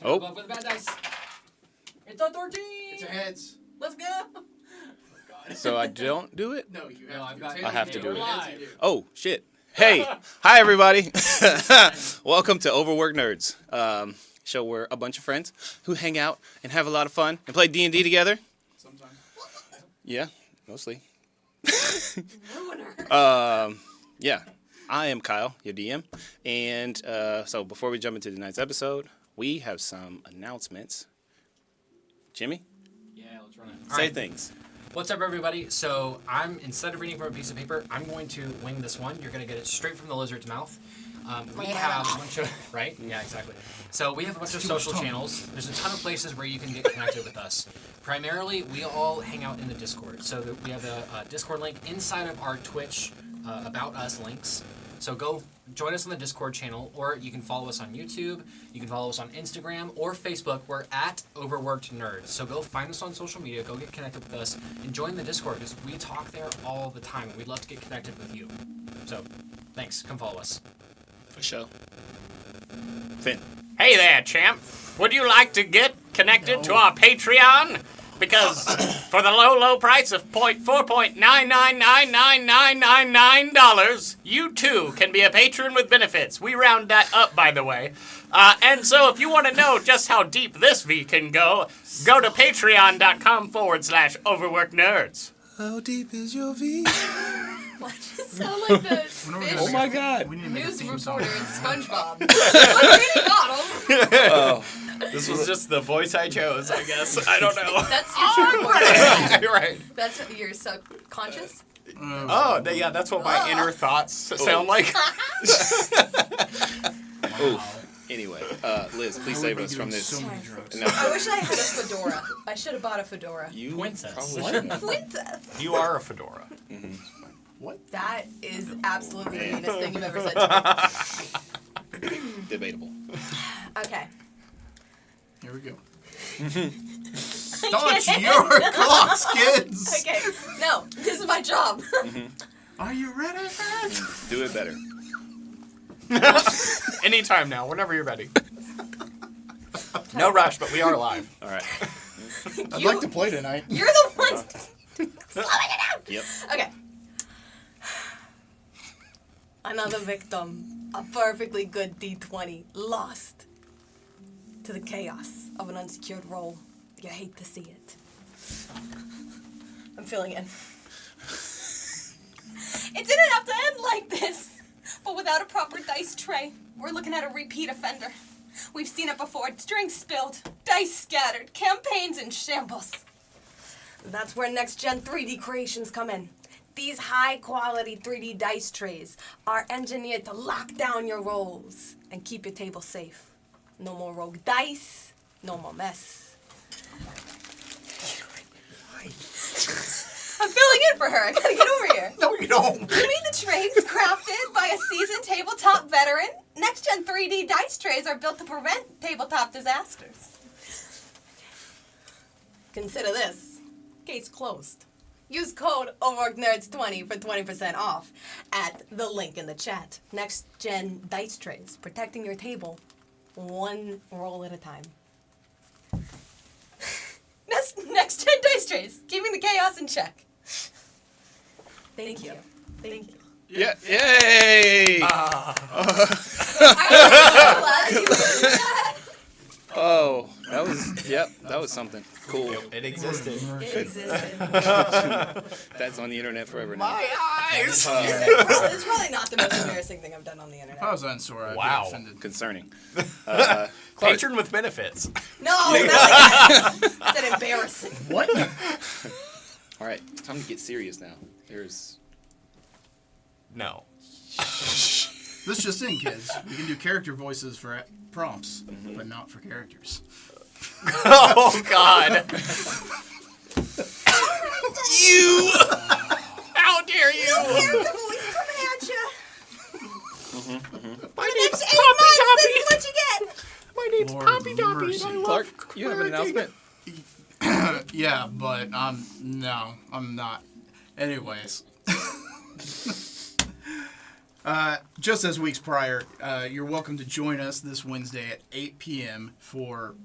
Oh. Go for the bad dice. It's a 13. It's a heads. Let's go. Oh, God. So I don't do it? No, you No, have I've to. got- Tails I have to you do it. Heads you do. Oh, shit. Hey. Hi, everybody. Welcome to Overworked Nerds. Show where a bunch of friends who hang out and have a lot of fun and play D&D together. Sometimes. Yeah, mostly. Ruiner. Yeah, I am Kyle, your DM. And so before we jump into tonight's episode, we have some announcements. Jimmy, Yeah, let's run it. say things. What's up, everybody? So instead of reading from a piece of paper, I'm going to wing this one. You're going to get it straight from the lizard's mouth. We have a bunch of, right? Yeah, exactly. So we have a bunch of social channels. There's a ton of places where you can get connected with us. Primarily, we all hang out in the Discord. So we have a Discord link inside of our Twitch About Us links. So go join us on the Discord channel, or you can follow us on YouTube. You can follow us on Instagram or Facebook. We're at Overworked Nerds. So go find us on social media. Go get connected with us and join the Discord because we talk there all the time. We'd love to get connected with you. So thanks. Come follow us. For sure. Finn. Hey there, champ. Would you like to get connected to our Patreon? Because for the low, low price of $4.9999999, you too can be a patron with benefits. We round that up, by the way. And so if you want to know just how deep this V can go to patreon.com/overworked nerds. How deep is your V? Why does it sound like the Oh my God. news reporter in SpongeBob? I'm reading bottle. Oh. This was just the voice I chose, I guess. I don't know. That's your true voice. You're right. That's your subconscious. Oh, yeah, that's what my inner thoughts sound like. Oof. Anyway, Liz, please save us from this. I No, wish I had a fedora. I should have bought a fedora. you Princess. probably What? shouldn't. Princess. You are a fedora. That is absolutely the meanest thing you've ever said to me. Debatable. Okay. Here we go. Start your clocks, kids. Okay. No, this is my job. Are you ready for it? Do it better. Anytime now, whenever you're ready. No rush, but we are live. All right. I'd like to play tonight. You're the ones slowing it down. Yep. Okay. Another victim, a perfectly good D20, lost to the chaos of an unsecured roll. You hate to see it. I'm filling in. It didn't have to end like this, but without a proper dice tray, we're looking at a repeat offender. We've seen it before. Drinks spilled, dice scattered, campaigns in shambles. That's where next-gen 3D creations come in. These high-quality 3D dice trays are engineered to lock down your rolls and keep your table safe. No more rogue dice, no more mess. I'm filling in for her. I gotta get over here. No, you don't. You mean the trays crafted by a seasoned tabletop veteran? Next-gen 3D dice trays are built to prevent tabletop disasters. Consider this. Case closed. Use code OverworkedNerds20 for 20% off at the link in the chat. Next-gen dice trays, protecting your table one roll at a time. Next-gen dice trays, keeping the chaos in check. Thank you. Thank you. Yeah. Yay! I'm so glad you did that. Oh, that was something. Cool. It existed. It existed. That's on the internet forever now. My eyes! It's probably not the most embarrassing thing I've done on the internet. If I was on Sora, I'd Wow. be offended. Concerning. Patron with benefits. No, not like that. That's an embarrassing. What? All right, it's time to get serious now. There's No. This just in, kids. We can do character voices for prompts, but not for characters. Oh, God. You! How dare you! Character voice coming at you. My It's name's 8 Poppy months. Doppy. This is what you get. My name's Lord Poppy Doppy, and mercy. I love Clark. You have an announcement. Yeah, but no, I'm not. Anyways. Just as weeks prior, you're welcome to join us this Wednesday at 8 p.m. for,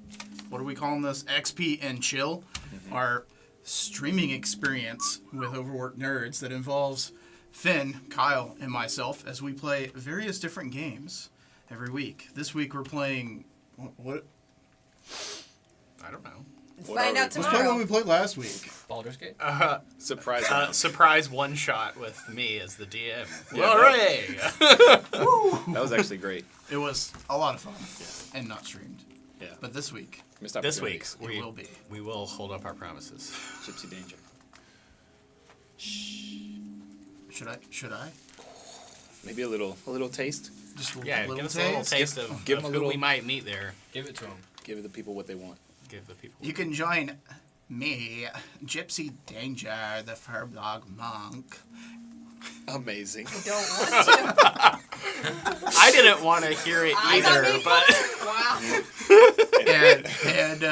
what are we calling this? XP and Chill, our streaming experience with Overworked Nerds that involves Finn, Kyle, and myself as we play various different games every week. This week we're playing... What? I don't know. Let's What find are out Let's we play what tomorrow. we played last week. Baldur's Gate. Surprise round. Surprise one shot with me as the DM. Yeah, Hooray! That was actually great. It was a lot of fun and not streamed. Yeah. But this week, Missed This week opportunities. it will be. we will hold up our promises. Gypsy Danger. Should I? Maybe a little taste. Just Yeah, little give us a little taste? taste of, give of them a who little- we might meet there. Give it to him. Give the people what they want. Give the people. You can join me, Gypsy Danger, the Furblog Monk. Amazing. Don't want to. I didn't want to hear it I got either, made but fun. Wow. And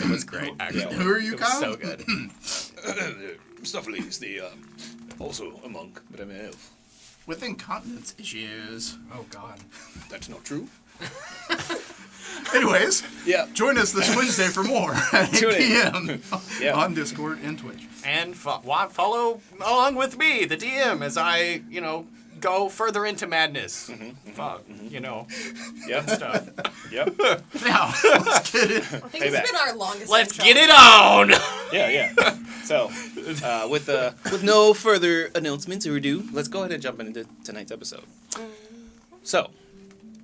it was great. Actually, who are you, it was Kyle? so good. Stuffly is the also a monk, but I'm an elf. With incontinence issues. Oh God. That's not true. Anyways, Yeah. join us this Wednesday for more at 8 Tune in. p.m. Yeah. on Discord and Twitch. And follow along with me, the DM, as I, go further into madness. Yep. Stuff. Yep. Now, let's get it. I think Payback. it's been our longest Let's intro. get it on. Yeah. So, with no further announcements or ado, let's go ahead and jump into tonight's episode. So,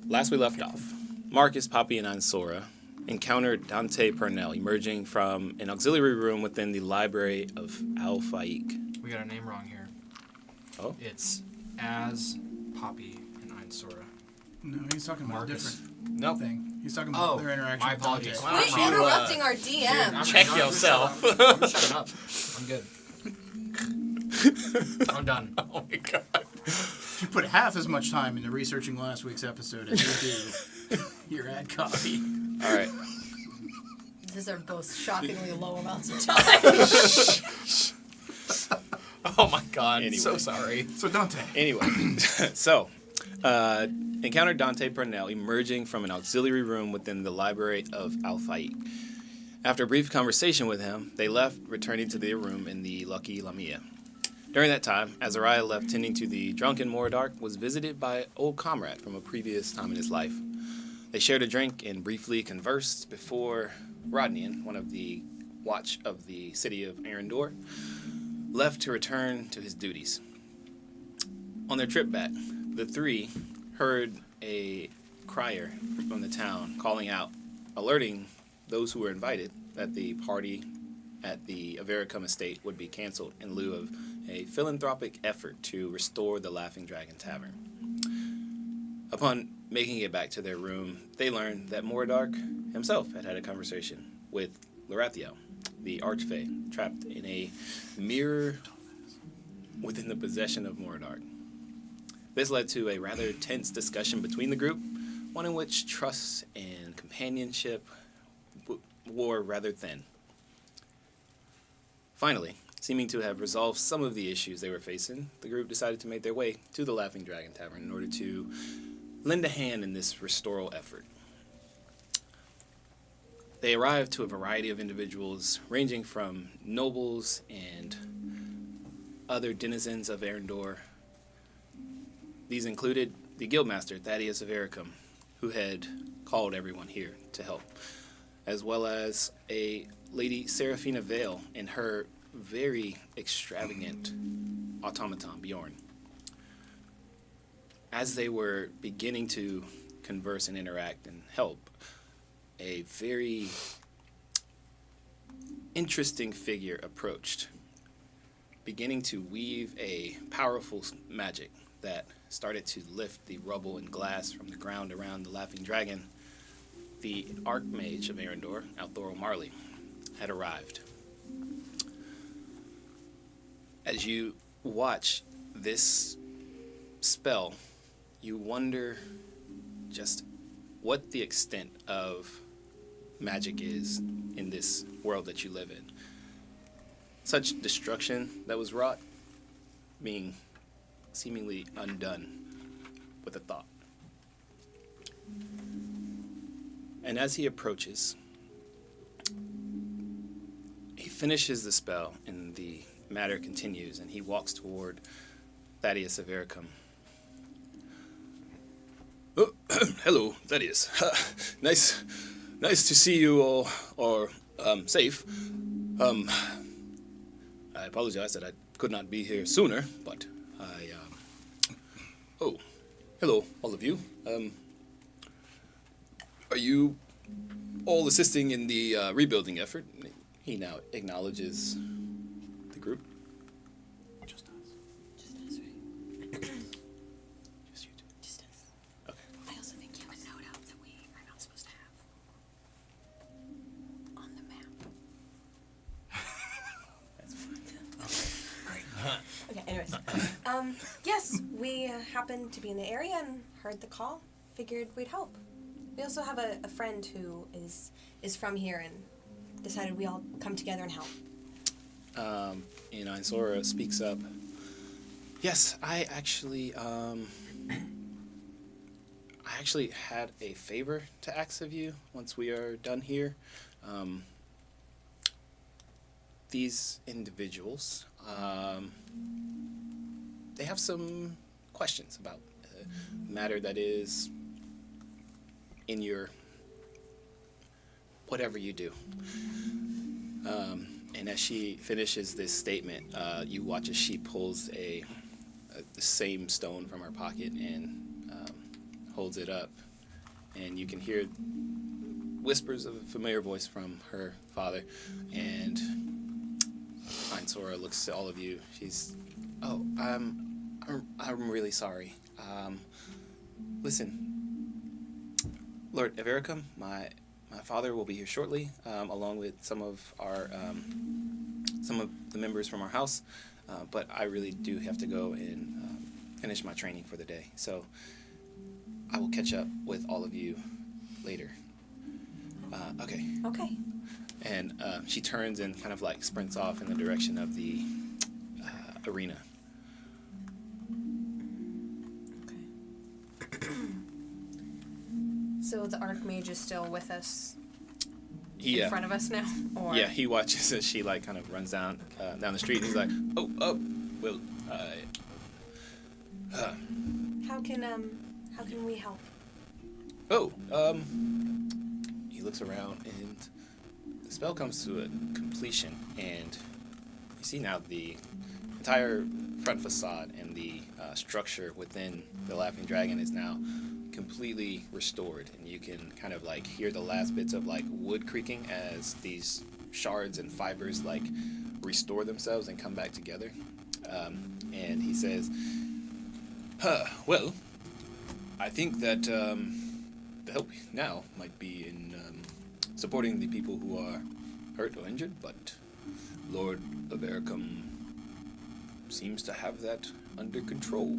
last we left off, Marcus, Poppy, and Ansora encountered Dante Purnell emerging from an auxiliary room within the library of Al Faik. We got a name wrong here. Oh. It's As, Poppy, and Einsora. No, he's talking about Marcus. a different Nope. thing. He's talking about Oh, their interaction my with Dante. apologies. Why don't Quit you, interrupting our DM. I'm Check I'm yourself. shutting up. I'm shutting up. I'm good. I'm done. Oh my god. You put half as much time into researching last week's episode as you do your ad copy. All right. These are both shockingly low amounts of time. Oh my god. Anyway. So sorry. So Dante. Anyway, so encountered Dante Purnell emerging from an auxiliary room within the library of Al Faik. After a brief conversation with him, they left, returning to their room in the Lucky Lamia. During that time, Azariah, left tending to the drunken Moradark, was visited by an old comrade from a previous time in his life. They shared a drink and briefly conversed before Rodnian, one of the watch of the city of Erendor, left to return to his duties. On their trip back, the three heard a crier from the town calling out, alerting those who were invited that the party at the Avericum estate would be canceled in lieu of a philanthropic effort to restore the Laughing Dragon Tavern. Upon making it back to their room, they learned that Moradark himself had a conversation with Lorathiel, the Archfey, trapped in a mirror within the possession of Moradark. This led to a rather tense discussion between the group, one in which trust and companionship wore rather thin. Finally, seeming to have resolved some of the issues they were facing, the group decided to make their way to the Laughing Dragon Tavern in order to lend a hand in this restoral effort. They arrived to a variety of individuals, ranging from nobles and other denizens of Erendor. These included the guildmaster, Thaddeus of Ericum, who had called everyone here to help, as well as a lady, Seraphina Vale, and her very extravagant automaton, Bjorn. As they were beginning to converse and interact and help, a very interesting figure approached, beginning to weave a powerful magic that started to lift the rubble and glass from the ground around the Laughing Dragon. The Archmage of Erendor, Althoro Marley, had arrived. As you watch this spell, you wonder just what the extent of magic is in this world that you live in. Such destruction that was wrought being seemingly undone with a thought. And as he approaches, he finishes the spell, and the matter continues, and he walks toward Thaddeus of Ericum. Oh, hello, Thaddeus. Nice to see you all are safe. I apologize that I could not be here sooner, but Oh, hello, all of you. Are you all assisting in the rebuilding effort? He now acknowledges the group. Just us. Just us, right? Just you two. Just us. Okay. I also think you have a note out that we are not supposed to have on the map. That's fine. Okay, anyways. Yes, we happened to be in the area and heard the call. Figured we'd help. We also have a friend who is from here and decided we all come together and help. And Ainsora speaks up. Yes, I actually had a favor to ask of you once we are done here. These individuals, they have some questions about a matter that is in your whatever you do. And as she finishes this statement, you watch as she pulls the same stone from her pocket and holds it up. And you can hear whispers of a familiar voice from her father. And Ainsora looks at all of you. She's, I'm really sorry. Listen, Lord Evericum, my father will be here shortly, along with some of the members from our house. But I really do have to go and finish my training for the day. So I will catch up with all of you later. Okay. Okay. And she turns and kind of like sprints off in the direction of the arena. Okay. So the Archmage is still with us in front of us now? Or? Yeah, he watches as she like kind of runs down the street, and he's like, well, How can we help? He looks around, and the spell comes to a completion, and you see now the entire front facade and the structure within the Laughing Dragon is now completely restored, and you can kind of like hear the last bits of like wood creaking as these shards and fibers like restore themselves and come back together. And he says, well, I think that the help now might be in supporting the people who are hurt or injured, but Lord of Ericum seems to have that under control.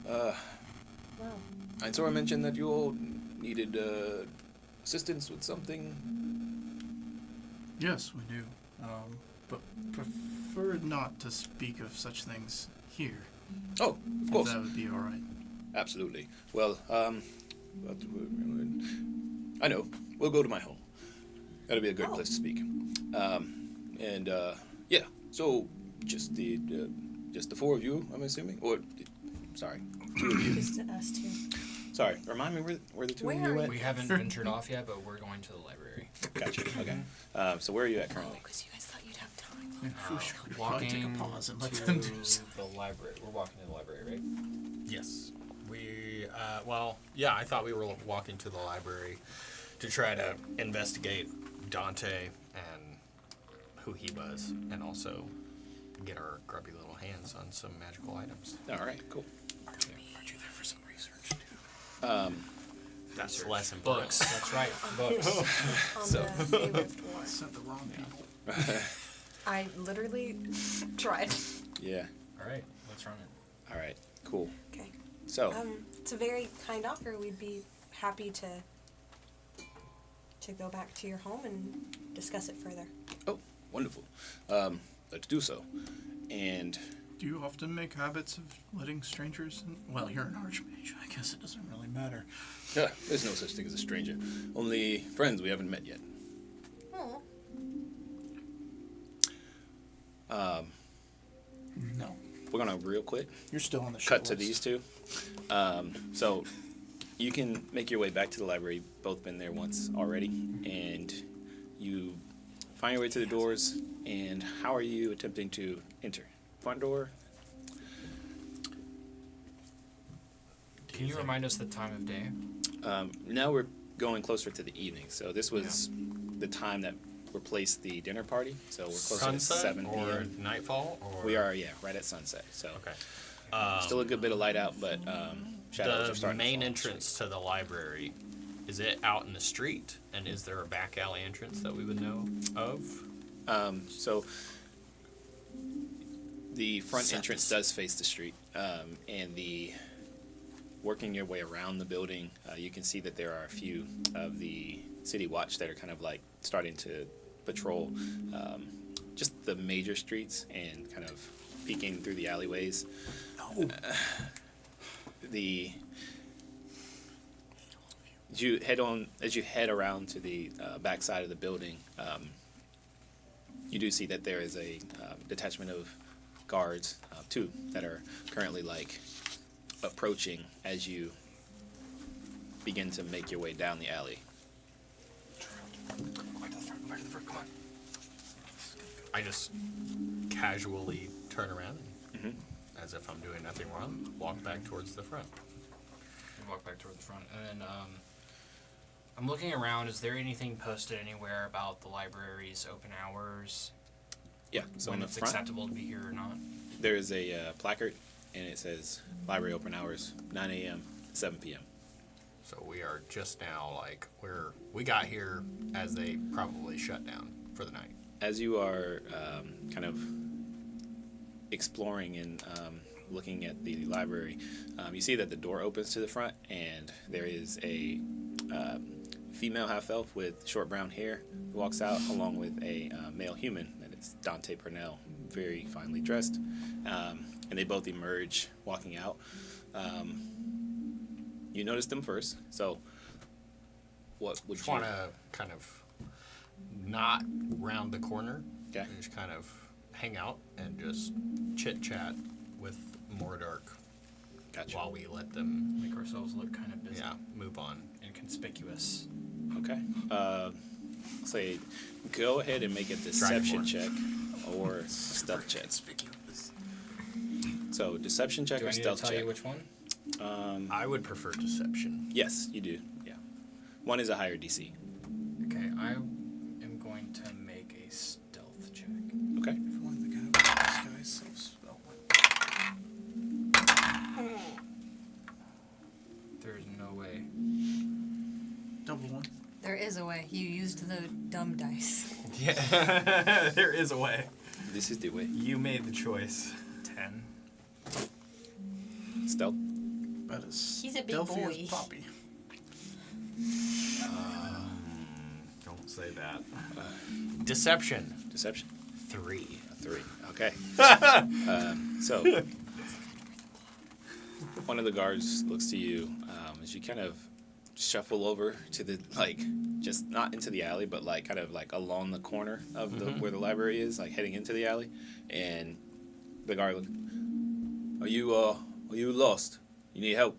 Wow. Ainsora mentioned that you all needed assistance with something. Yes, we do. But prefer not to speak of such things here. Oh, of course. If that would be all right. Absolutely. Well, I know. We'll go to my home. That'll be a good place to speak. Yeah. So just the four of you, I'm assuming, or sorry, two of you. Just us two. Sorry. Remind me where the two of Where you are at? We haven't ventured off yet, but we're going to the library. Gotcha. Okay. So where are you at currently? Because you guys thought you'd have time. We should probably take a pause and let to them do so. the library. We're walking to the library, right? Yes. I thought we were walking to the library to try to investigate Dante and who he was, and also get our grubby little hands on some magical items. All right. Cool. Aren't you there for some research too? That's less important. Books. That's right. Books. On So- the Rift War. Sent the wrong people. I literally tried. Yeah. All right. Let's run it. All right. Cool. Okay. So. It's a very kind offer. We'd be happy to go back to your home and discuss it further. Oh, wonderful. Let's do so. And Do you often make habits of letting strangers in? Well, you're an archmage. I guess it doesn't really matter. Yeah, there's no such thing as a stranger. Only friends we haven't met yet. Oh. No. We're gonna real quick You're still on the shit cut to list. these two. So you can make your way back to the library. Both been there once already, and you find your way to the doors. And how are you attempting to enter? Front door. Can you remind us the time of day? Now we're going closer to the evening. So this was the time that replaced the dinner party. So we're closer Sunset to 7 p.m. or nightfall? Or? We are, right at sunset. So Okay. still a good bit of light out, but shadows are The starting to main fall. entrance to the library, is it out in the street? And is there a back alley entrance that we would know of? So the front entrance does face the street, and working your way around the building, you can see that there are a few of the city watch that are kind of like starting to patrol just the major streets and kind of peeking through the alleyways. As you head around to the back side of the building, you do see that there is a detachment of guards, two that are currently like approaching as you begin to make your way down the alley. I just casually turn around, as if I'm doing nothing wrong, walk back towards the front. We walk back toward the front, and then I'm looking around. Is there anything posted anywhere about the library's open hours? Yeah, so when on the it's front, acceptable to be here or not? there is a placard, and it says library open hours 9 a.m. to 7 p.m. So we are just now we got here as they probably shut down for the night. As you are kind of exploring and looking at the library, you see that the door opens to the front, and there is a female half-elf with short brown hair who walks out, along with a male human that is Dante Purnell, very finely dressed, and they both emerge walking out. You notice them first, so what would Just you... want to kind of not round the corner. Okay. And just kind of hang out and just chit chat with Mordark Gotcha. while we let them, Make ourselves look kind of busy. move on. Inconspicuous. Okay. Say, go ahead and make a deception Dragonborn. check or stealth check. So, deception check Do or I need to stealth tell check? you which one? I would prefer deception. Yes, you do. Yeah. One is a higher DC. Okay, I am going to make a stealth check. Okay. If one of the guys self-spell. There's no way. Double one. There is a way. You used the dumb dice. Yeah, there is a way. This is the way. You made the choice. 10. Stealth. About as He's a big stealthy boy. as Poppy. Don't say that. Deception. Deception. 3. A 3. Okay. So, one of the guards looks to you as you kind of shuffle over to the, like, just not into the alley, but like kind of like along the corner of the where the library is, like heading into the alley. And the guard looks, are you lost? You need help?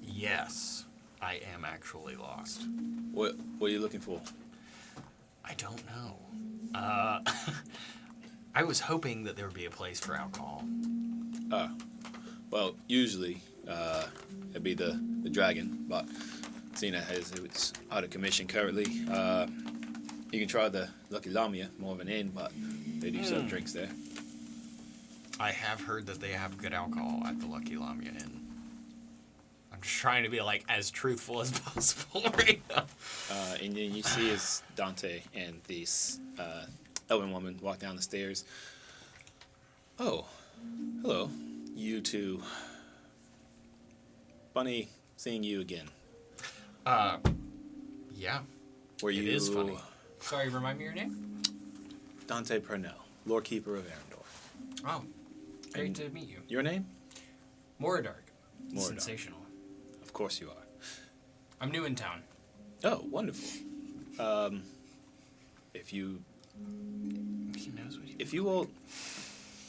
Yes, I am actually lost. What are you looking for? I don't know. I was hoping that there would be a place for alcohol. Well, usually it'd be the dragon, but seeing as it's out of commission currently, you can try the Lucky Lamia, more of an inn, but they do sell drinks there. I have heard that they have good alcohol at the Lucky Lamia Inn. I'm just trying to be like as truthful as possible right now. And then you see as Dante and this elven woman walk down the stairs. Oh, hello, you two. Funny seeing you again. Yeah. Were It is funny. Sorry, remind me your name? Dante Purnell, Lord Keeper of Erendor. Oh, great And to meet you. Your name? Moradark. Moradark. Sensational. Of course you are. I'm new in town. Oh, wonderful. If you He knows what he... if you all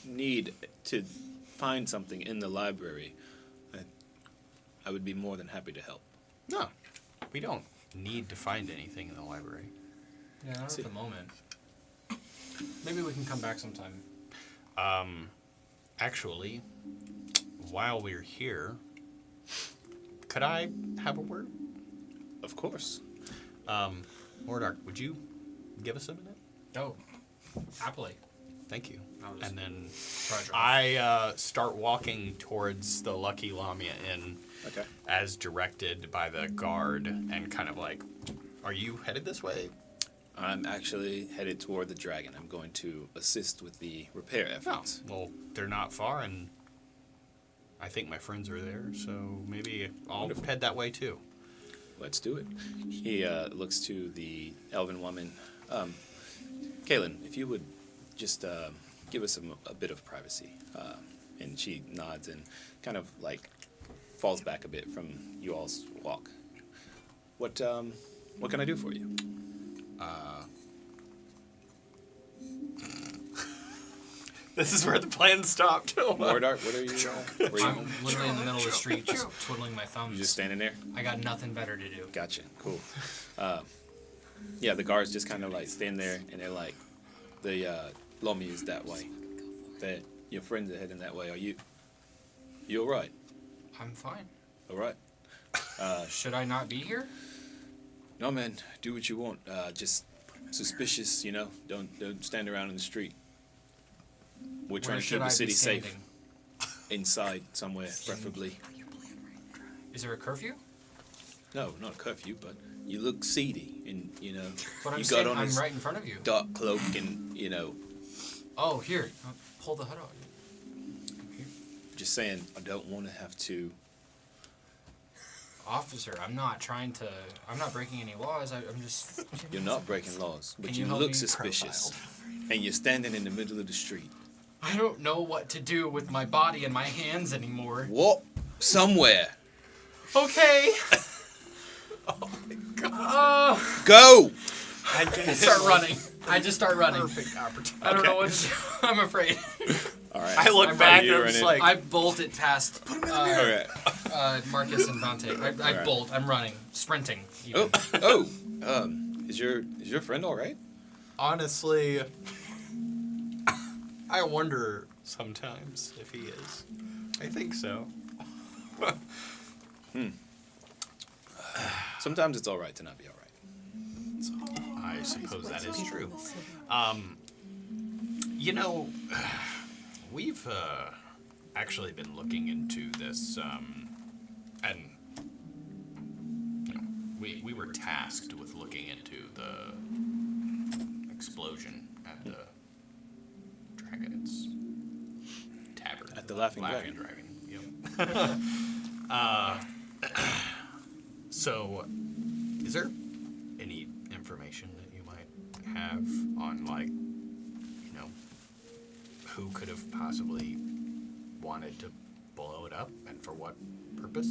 need to find something in the library, I would be more than happy to help. No, we don't need to find anything in the library. Yeah, not See. at the moment. Maybe we can come back sometime. Actually, while we're here, could I have a word? Of course. Mordark, would you give us a minute? Oh, happily. Thank you. I'll just And then trudge off. I start walking towards the Lucky Lamia Inn Okay. as directed by the guard and kind of like, are you headed this way? I'm actually headed toward the dragon. I'm going to assist with the repair Oh, efforts. well, they're not far, and I think my friends are there, so maybe I'll Wonderful. head that way too. Let's do it. He looks to the elven woman. Kaylin, if you would just give us a bit of privacy. And she nods and kind of like falls back a bit from you all's walk. What can I do for you? This is where the plan stopped. Mordark, what are you? Were I'm literally in the middle of the street just twiddling my thumbs. you just standing there? I got nothing better to do. Gotcha. Cool. Yeah, the guards just kind of like stand there and they're like, the Lomi is that way. That your friends are heading that way. Are you all right? I'm fine. All right. Should I not be here? No, man. Do what you want. Just suspicious, you know. Don't stand around in the street. We're trying Where to should keep the I city be safe. standing? Inside somewhere, preferably. Is there a curfew? No, not a curfew, but you look seedy, and you know But I'm you saying got on I'm this right in front of you. dark cloak, and you know, Oh, here. Pull the hood out. just saying, I don't want to have to. Officer, I'm not breaking any laws. I'm just... You're not breaking laws, but Can you you help look me? suspicious, and you're standing in the middle of the street. I don't know what to do with my body and my hands anymore. Walk somewhere. Okay. Go. I start running. I just start running. Perfect opportunity. I don't know what to do. I'm afraid. All right. I look I'm back ready and to I'm run just in. like, I bolted past All right. Marcus and Dante. I Alright. bolt. I'm running. Sprinting. Even. Is your friend all right? honestly, I wonder sometimes if he is. I think so. Sometimes it's all right to not be all right. I suppose that is true. You know, we've actually been looking into this, and you know, we were tasked with looking into the explosion at the Dragon's Tavern. At the Laughing Dragon. Dragon. Yep. So, is there any information that you might have on, like, you know, who could have possibly wanted to blow it up and for what purpose?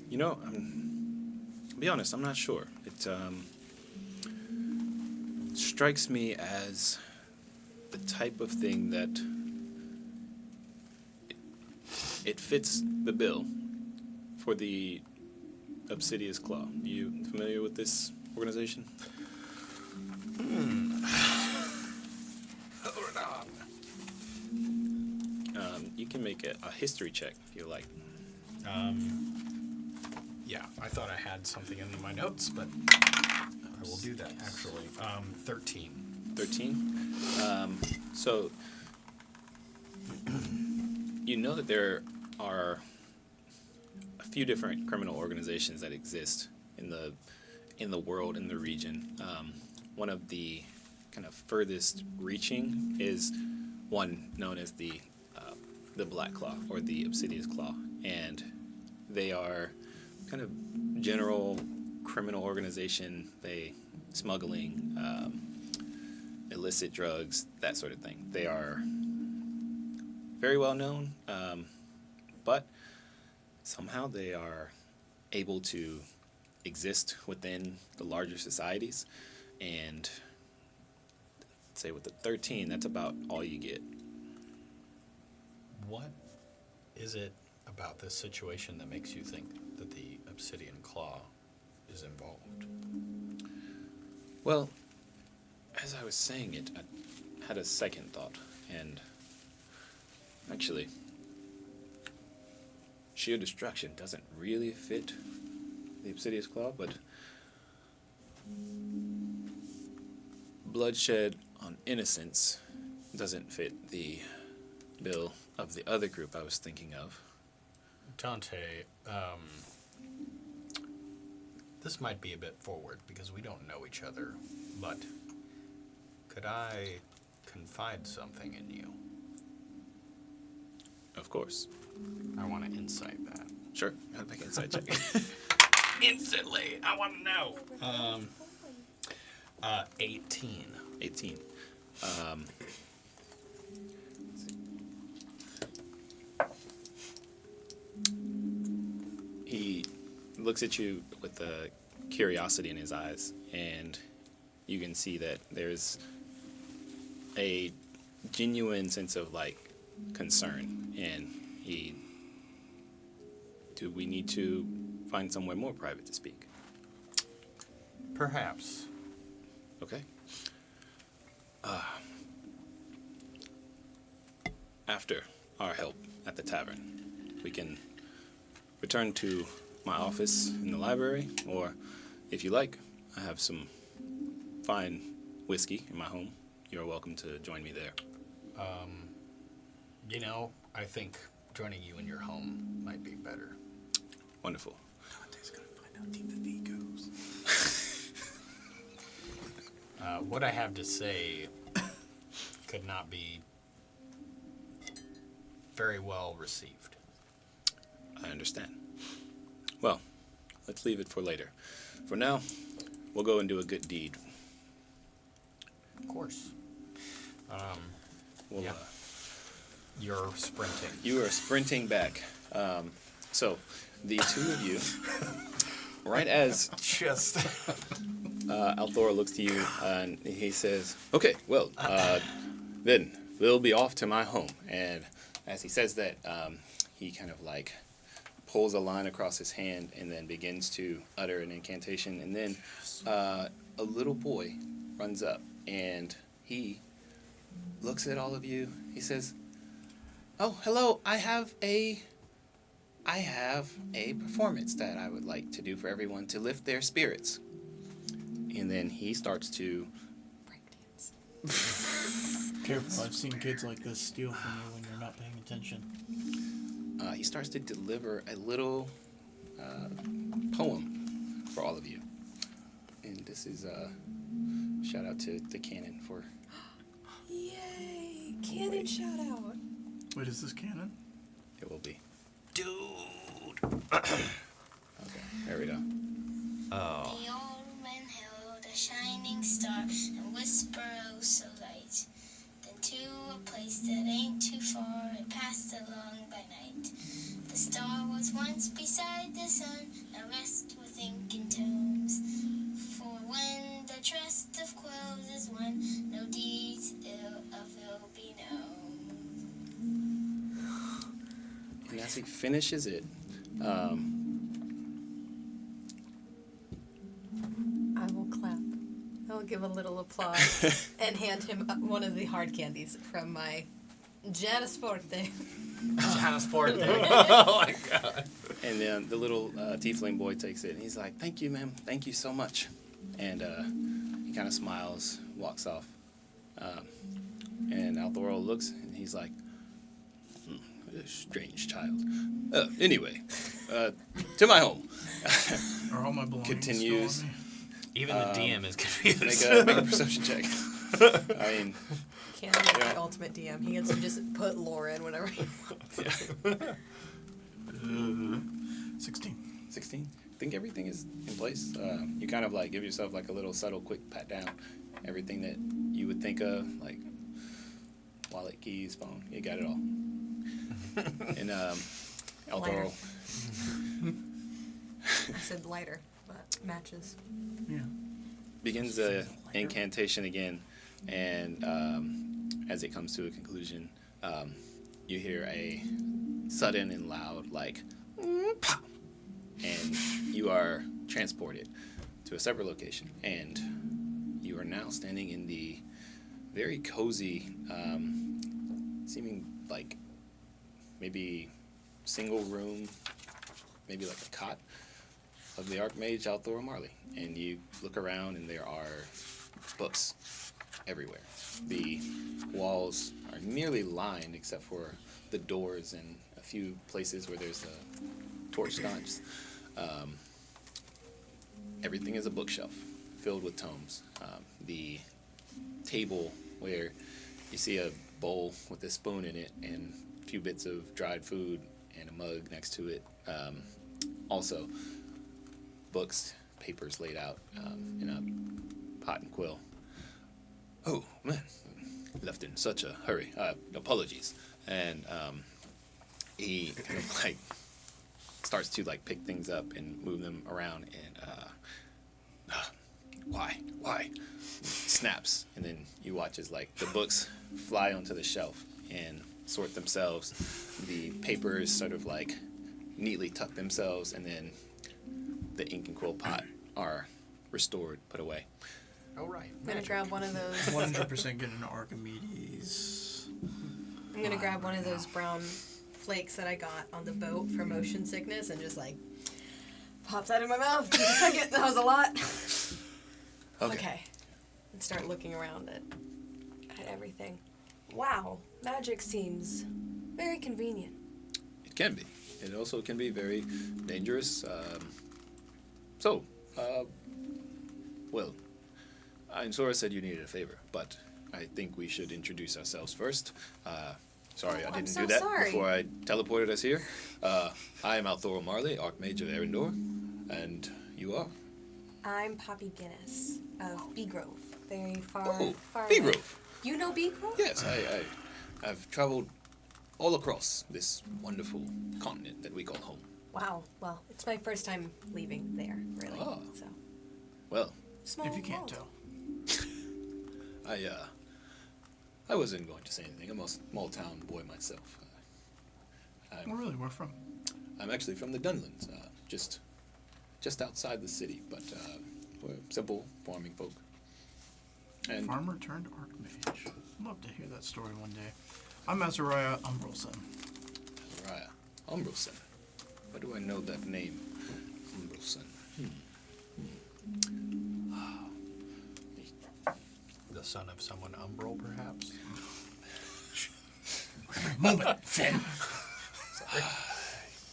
You know, I'll be honest, I'm not sure. It strikes me as the type of thing that it fits the bill for the Obsidious Claw. You familiar with this organization? Hold on. You can make a history check if you like. Yeah, I thought I had something in my notes, but I will do that, actually. 13. 13. So you know that there are a few different criminal organizations that exist in the world, in the region. One of the kind of furthest reaching is one known as the Black Claw, or the Obsidious Claw, and they are kind of general criminal organization. They smuggling, illicit drugs, that sort of thing. They are very well known, but somehow they are able to exist within the larger societies, and say with the 13, that's about all you get. What is it about this situation that makes you think that the Obsidian Claw is involved? Well, as I was saying it, I had a second thought, and actually, sheer destruction doesn't really fit the Obsidian Claw, but bloodshed on innocence doesn't fit the bill of the other group I was thinking of. Dante, this might be a bit forward because we don't know each other, but could I confide something in you? Of course. I want to insight that. Sure. Gotta make an insight check. Instantly, I want to know. 18. 18. He looks at you with a curiosity in his eyes, and you can see that there's a genuine sense of like concern, and do we need to find somewhere more private to speak? Perhaps. Okay. After our help at the tavern, we can return to my office in the library, or if you like, I have some fine whiskey in my home. You're welcome to join me there. You know, I think joining you in your home might be better. Wonderful. Dante's gonna find out deep the V goes. What I have to say could not be very well received. I understand. Well, let's leave it for later. For now, we'll go and do a good deed. Of course. We'll, Yeah. You're sprinting. You are sprinting back. So, the two of you, right as Just. Althora looks to you and he says, okay, well, then we'll be off to my home. And as he says that, he kind of like pulls a line across his hand and then begins to utter an incantation. And then a little boy runs up and he looks at all of you. He says, oh, hello, I have a performance that I would like to do for everyone to lift their spirits. And then he starts to Breakdance. Careful, I've seen kids like this steal from you when you're not paying attention. he starts to deliver a little poem for all of you. And this is shout out to the canon for Yay! Cannon shout out. Wait, is this canon? it will be. Dude. Okay, there we go. Oh. The old man held a shining star and whispered oh so light. Then to a place that ain't too far it passed along by night. The star was once beside the sun, now rest with ink and tomes. For when the trust of quells is won, no deeds of ill be known. And as he finishes it, I will clap. I will give a little applause and hand him one of the hard candies from my Janisporte. Transport. Oh my god. and then the little tiefling boy takes it and he's like, "Thank you, ma'am. Thank you so much." And he kind of smiles, walks off. And Althoro looks and he's like, a strange child. Anyway, to my home. Are all my belongings Continues. still on me? Even the DM is confused. Make a perception check. I mean, Cannon is the ultimate DM. He gets to just put lore in whenever he wants. yeah. 16. 16. I think everything is in place. You kind of like give yourself like a little subtle quick pat down everything that you would think of, like wallet, keys, phone. You got it all. And El Lighter. Toro I said lighter, but matches. Yeah. begins the incantation again, and as it comes to a conclusion, you hear a sudden and loud, like, pop, and you are transported to a separate location, and you are now standing in the very cozy, seeming like maybe single room, maybe like a cot of the Archmage Althor Marley. And you look around and there are books everywhere. The walls are nearly lined except for the doors and a few places where there's torch sconces. Everything is a bookshelf filled with tomes. The table where you see a bowl with a spoon in it and a few bits of dried food and a mug next to it. Also, books, papers laid out in a pot and quill. Oh, man, left in such a hurry. Apologies. And he kind of like starts to like pick things up and move them around and why? Snaps, and then you watch as like the books fly onto the shelf and sort themselves. The papers sort of like neatly tuck themselves, and then the ink and quill pot are restored, put away. Oh, right. I'm gonna grab one of those. 100% get an Archimedes. I'm gonna grab one of those brown flakes that I got on the boat for motion sickness and just like pop that in my mouth. Take a second. That was a lot. Okay. And start looking around at everything. Wow, magic seems very convenient. It can be. It also can be very dangerous. Well, Insora said you needed a favor, but I think we should introduce ourselves first. Sorry, I didn't so do that sorry. before I teleported us here. I am Althor Marley, Archmage of Erendor, and you are? I'm Poppy Guinness of Bee Grove. Very far, Oh, far Bee away. Grove. You know Bee Grove? Yes, I've traveled all across this wonderful continent that we call home. Wow. Well, it's my first time leaving there, really. Ah. So Well, small If you can't world. tell. I wasn't going to say anything. I'm a small town boy myself. Oh, really? Where from? I'm actually from the Dunlands, just outside the city, but we're simple farming folk. And Farmer turned Archmage. I'd love to hear that story one day. I'm Azariah Umbrelson. Azariah Umbroson. Why do I know that name? Umbroson. The son of someone Umbral, perhaps? Moment, Finn.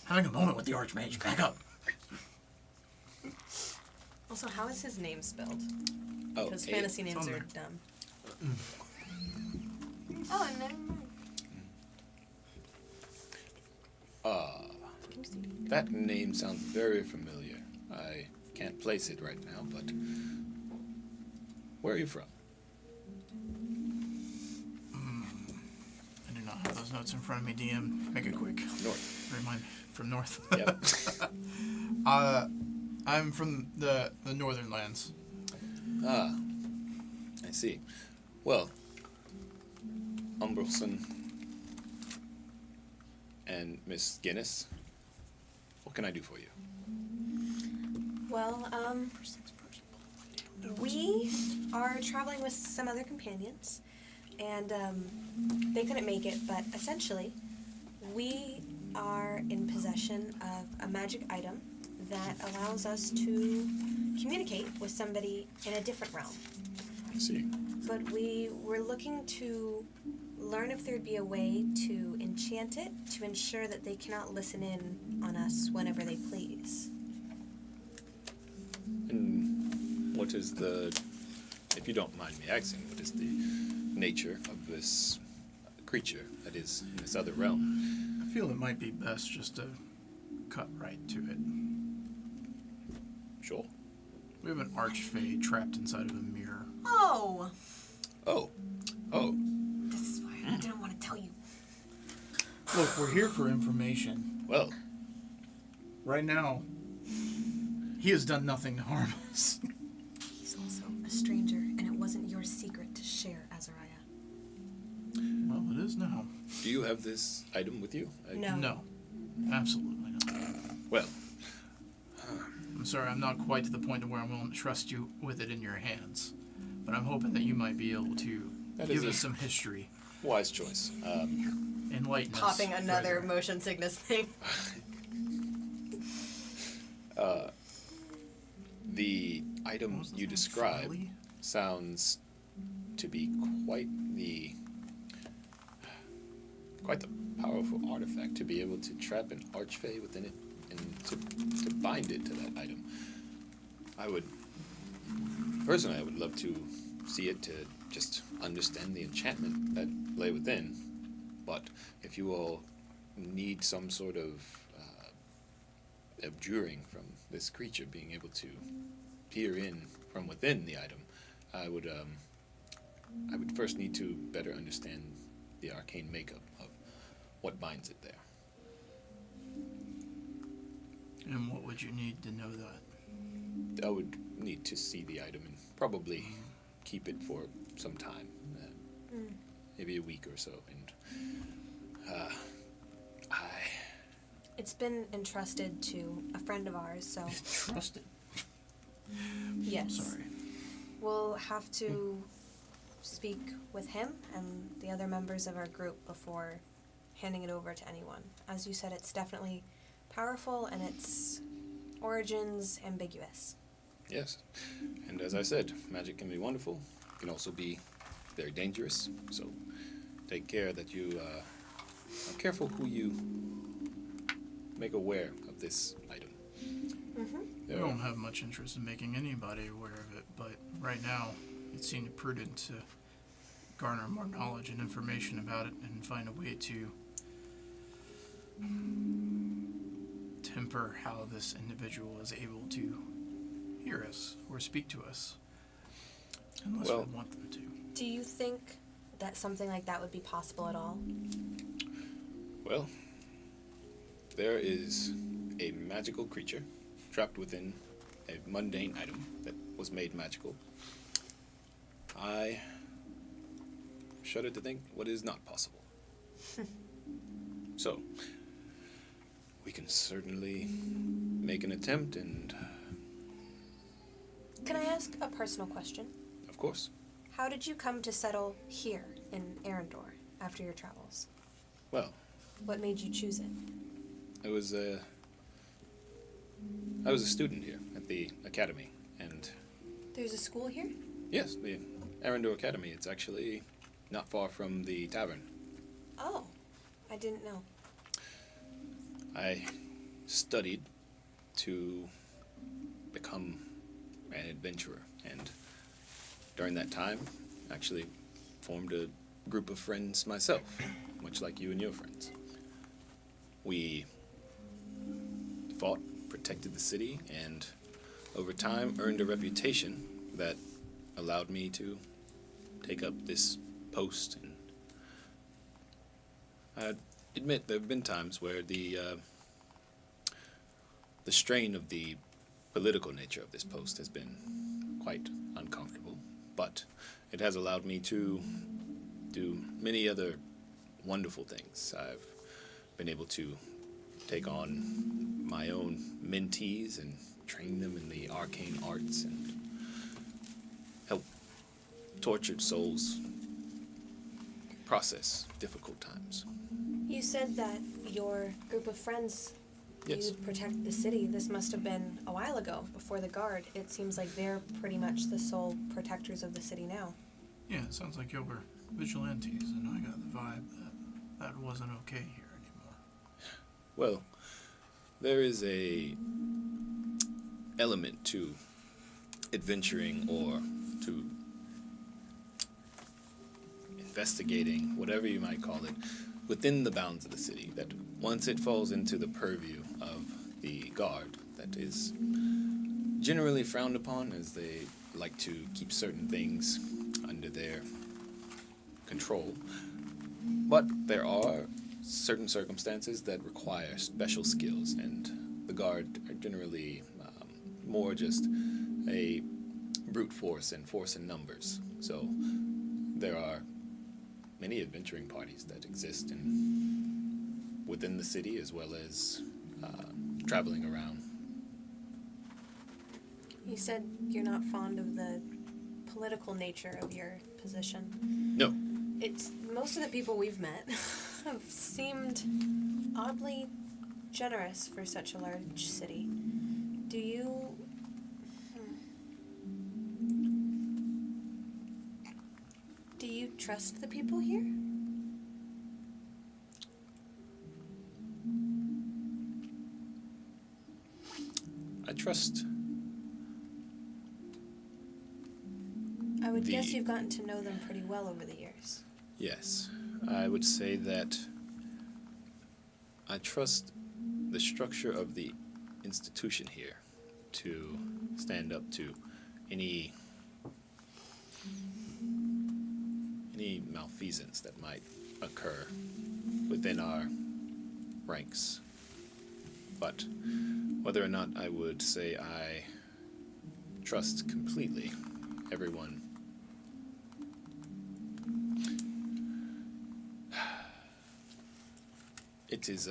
Having a moment with the Archmage. Back up. Also, how is his name spelled? Oh, Because A- fantasy names on are there. dumb. Oh, never mind. That name sounds very familiar. I can't place it right now, but where are you from? I do not have those notes in front of me, DM. Make it quick. North. Remind me. From north. Yep. I'm from the northern lands. Ah, I see. Well, Umbroson and Miss Guinness, what can I do for you? Well, we are traveling with some other companions, and they couldn't make it, but essentially, we are in possession of a magic item that allows us to communicate with somebody in a different realm. I see. But we were looking to learn if there'd be a way to enchant it to ensure that they cannot listen in on us whenever they please. And what is the, if you don't mind me asking, what is the nature of this creature that is in this other realm? I feel it might be best just to cut right to it. Sure. We have an archfey trapped inside of a mirror. Oh, Oh. Oh. this is why I didn't want to tell you. Look, we're here for information. Well, Right now, he has done nothing to harm us. He's also a stranger, and it wasn't your secret to share, Azariah. Well, it is now. do you have this item with you? No. No, absolutely not. Well, I'm sorry, I'm not quite to the point where I'm willing to trust you with it in your hands. But I'm hoping that you might be able to That give is us a- some history, wise choice. enlighten us. Popping another further. motion sickness thing. The item What was the you name? describe Folly? sounds to be quite the powerful artifact to be able to trap an archfey within it and to bind it to that item. I would love to see it to just understand the enchantment that lay within. But if you all need some sort of abjuring from this creature being able to peer in from within the item, I would first need to better understand the arcane makeup of what binds it there. And what would you need to know that? I would need to see the item and probably keep it for some time, maybe a week or so. And It's been entrusted to a friend of ours, so Trust it. yes. Sorry. We'll have to speak with him and the other members of our group before handing it over to anyone. As you said, it's definitely powerful and its origins ambiguous. yes, and as I said, magic can be wonderful. It can also be very dangerous. So take care that you are careful who you make aware of this item. I don't have much interest in making anybody aware of it, but right now it seemed prudent to garner more knowledge and information about it and find a way to temper how this individual is able to hear us or speak to us. Unless Well- we want them to. Do you think that something like that would be possible at all? Well, there is a magical creature trapped within a mundane item that was made magical. I shudder to think what is not possible. So, we can certainly make an attempt, and Can I ask a personal question? of course, How did you come to settle here in Erendor after your travels? well, What made you choose it? I was a student here at the academy, and There's a school here? yes, the Erendor Academy. It's actually not far from the tavern. Oh, I didn't know. I studied to become an adventurer, and during that time, actually formed a group of friends myself, much like you and your friends. We fought, protected the city, and over time earned a reputation that allowed me to take up this post. And I admit there have been times where the strain of the political nature of this post has been quite uncomfortable, but it has allowed me to do many other wonderful things. I've been able to take on my own mentees and train them in the arcane arts and help tortured souls process difficult times. You said that your group of friends, Yes. you'd protect the city. This must have been a while ago, before the guard. It seems like they're pretty much the sole protectors of the city now. Yeah, it sounds like you were vigilantes, and I got the vibe that that wasn't okay here anymore. Well, there is a element to adventuring or to investigating, whatever you might call it, within the bounds of the city, that once it falls into the purview of the guard, that is generally frowned upon, as they like to keep certain things under their control. But there are certain circumstances that require special skills, and the guard are generally more just a brute force and force in numbers. So there are many adventuring parties that exist within the city, as well as traveling around. You said you're not fond of the political nature of your position. No. It's most of the people we've met have seemed oddly generous for such a large city. Do you... Do you trust the people here? I trust. I would guess you've gotten to know them pretty well over the years. Yes. I would say that I trust the structure of the institution here to stand up to any malfeasance that might occur within our ranks. But whether or not I would say I trust completely everyone, it is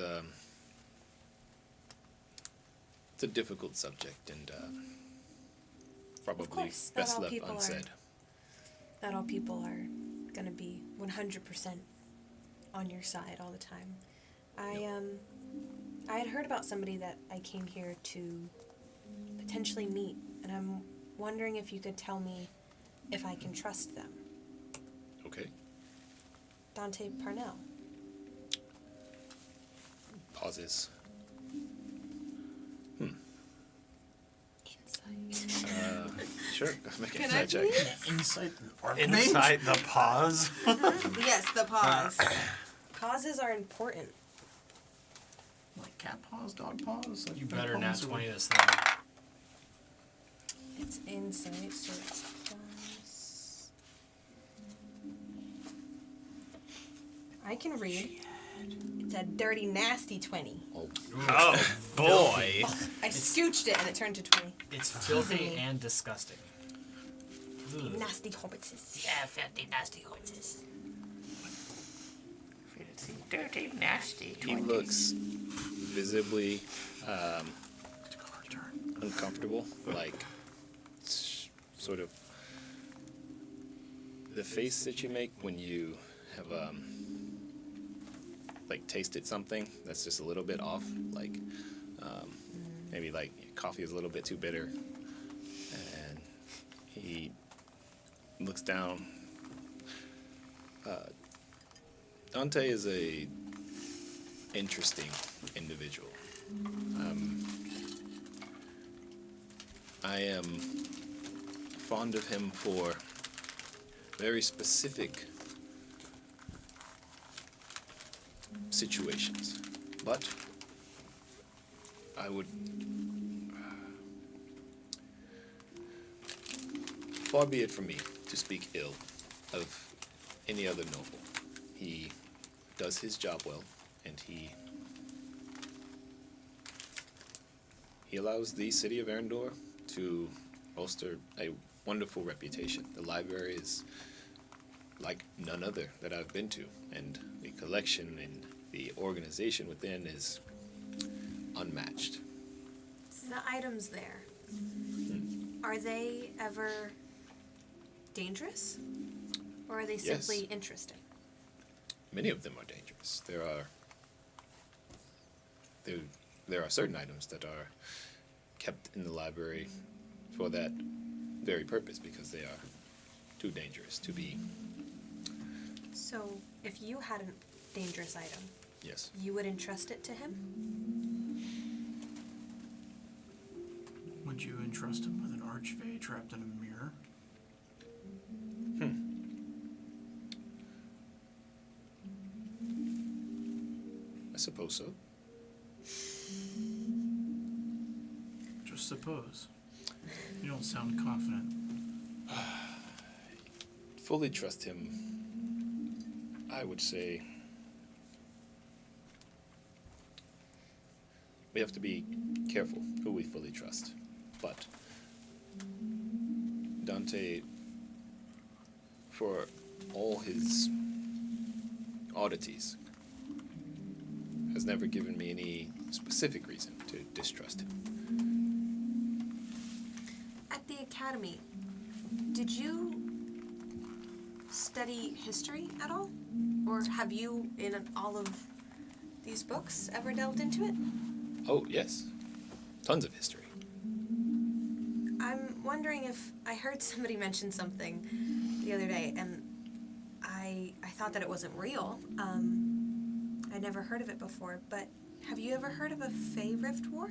it's a difficult subject, and probably course, best not all left people unsaid. Not all people are going to be 100% on your side all the time. I had heard about somebody that I came here to potentially meet, and I'm wondering if you could tell me if I can trust them. Okay. Dante Parnell. Pauses. Insight. Sure. Make an Can I insight check. please? Insight. Inside the pause. Yes, the pause. Pauses are important. Like cat paws, dog paws. Like You dog better not paws, or- 20 this thing. It's insight, so it's plus. I can read. It's a dirty, nasty 20. Oh, Oh boy. I scooched it and it turned to 20. It's filthy and disgusting. Ugh. Nasty hobbitses. Yeah, filthy, nasty horses. Filthy, dirty, nasty. he 20s. looks visibly uncomfortable, like sort of the face that you make when you have like tasted something that's just a little bit off, like maybe like coffee is a little bit too bitter, and he looks down. Dante is a interesting individual. I am fond of him for very specific situations, but I would far be it from me to speak ill of any other noble. He does his job well, and he allows the city of Erendor to bolster a wonderful reputation. The library is like none other that I've been to, and the collection and the organization within is unmatched. The items there, are they ever dangerous? Or are they Yes. simply interesting? Many of them are dangerous. There are certain items that are kept in the library for that very purpose, because they are too dangerous to be. So, if you had a dangerous item, Yes. you would entrust it to him? Would you entrust him with an archfey trapped in a mirror? I suppose so. Just suppose. You don't sound confident. Fully trust him. I would say we have to be careful who we fully trust. But Dante, for all his oddities, has never given me any specific reason to distrust him. At the academy, did you study history at all? Or have you, in all of these books, ever delved into it? Oh, yes. Tons of history. I'm wondering if I heard somebody mention something the other day, and I thought that it wasn't real. I never heard of it before, but have you ever heard of a Fey Rift War?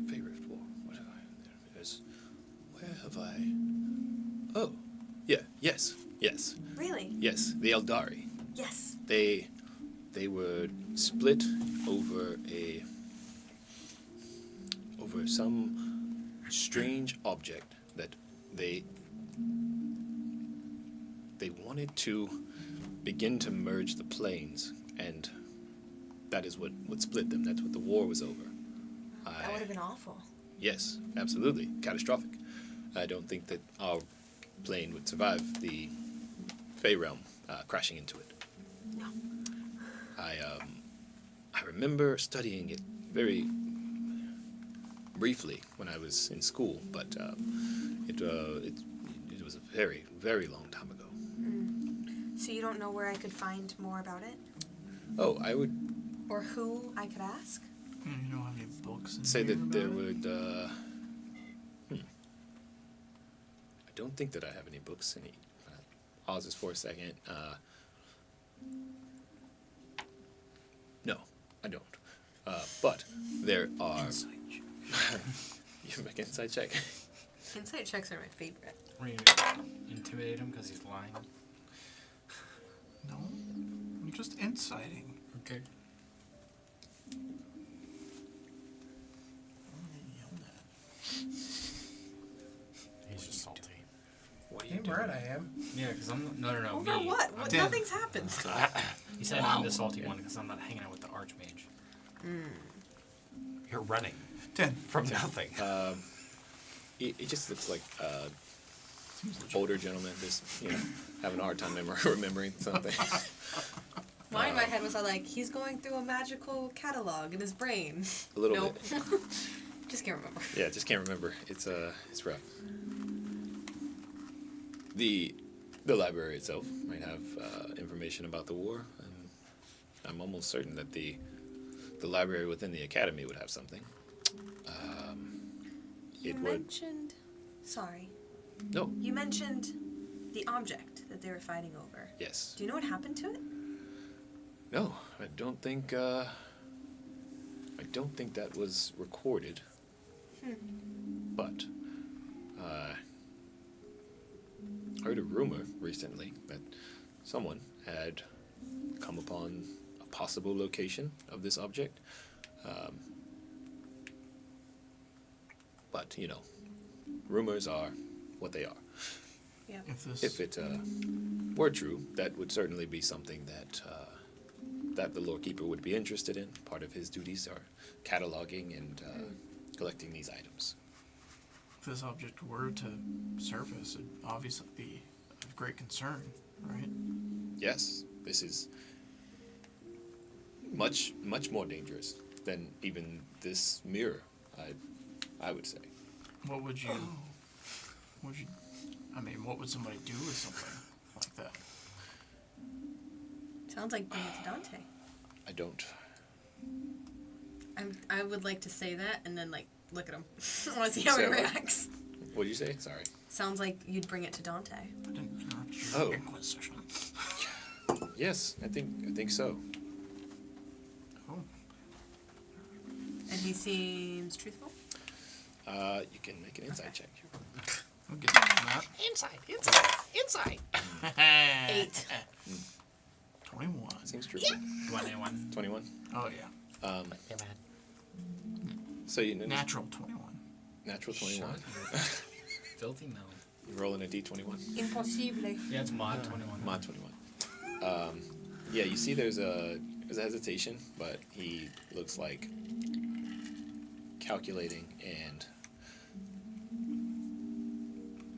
Fey Rift War. What have I? There's. Where have I? Oh, yeah. Yes. Really? Yes. The Eldari. Yes. They were split over some strange object that they wanted to begin to merge the planes, and that is what split them. That's what the war was over. That would have been awful. Yes, absolutely. Catastrophic. I don't think that our plane would survive the Fey realm crashing into it. No. I remember studying it very briefly when I was in school, but it was a very, very long time ago. So you don't know where I could find more about it? Oh, I would Or who I could ask? You don't have any books in say here that there about it? would. I don't think that I have any books. Pauses for a second. No, I don't. But there are. You make an insight check. Insight checks are my favorite. We're going to intimidate him because he's lying. No, I'm just inciting. Okay. He's just salty. What are you Hey, doing? Brett, I am. Yeah, because I'm... No, Over me. what? What? Damn. Nothing's happened. He said I'm the salty one because I'm not hanging out with the Archmage. You're running 10. from nothing. It just looks like older gentleman just having a hard time remembering something. Mine in my head was like, he's going through a magical catalog in his brain. A little Nope. bit. Just can't remember. Yeah, just can't remember. It's rough. The library itself might have information about the war, and I'm almost certain that the library within the academy would have something. You It would. mentioned... Sorry. No. You mentioned the object that they were fighting over. Yes. Do you know what happened to it? No, I don't think that was recorded. But I heard a rumor recently that someone had come upon a possible location of this object. But rumors are what they are. Yeah. If it were true, that would certainly be something that the Lord Keeper would be interested in. Part of his duties are cataloging and collecting these items. If this object were to surface, it'd obviously be of great concern, right? Yes, this is much more dangerous than even this mirror. I would say. What would you? What would somebody do with something like that? Sounds like bring it to Dante. I don't. I would like to say that and then look at him. I want to see how he Say what? reacts. What did you say? Sorry. Sounds like you'd bring it to Dante. I didn't interrupt your Oh. inquisition. Yes, I think so. Oh. And he seems truthful. You can make an insight check. I'll get you on that. Inside. 8. 20. 21. Seems true. 21. 21. Oh, yeah. So you know, Natural 21. natural 21. Filthy no. You're rolling a d21. Impossible. Yeah, it's mod 21. Mod 21. Yeah, you see there's a hesitation, but he looks like calculating and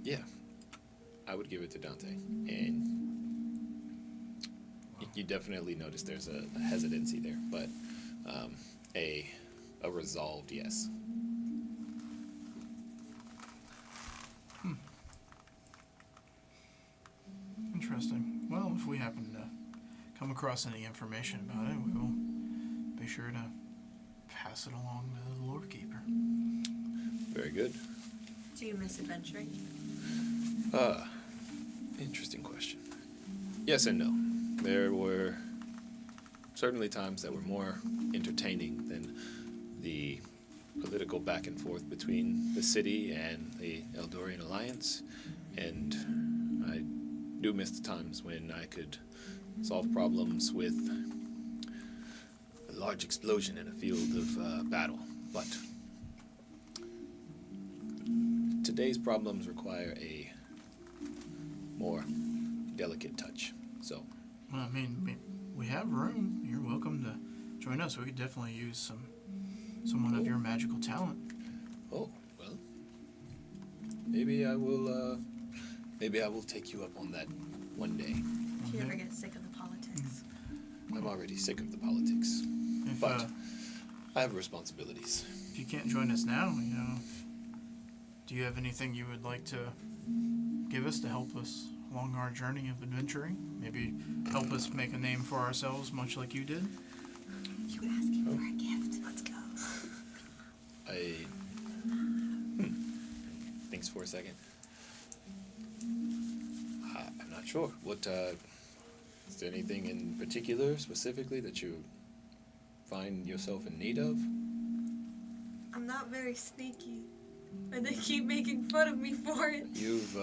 yeah, I would give it to Dante. And you definitely notice there's a hesitancy there, but a resolved yes. Interesting. Well, if we happen to come across any information about it, we will be sure to pass it along to the lore keeper. Very good. Do you miss adventuring? Interesting question. Yes and no. There were certainly times that were more entertaining than the political back and forth between the city and the Eldorian Alliance, and I do miss the times when I could solve problems with a large explosion in a field of battle. But today's problems require a more delicate touch. So, Well, I mean, we have room. You're welcome to join us. We could definitely use someone of your magical talent. oh, well, maybe I will take you up on that one day. Do you ever get sick of the politics? I'm already sick of the politics, If, but I have responsibilities. if you can't join us now, do you have anything you would like to give us to help us along our journey of adventuring? Maybe help us make a name for ourselves, much like you did? You asking for a gift. Let's go. Thanks for a second. I'm not sure. What, is there anything in particular, specifically, that you find yourself in need of? I'm not very sneaky, and they keep making fun of me for it. You've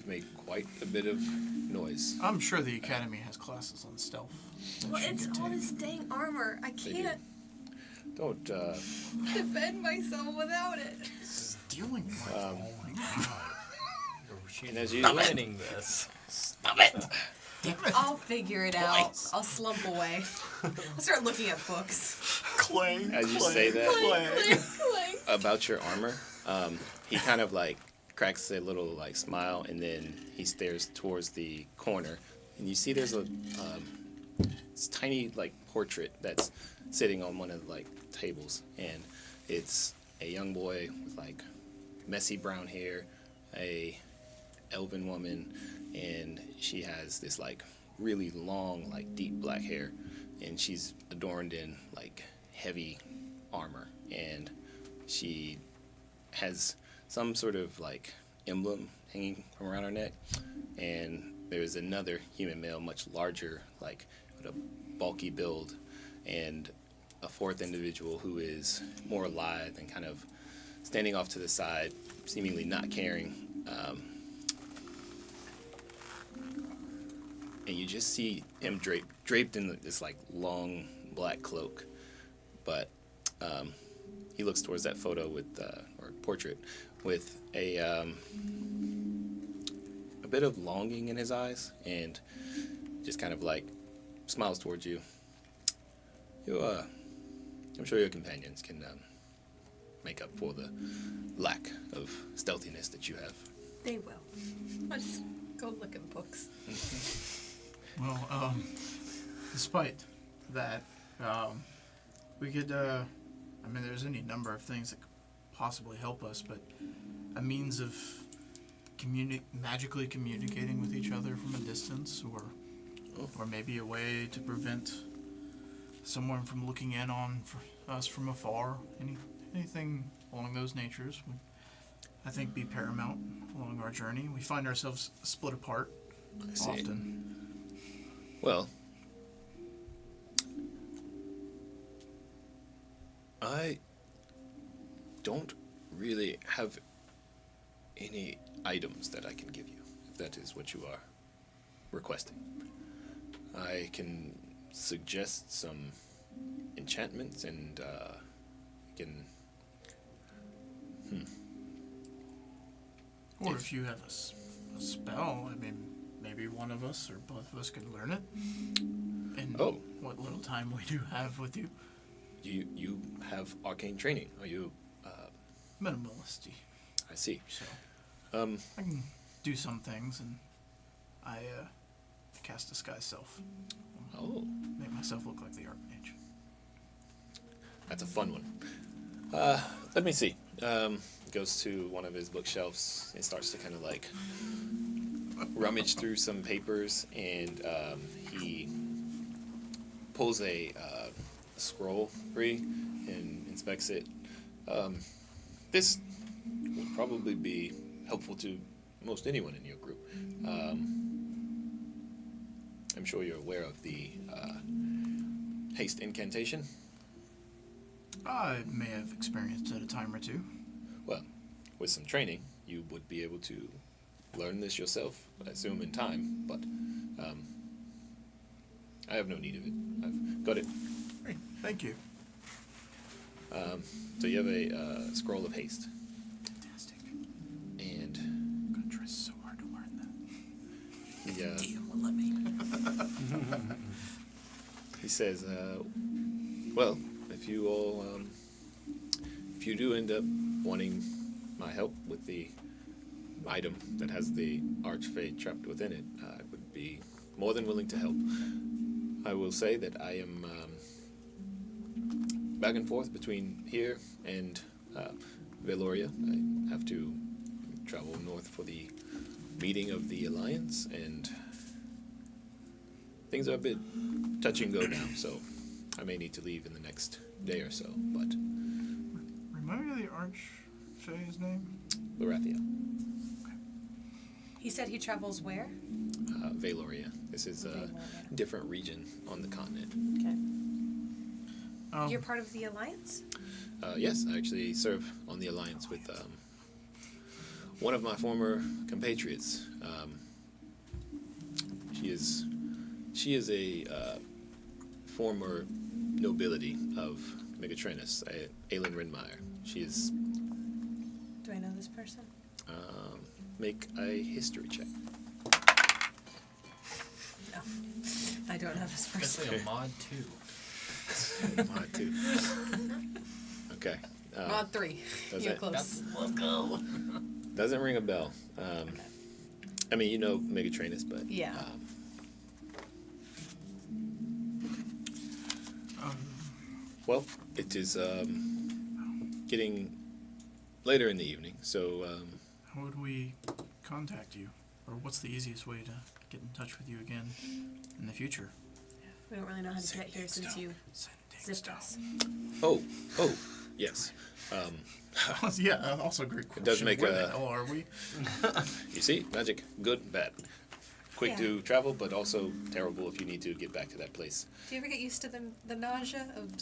made quite a bit of noise. I'm sure the Academy has classes on stealth. that Well, you it's can all take. this dang armor. I They can't Don't, defend myself without it. Stealing my and as you Winning this. I'll figure it out. I'll slump away. I'll start looking at books. Clang. as you say that Clink, clink. about your armor, he kind of like cracks a little like smile, and then he stares towards the corner, and you see there's a this tiny like portrait that's sitting on one of the like tables, and it's a young boy with like messy brown hair, a elven woman, and she has this like really long like deep black hair, and she's adorned in like heavy armor, and she has some sort of like emblem hanging from around her neck, and there's another human male much larger, like with a bulky build, and a fourth individual who is more lithe and kind of standing off to the side, seemingly not caring. And you just see him draped in this like long black cloak, but he looks towards that photo with or portrait with a bit of longing in his eyes, and just kind of like smiles towards you. I'm sure your companions can make up for the lack of stealthiness that you have. They will. I'll just go look at books. Well, despite that, we could, there's any number of things that could possibly help us, but a means of magically communicating with each other from a distance, or maybe a way to prevent someone from looking in on us from afar, anything along those natures would, I think, be paramount along our journey. We find ourselves split apart I see. often. Well, I don't really have any items that I can give you, if that is what you are requesting. I can suggest some enchantments and can. Or if you have a spell, I mean, maybe one of us or both of us could learn it. And what little time we do have with you. You have arcane training. Are you? Minimalisty. I see. So, I can do some things, and I cast Disguise Self. Oh. Make myself look like the Archmage. That's a fun one. Let me see. Goes to one of his bookshelves and starts to kind of like rummage through some papers, and he pulls a scroll free and inspects it. This would probably be helpful to most anyone in your group. I'm sure you're aware of the haste incantation. I may have experienced it a time or two. Well, with some training, you would be able to learn this yourself, I assume in time, but I have no need of it. I've got it. Great, thank you. So you have a scroll of haste. Fantastic. And I'm going to try so hard to learn that. He says, well, if you all, if you do end up wanting my help with the item that has the Archfey trapped within it, I would be more than willing to help. I will say that I am back and forth between here and Valoria. I have to travel north for the meeting of the Alliance, and things are a bit touch and go now, so I may need to leave in the next day or so, but... Remind me of the Archfey's name? Lorathia. He said he travels where? Valoria. This is a different region on the continent. Okay. You're part of the Alliance? Yes, I actually serve on the Alliance with one of my former compatriots. She is a former nobility of Megatrenus, Aelin Renmeyer. She is... Do I know this person? Make a history check. No. I don't know this person. Especially a mod 2. Mod 2. Okay. Mod 3. You're close. Let's go. Doesn't ring a bell. I mean, you know Megatrenus, but... Yeah. Well, it is getting later in the evening, so... How would we contact you? Or what's the easiest way to get in touch with you again in the future? We don't really know how to get here since you zipped us. Oh, yes. Yeah, also a great question. It does make Where the hell are we? You see, magic, good, bad. Quick to travel, but also terrible if you need to get back to that place. Do you ever get used to the nausea of...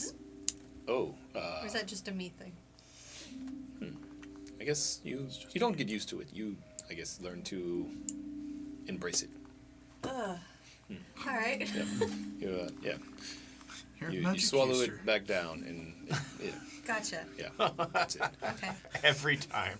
Oh, or is that just a me thing? I guess you don't get used to it. You, I guess, learn to embrace it. All right. Yeah. You're a You magic swallow user. it back down, and Gotcha. yeah, that's it. Okay. Every time.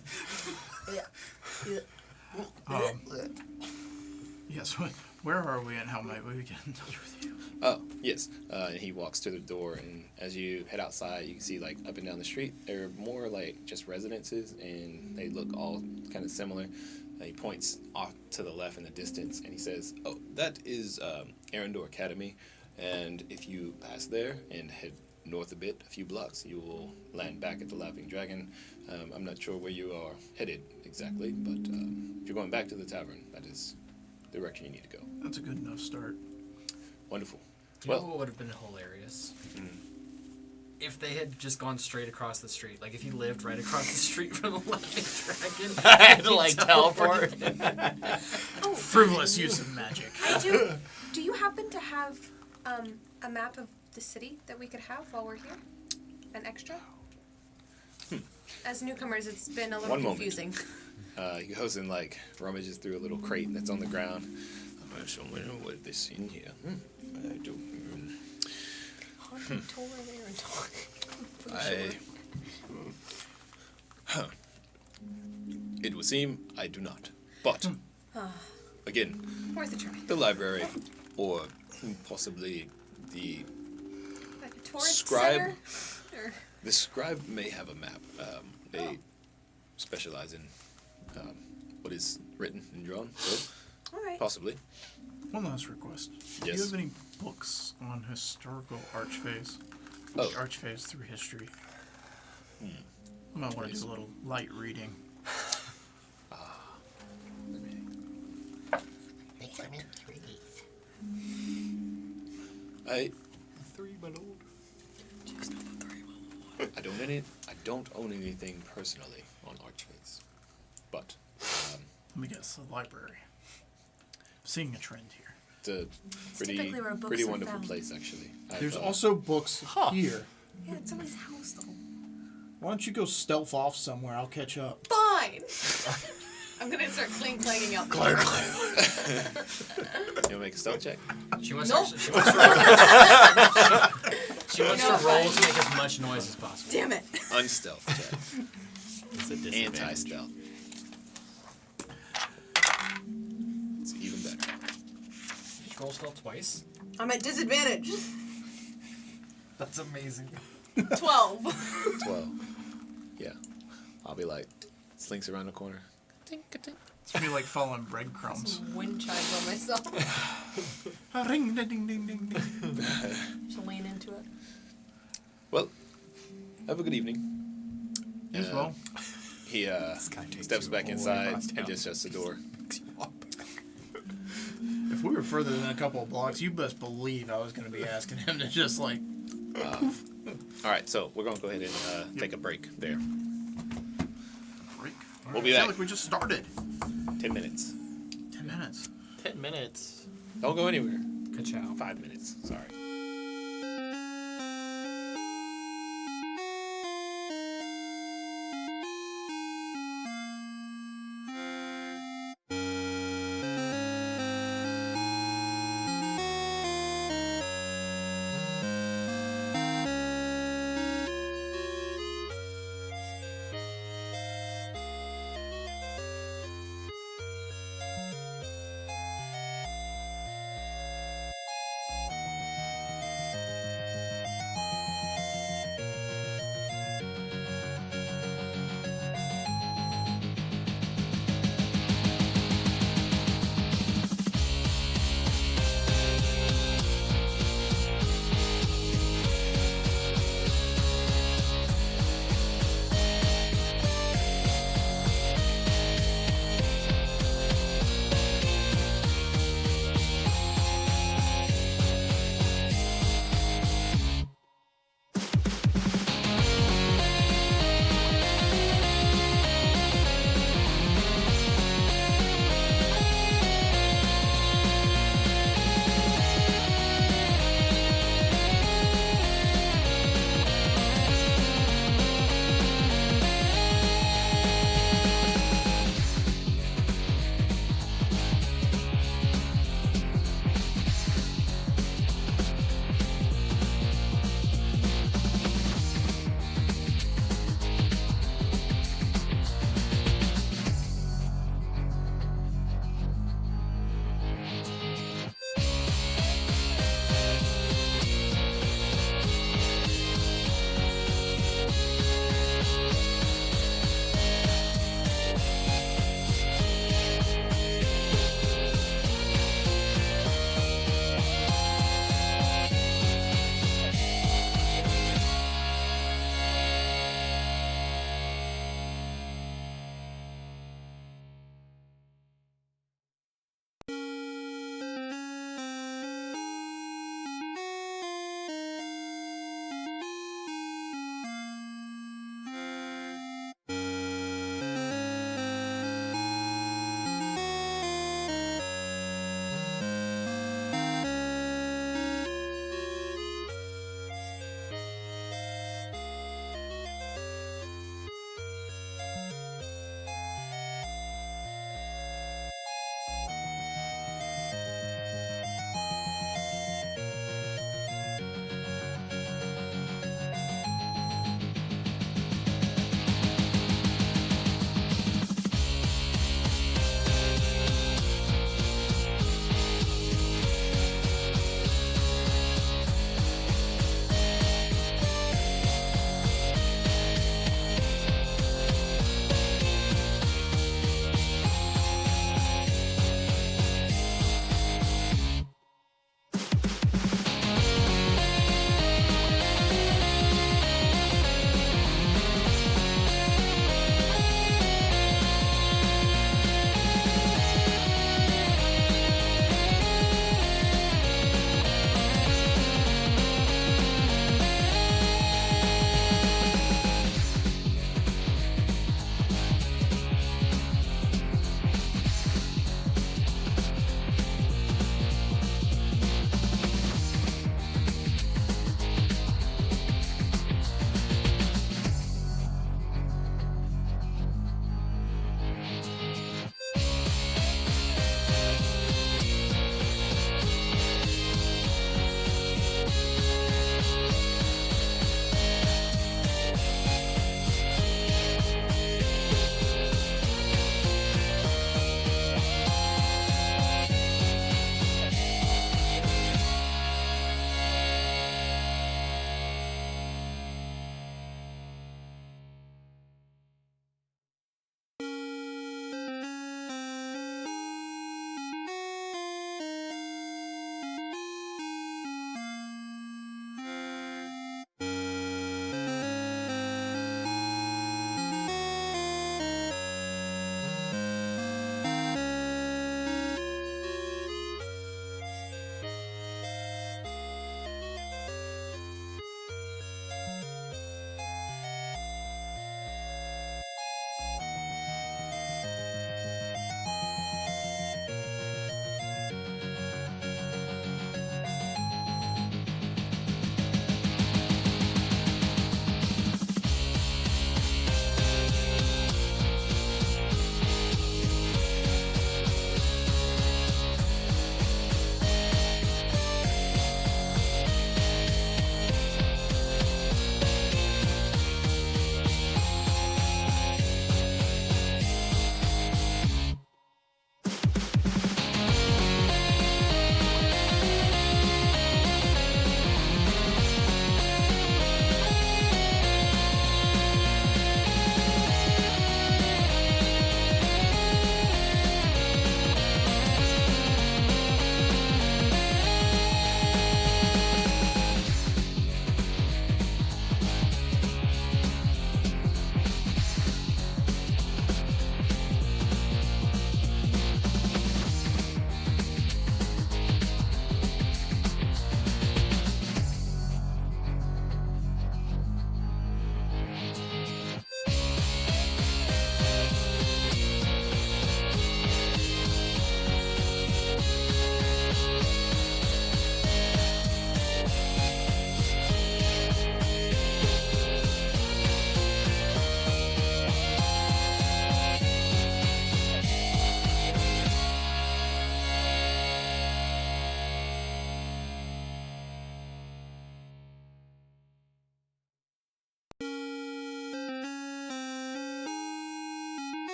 Yes, where are we and how might we get in touch with you? Oh, yes. And he walks to the door, and as you head outside, you can see, like, up and down the street, they're more like just residences, and they look all kind of similar. He points off to the left in the distance, and he says, oh, that is Erendor Academy, and if you pass there and head north a bit, a few blocks, you will land back at the Laughing Dragon. I'm not sure where you are headed exactly, but if you're going back to the tavern, that is the direction you need to go. That's a good enough start. Wonderful. You know what would have been hilarious? If they had just gone straight across the street. Like, if he lived right across the street from the Laughing Dragon. I had to, like, teleport. Frivolous use of magic. I do. Do you happen to have a map of the city that we could have while we're here? An extra? As newcomers, it's been a little One moment. confusing. He goes and, like, rummages through a little crate that's on the ground. Somewhere with this in here. I don't. Haunted tour of Erendor. It would seem I do not. But, again, Worth a try. the library, or possibly the Like a tourist scribe. center? Or... The scribe may have a map. They specialize in what is written and drawn. So, Alright. possibly. One last request. Do Yes. you have any books on historical archfays? Oh. Archfays through history. I might want to do a little light reading. They come in threes. I Three, my lord. I don't own anything personally on archfays, but Let me guess, the library. Seeing a trend here. it's a pretty typically where books pretty are wonderful found. place actually. There's I've, also books here. Yeah, it's somebody's house though. Why don't you go stealth off somewhere? I'll catch up. Fine! I'm gonna start clanging out. you'll make a stealth check. She wants Nope. to, she wants You know to roll what? to make as much noise as possible. Damn it. Unstealth check. It's a disadvantage. Anti-stealth. It's even better. She rolls stealth twice. I'm at disadvantage. That's amazing. 12. 12. Yeah. I'll be like, slinks around the corner. It's gonna be like following breadcrumbs. Wind chimes on myself. Ring, ding, ding, ding, ding. Should lean into it. Well, have a good evening. As well. He steps back inside and just shuts the door. If we were further than a couple of blocks, you best believe I was gonna be asking him to just like. All right, so we're gonna go ahead and take a break there. Break. We'll be I feel back. like we just started. 10 minutes. 10 minutes. 10 minutes. Don't go anywhere. Ka-chow. 5 minutes. Sorry.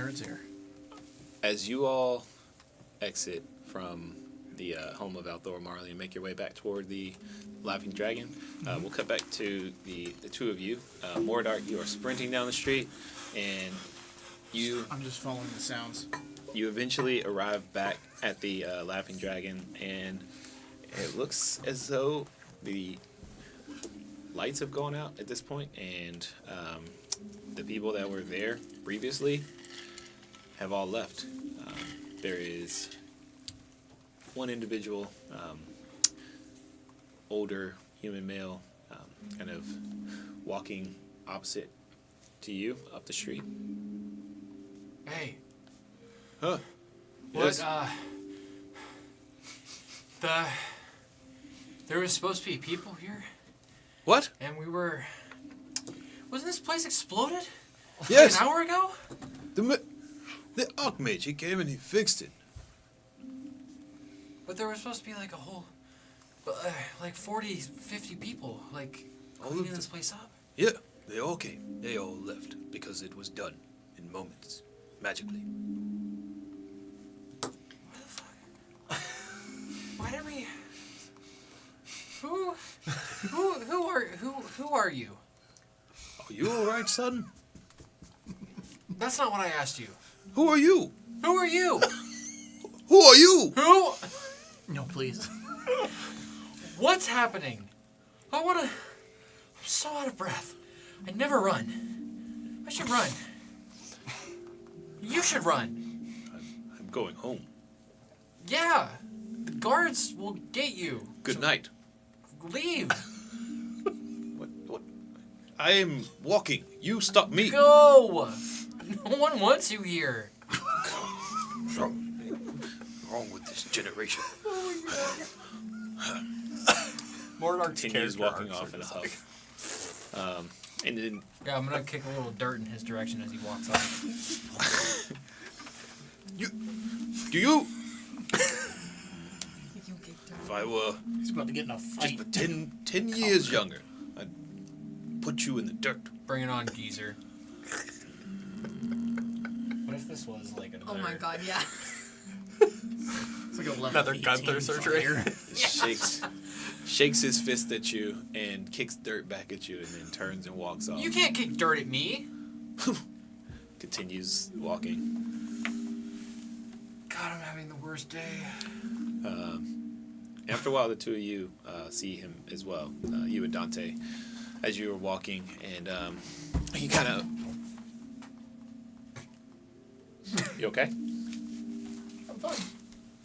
nerds here. As you all exit from the home of Althor Marley and make your way back toward the Laughing Dragon, we'll cut back to the two of you. Mordark, you are sprinting down the street, and I'm just following the sounds. You eventually arrive back at the Laughing Dragon, and it looks as though the lights have gone out at this point, and the people that were there previously have all left. There is one individual, older human male, kind of walking opposite to you up the street. Hey. Huh? What, Yes. There was supposed to be people here, What? and wasn't this place exploded? Yes. Like an hour ago? The Archmage, he came and he fixed it. But there was supposed to be like a whole, like 40, 50 people, like, All of cleaning them. this place up. Yeah, they all came. They all left because it was done in moments, magically. What the fuck? Why did we... Who are you? Are you all right, son? That's not what I asked you. Who are you? Who are you? Who are you? Who? No, please. What's happening? I'm so out of breath. I never run. I should run. You should run. I'm going home. Yeah. The guards will get you. Good night. Leave. What? I am walking. You stop me. Go. No one wants you here. What's wrong with this generation? Mordark's Continues character walking arcs off are in a just huff. And then Yeah, I'm gonna kick a little dirt in his direction as he walks off. do you? If I were He's about to get in a just fight. for 10 years younger, I'd put you in the dirt. Bring it on, geezer. What if this was like another... Oh my god, yeah. It's like a level Another 18 Gunther surgery. fire. Shakes his fist at you and kicks dirt back at you, and then turns and walks off. You can't kick dirt at me. Continues walking. God, I'm having the worst day. After a while, the two of you see him as well. You and Dante, as you were walking, and he kind of. You okay? I'm fine.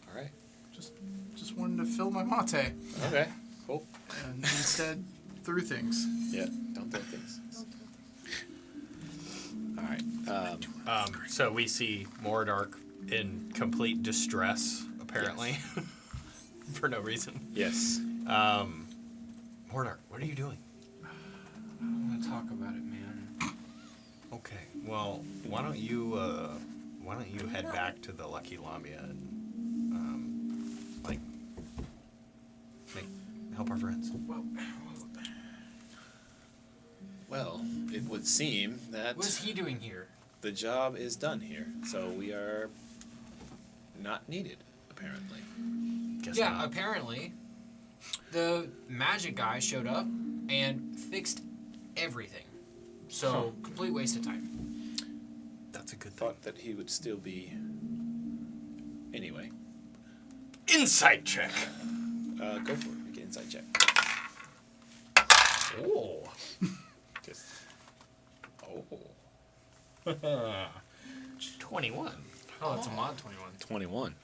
All right. Just wanted to fill my mate, Okay. Cool. and instead threw things. Yeah. Don't throw things. All right. So we see Mordark in complete distress, apparently, for no reason. Yes. Mordark, what are you doing? I don't want to talk about it, man. Okay, well, why don't you head back to the Lucky Lamia and help our friends? Well, it would seem that What is he doing here? the job is done here, so we are not needed, apparently. Guess Yeah, not. apparently, the magic guy showed up and fixed everything. So, complete waste of time. That's a good thing. Thought that he would still be. Anyway, Insight check. go for it. Make an insight check. Oh. Just. Oh. 21. Oh, it's a mod 21. 21.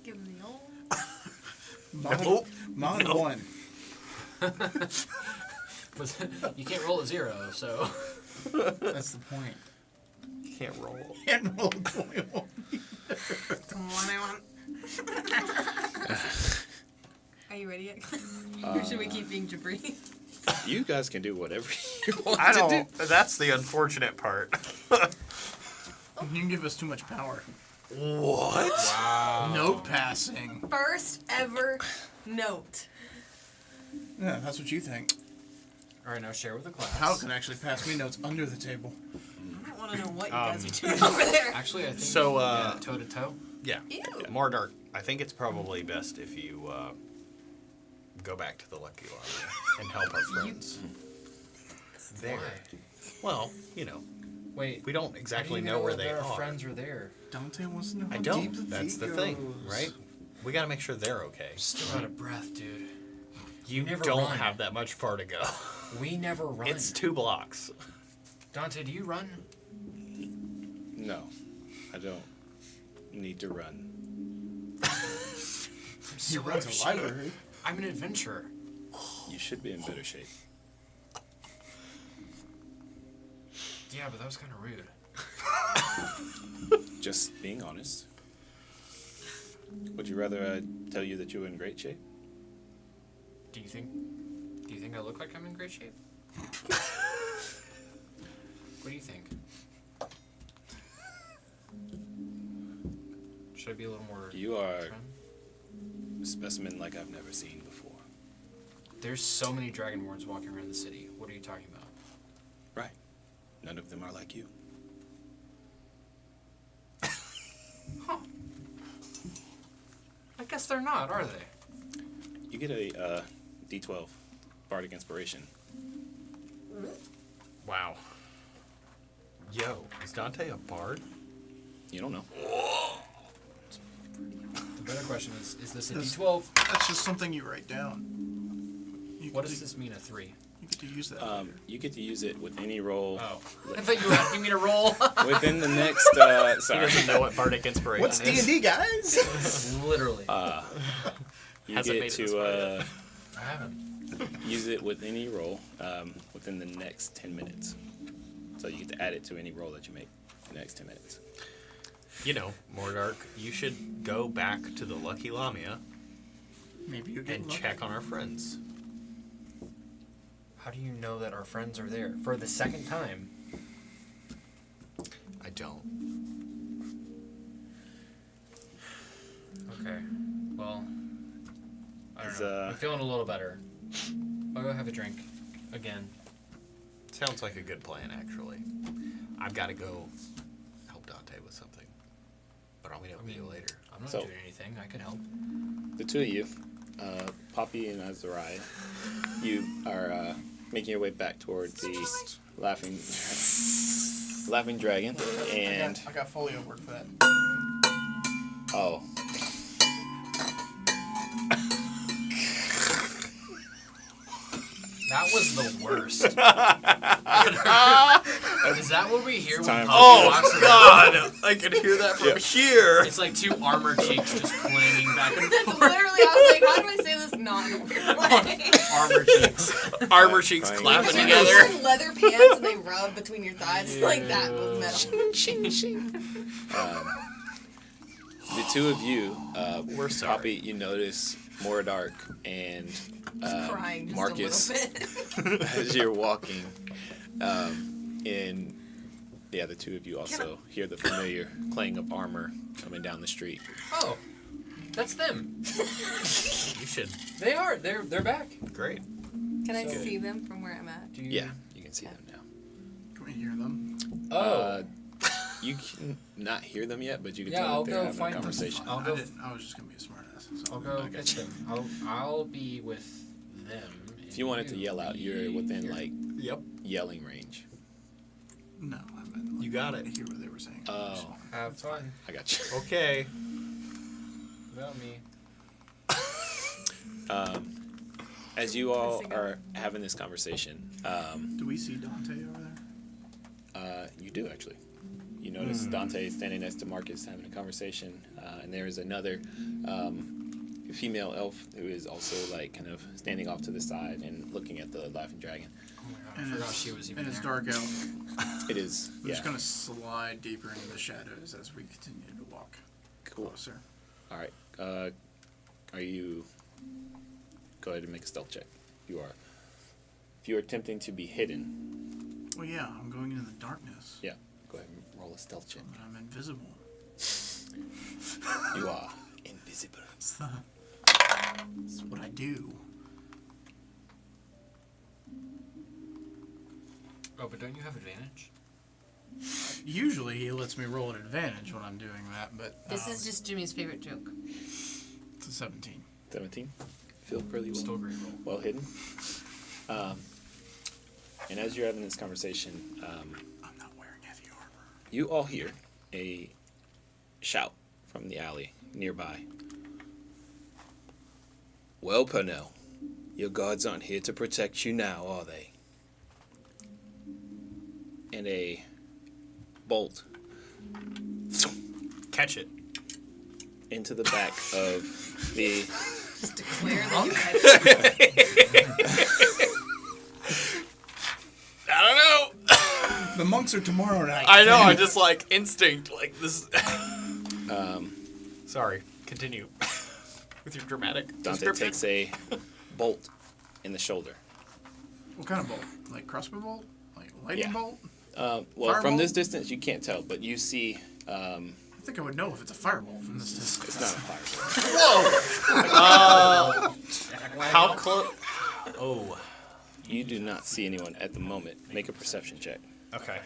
Give him the old. Mod 1. You can't roll a 0, so... That's the point. You can't roll. Can't roll 21. Are you ready yet? Or should we keep being Jabri? You guys can do whatever you want I to do. don't. That's the unfortunate part. You give us too much power. What? Wow. Note passing. First ever note. Yeah, that's what you think. All right, now share with the class. Hal can actually pass me notes under the table. I don't want to know what you guys are doing over there. Actually, I think So, toe to toe. Yeah. Ew. Mordark, I think it's probably best if you go back to the Lucky Lodge and help our friends. There. Well, you know, Wait, we don't exactly know where they our are. friends are there. Dante wants to know how I deep don't. the That's feet the thing, goes. right? We got to make sure they're okay. Still out of breath, dude. You never don't run. have that much far to go. We never run. It's 2 blocks. Dante, do you run? No, I don't need to run. He runs a library. I'm an adventurer. You should be in better shape. Yeah, but that was kind of rude. Just being honest. Would you rather I tell you that you're in great shape? Do you think I look like I'm in great shape? What do you think? Should I be a little more... You are trim? a specimen like I've never seen before. There's so many dragonborns walking around the city. What are you talking about? Right. None of them are like you. Huh. I guess they're not, are they? You get a D12 Bardic Inspiration. Wow. Yo, is Dante a bard? You don't know. The better question is this a This- D12? That's just something you write down. You What get does to- this mean, a 3? You get to use that. You get to use it with any roll Oh. I thought you were asking me to roll. within the next. He Sorry. doesn't know what bardic inspiration What's is. D&D, guys? Literally. You Hasn't get made it this to I haven't. use it with any roll within the next 10 minutes. So you get to add it to any roll that you make in the next 10 minutes. You know, Mordark, you should go back to the Lucky Lamia Maybe you get and lucky. check on our friends. How do you know that our friends are there? For the second time. I don't. Okay. Well, I don't Is, know. I'm feeling a little better. I'll go have a drink. Again. Sounds like a good plan, actually. I've got to go help Dante with something. But I'll meet up with you later. I'm not So- doing anything. I can help. The two of you, Poppy and Azariah, you are making your way back toward the laughing dragon, and I got folio work for that. oh, That was the worst. Is that what we hear when time for- Poppy walks around? God! I can hear that from Yeah. here! It's like 2 armor cheeks just clanging back and That's forth. literally, I was like, how do I say this not in a weird way? Armor cheeks. Armor cheeks Fine. clapping Like, together. you're wearing leather pants and they rub between your thighs like that with metal. the two of you, We're sorry. Poppy, you notice Mordark and Crying just Marcus a little bit. as you're walking, and yeah, the two of you also hear the familiar clang of armor coming down the street. Oh, that's them. You should. They are. They're back. Great. Can I So- see them from where I'm at? Do you? Yeah, you can see them now. Can we hear them? Oh. You can not hear them yet, but you can Yeah, tell I'll that they're go having find a them. conversation. I'll I go. didn't. I was just gonna be a smartass. So. I'll go I get gotcha. them. I'll be with them. If you wanted to yell out, you're within like Yep. yelling range. No, I meant like, You got I it. wanted to hear what they were saying. Oh, Have fun I got you. Okay. without me. As you all are having this conversation, Do we see Dante over there? you do actually. You notice Dante standing next to Marcus having a conversation, and there is another female elf who is also like kind of standing off to the side and looking at the laughing dragon. Oh my god, I forgot she was even And it's there. dark out. It is, We're yeah. just gonna slide deeper into the shadows as we continue to walk Cool. closer. All right. Are you? Go ahead and make a stealth check. You are. If you are attempting to be hidden, Well, yeah, I'm going into the darkness. yeah. Go ahead and roll a stealth check. But I'm invisible. You are invisible. That's what I do. Oh, but don't you have advantage? Usually he lets me roll an advantage when I'm doing that, but This is just Jimmy's favorite joke. it's a 17. 17. Feel pretty well, Still a great roll. well hidden. And as you're having this conversation, I'm not wearing heavy armor. you all hear a shout from the alley nearby. Well, Purnell, your guards aren't here to protect you now, are they? And a bolt Catch it. into the back of the... Just declare that you catch I don't know. The monks are tomorrow night. I know. I just like instinct. Like this. Sorry. Continue with your dramatic. Dante description. takes a bolt in the shoulder. What kind of bolt? Like crossbow bolt? Like lightning Yeah. bolt? Well, Firebolt? from this distance, you can't tell, but you see I think I would know if it's a firebolt from this distance. it's not a fireball. How close? Oh. You do not see anyone at the moment. Make a perception check. Okay.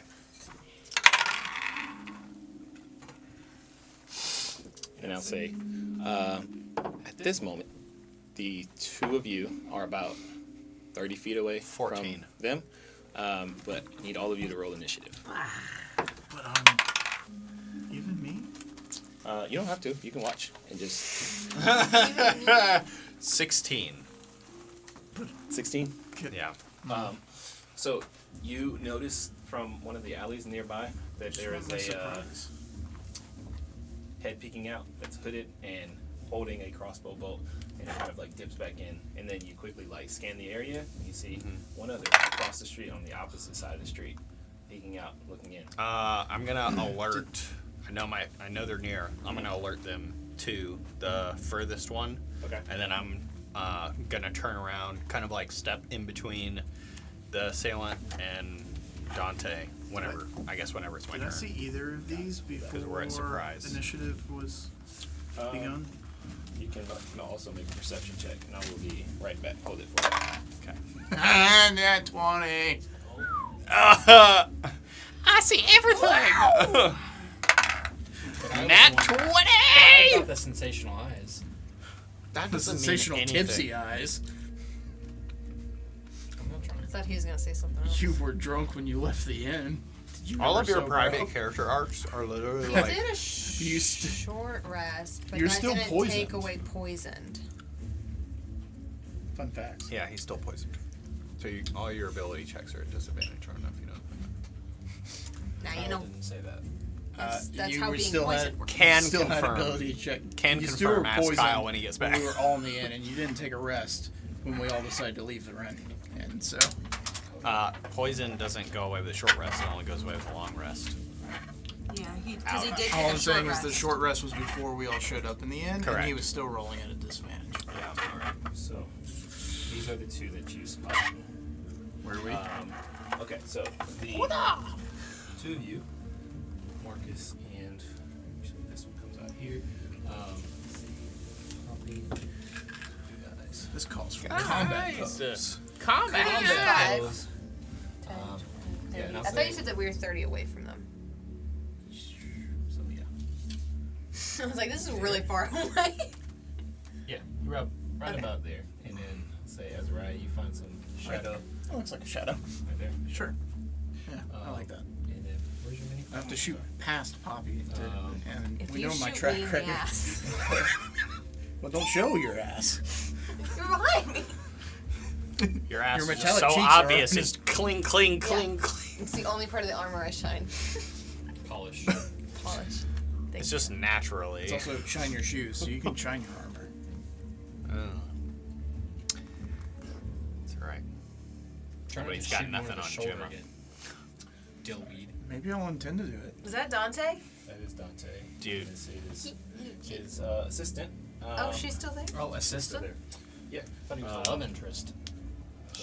And I'll say, at this moment, the two of you are about 30 feet away 14. from them, but I need all of you to roll initiative. But even me? You don't have to. You can watch and just 16. 16. Yeah. So you notice from one of the alleys nearby that there is a surprise. head peeking out that's hooded and holding a crossbow bolt, and it kind of like dips back in, and then you quickly like scan the area and you see one other across the street on the opposite side of the street peeking out, looking in. I'm gonna alert. I know they're near. I'm gonna alert them to the furthest one. Okay. And then I'm gonna turn around, kind of like step in between the assailant and Dante. Whenever it's my Did turn. I see either of these before we're at surprise. initiative was begun? You can also make a perception check, and I will be right back. Hold it for you. Okay. And at 20. I see everything. Nat 20. I got the sensational eyes. That The doesn't mean sensational anything. tipsy eyes. I'm not trying. I thought he was gonna say something else. You were drunk when you left the inn. Did you All ever of your sober private up? character arcs are literally He like. did a You st- short rest, but You're that still didn't poisoned. take away poisoned. Fun facts. Yeah, he's still poisoned. So all your ability checks are at disadvantage. I don't know if you know. Now you Kyle know didn't say that. that's you how were being still poisoned had- works. Can Still had confirm. ability check. Can You still confirm. were Ask poisoned Kyle when he gets when back. we were all in the inn, and you didn't take a rest when we all decided to leave the rent. And so, Poison doesn't go away with a short rest. It only goes away with a long rest. Yeah, because he did take all a I'm short saying rest. is the short rest was before we all showed up in the inn, and Correct. he was still rolling at a disadvantage. Yeah. All right. So these are the two that you spotted. Where are we? Okay, so the two of you, Marcus and actually this one comes out here. Let's see, probably you guys. This calls for combat Nice. pose. Combat. Pose. Yeah, and I I'll thought say, you said that we were 30 away from them. so yeah, I was like, this is really far away. yeah, you're up right about there, and then say Azariah, you find some shadow That looks like a shadow. right there, Sure. Yeah, I like that. and then where's your mini? I have to shoot past Poppy, and If we you know my shoot track me in record. the ass, Well, don't show your ass. you're behind me. Your ass Your is metallic so cheeks are obvious. up. It's cling, cling, cling, cling. It's the only part of the armor I shine. Polish. Polish. It's just naturally. It's also shine your shoes, so you can shine your armor. It's alright. Trying Nobody's to got shoot more nothing of the on shoulder Gemma. again. Dillweed. Maybe I'll intend to do it. Was that Dante? That is Dante. Dude. This is his assistant. Oh, she's still there? Oh, assistant? there. Yeah. I thought he was a love interest.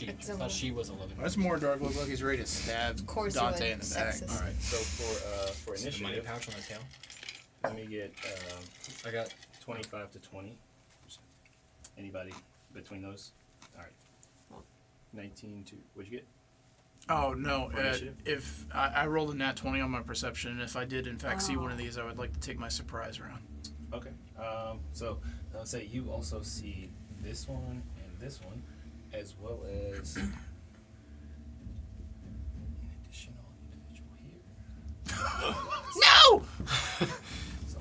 It's a thought love- she was a love interest. That's more dark. Look like he's ready to stab Of course Dante you in would. the back. Sexist. All right. So for Is the money initiative, pouch on the tail? let me get I got 25 to 20. Anybody between those? All right. 19 to what'd you get? Oh no! For initiative? If I rolled a nat 20 on my perception, and if I did in fact see one of these, I would like to take my surprise round. Okay. So I'll say you also see this one and this one, as well as an additional individual here. No!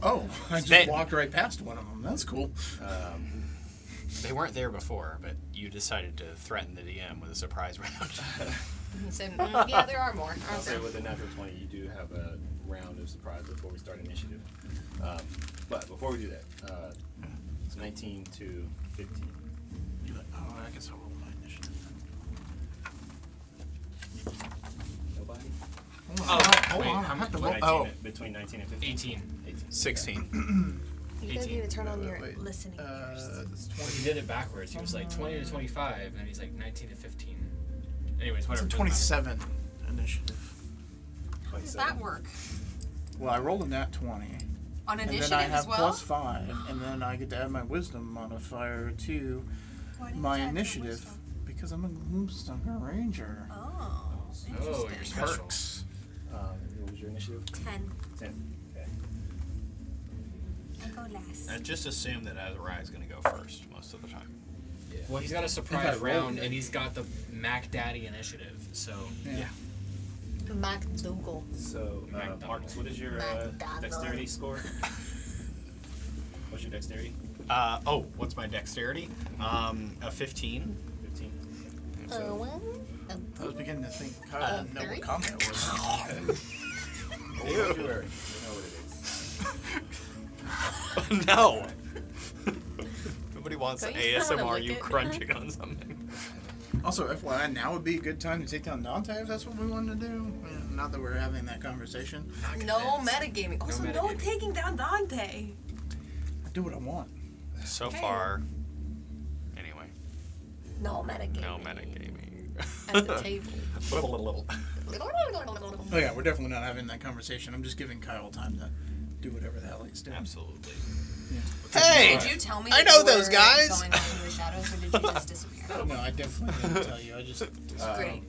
Oh, I just They- walked right past one of them. That's cool. They weren't there before, but you decided to threaten the DM with a surprise round. He said, yeah, there are more. I'll Aren't say there? with a natural 20, you do have a round of surprise before we start initiative. But before we do that, it's 19 to 15. Oh, I guess I'll roll my initiative. Nobody? Hold wait, on. how I have to much- roll. 19, between 19 and 15. 18. 16. You guys 18. need to turn on your Wait. listening ears. It's He 20. did it backwards. He was like 20 to 25, and then he's like 19 to 15. Anyways, It's whatever. a doesn't matter. 27 initiative. How does that work? Well, I rolled a nat 20. On And initiative then I have as well? +5, and then I get to add my wisdom modifier to Why didn't my you add your initiative wisdom? because I'm a Gloomstalker Ranger. Oh, Oh, you're interesting. special. Perks. What was your initiative? 10. 10. Okay. I go last. I just assume that Azariah is going to go first most of the time. Yeah. Well, he's got a I surprise rolled round, it. and he's got the Mac Daddy initiative. So Yeah. MacDougal. So, Marcus, what is your McDonald. dexterity score? What's your dexterity? What's my dexterity? A 15. 15. I was beginning to think Kyle didn't know what combat was. February. You know what it is. No. Nobody wants Don't you just wanna ASMR lick you it? crunching on something. Also, FYI, now would be a good time to take down Dante if that's what we wanted to do. Yeah, not that we're having that conversation. No metagaming. Also, no metagaming. taking down Dante. I do what I want. So far, anyway, No metagaming. no metagaming. At the table. Oh yeah, we're definitely not having that conversation. I'm just giving Kyle time to do whatever the hell he's doing. Absolutely. Hey! Did you tell me I that know you those were guys. going off into the shadows, or did you just disappear? No, I definitely didn't tell you. I just Great.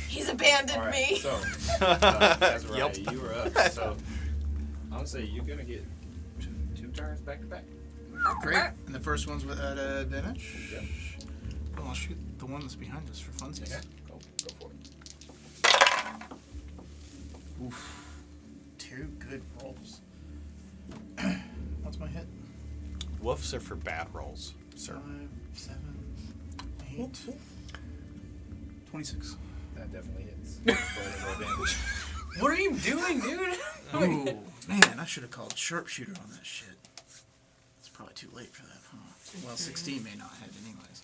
He's abandoned All me. right, so, Azariah, Yup. you were up. So, I'm going to say you're going to get two turns back to back. great. And the first one's with at advantage. Yep. Well, I'll shoot the one that's behind us for funsies. Okay, go for it. Oof. 2 good rolls. What's my hit? Woofs are for bad rolls, sir. 5, 7, 8, 26. That definitely hits. Go ahead and roll damage. what are you doing, dude? Ooh, man, I should have called sharpshooter on that shit. It's probably too late for that, huh? Well, 16 may not hit anyways.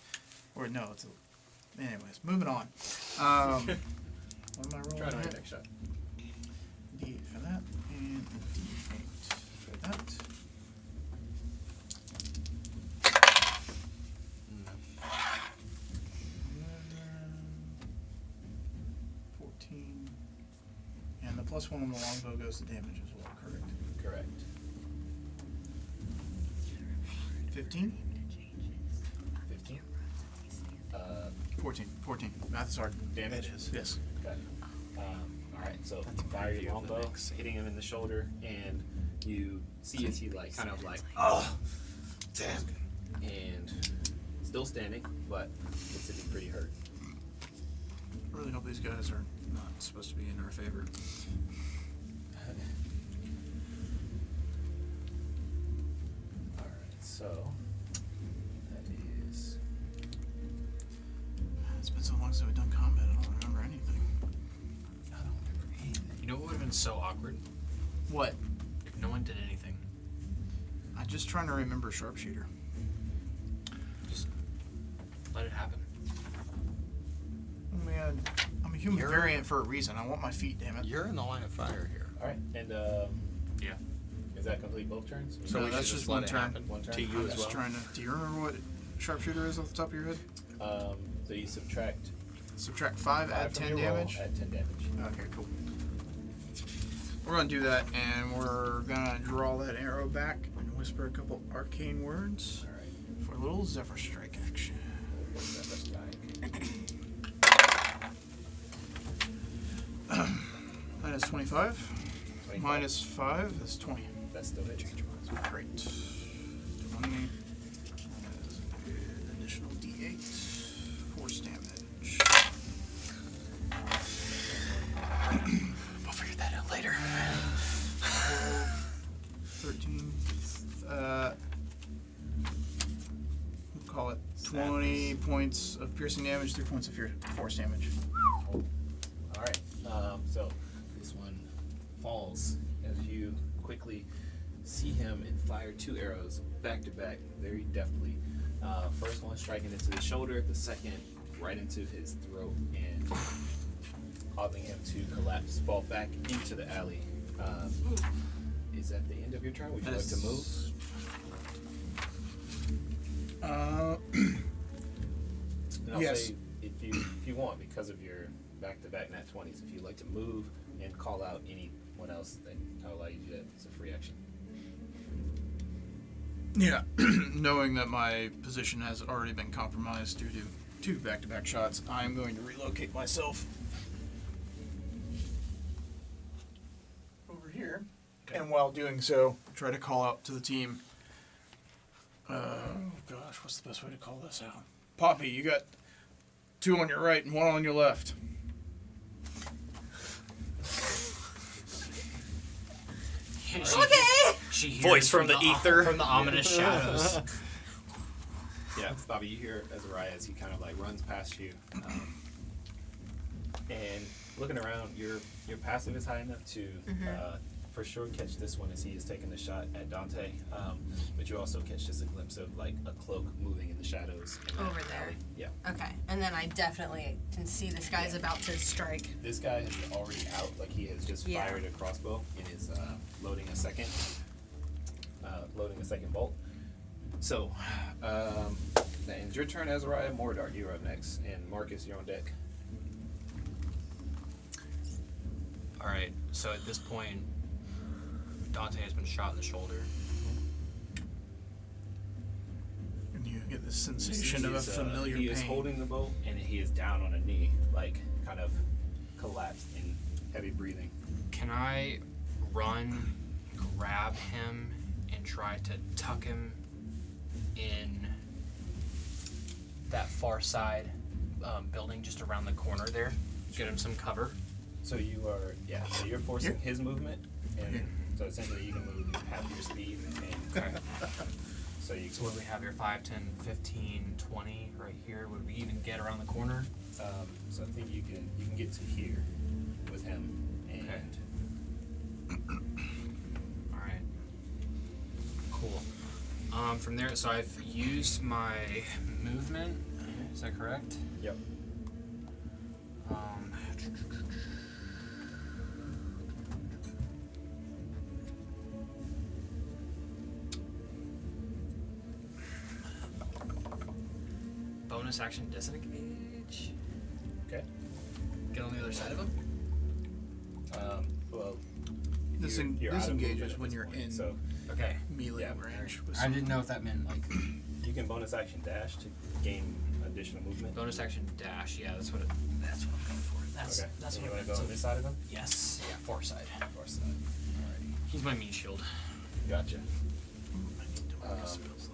Or no, it's a... Anyways, moving on. What am I rolling? Try to here? hit next shot. D8 for that, and a D8 for that. Uh, 14. And the +1 on the longbow goes to damage as well, correct? Correct. 15? 15. 14. Math is hard. Damage? It is, yes. Okay. Alright, so fire your longbow, hitting him in the shoulder, and you see as he like kind of like, oh, damn, and still standing, but looks to be pretty hurt. I really hope these guys are not supposed to be in our favor. Alright, so that is It's been so long since we've done combat, I don't remember anything. I don't remember anything. You know what would have been so awkward? What? If no one did anything. I'm just trying to remember sharpshooter. Just let it happen. I mean, I'm a human You're- variant for a reason. I want my feet, damn it. You're in the line of fire here. Alright, and Yeah. is that complete both turns? So No, we that's should just let one it turn. happen. One turn. To you I'm as just well. trying to. Do you remember what sharpshooter is off the top of your head? So you subtract Subtract 5, add from 10 your roll, damage. add 10 damage. Okay, cool. We're gonna do that, and we're gonna draw that arrow back and whisper a couple arcane words Alright. for a little Zephyr Strike action. Zephyr Strike. is 25. 25. Minus 5 is 20. That's still hit. Great. 20. As an additional d8. Force damage. We'll figure that out later. 13. We'll call it 20 points of piercing damage, 3 points of force damage. All right. So this one falls as you quickly see him and fire 2 arrows back to back, very deftly. First one striking into the shoulder, the second right into his throat and causing him to collapse, fall back into the alley. Is that the end of your turn? Would you like to move? And I'll Yes. say if you want, because of your back-to-back nat 20s, if you'd like to move and call out anyone else, then I'll allow you to do that. It's a free action. Yeah, knowing that my position has already been compromised due to 2 back-to-back shots, I'm going to relocate myself over here. Okay. And while doing so, try to call out to the team. Oh gosh, what's the best way to call this out? Poppy, you got 2 on your right and 1 on your left. Okay. She hears Voice from the ether. From the ominous shadows. Yeah, Bobby, you hear Azariah as he kind of like runs past you, and looking around, your passive is high enough to for sure catch this one as he is taking the shot at Dante, but you also catch just a glimpse of like a cloak moving in the shadows in that Over there. alley. Yeah, Okay. And then I definitely can see this guy's about to strike. this guy is already out. Like he has just Yeah. fired a crossbow and is loading a second bolt. So, that ends your turn, Azariah. Mordar, you're up next, and Marcus, you're on deck. All right. So at this point, Dante has been shot in the shoulder. And you get this You see sensation of a he is, familiar he pain. is holding the bow, and he is down on a knee, like kind of collapsed in heavy breathing. Can I run, grab him, and try to tuck him in that far side building just around the corner there? Get him some cover. So you are, so you're forcing his movement, and so essentially you can move half your speed, and so you So what do we have here? 5, 10, 15, 20 right here. Would we even get around the corner? so I think you can get to here with him, and Alright. Cool. From there, so I've used my movement. Is that correct? Yep. Bonus action disengage. Okay. Get on the other side of him. Well, Disengages out of movement at when this you're point, in so Okay. melee Yeah. range. With I didn't know if that meant like you can bonus action dash to gain additional movement. bonus action dash. Yeah, that's what I'm going for. That's Okay. that's And what you I want to meant. go So- on this side of him? Yes. Yeah, far side. Far side. Alrighty. He's my meat shield. Gotcha.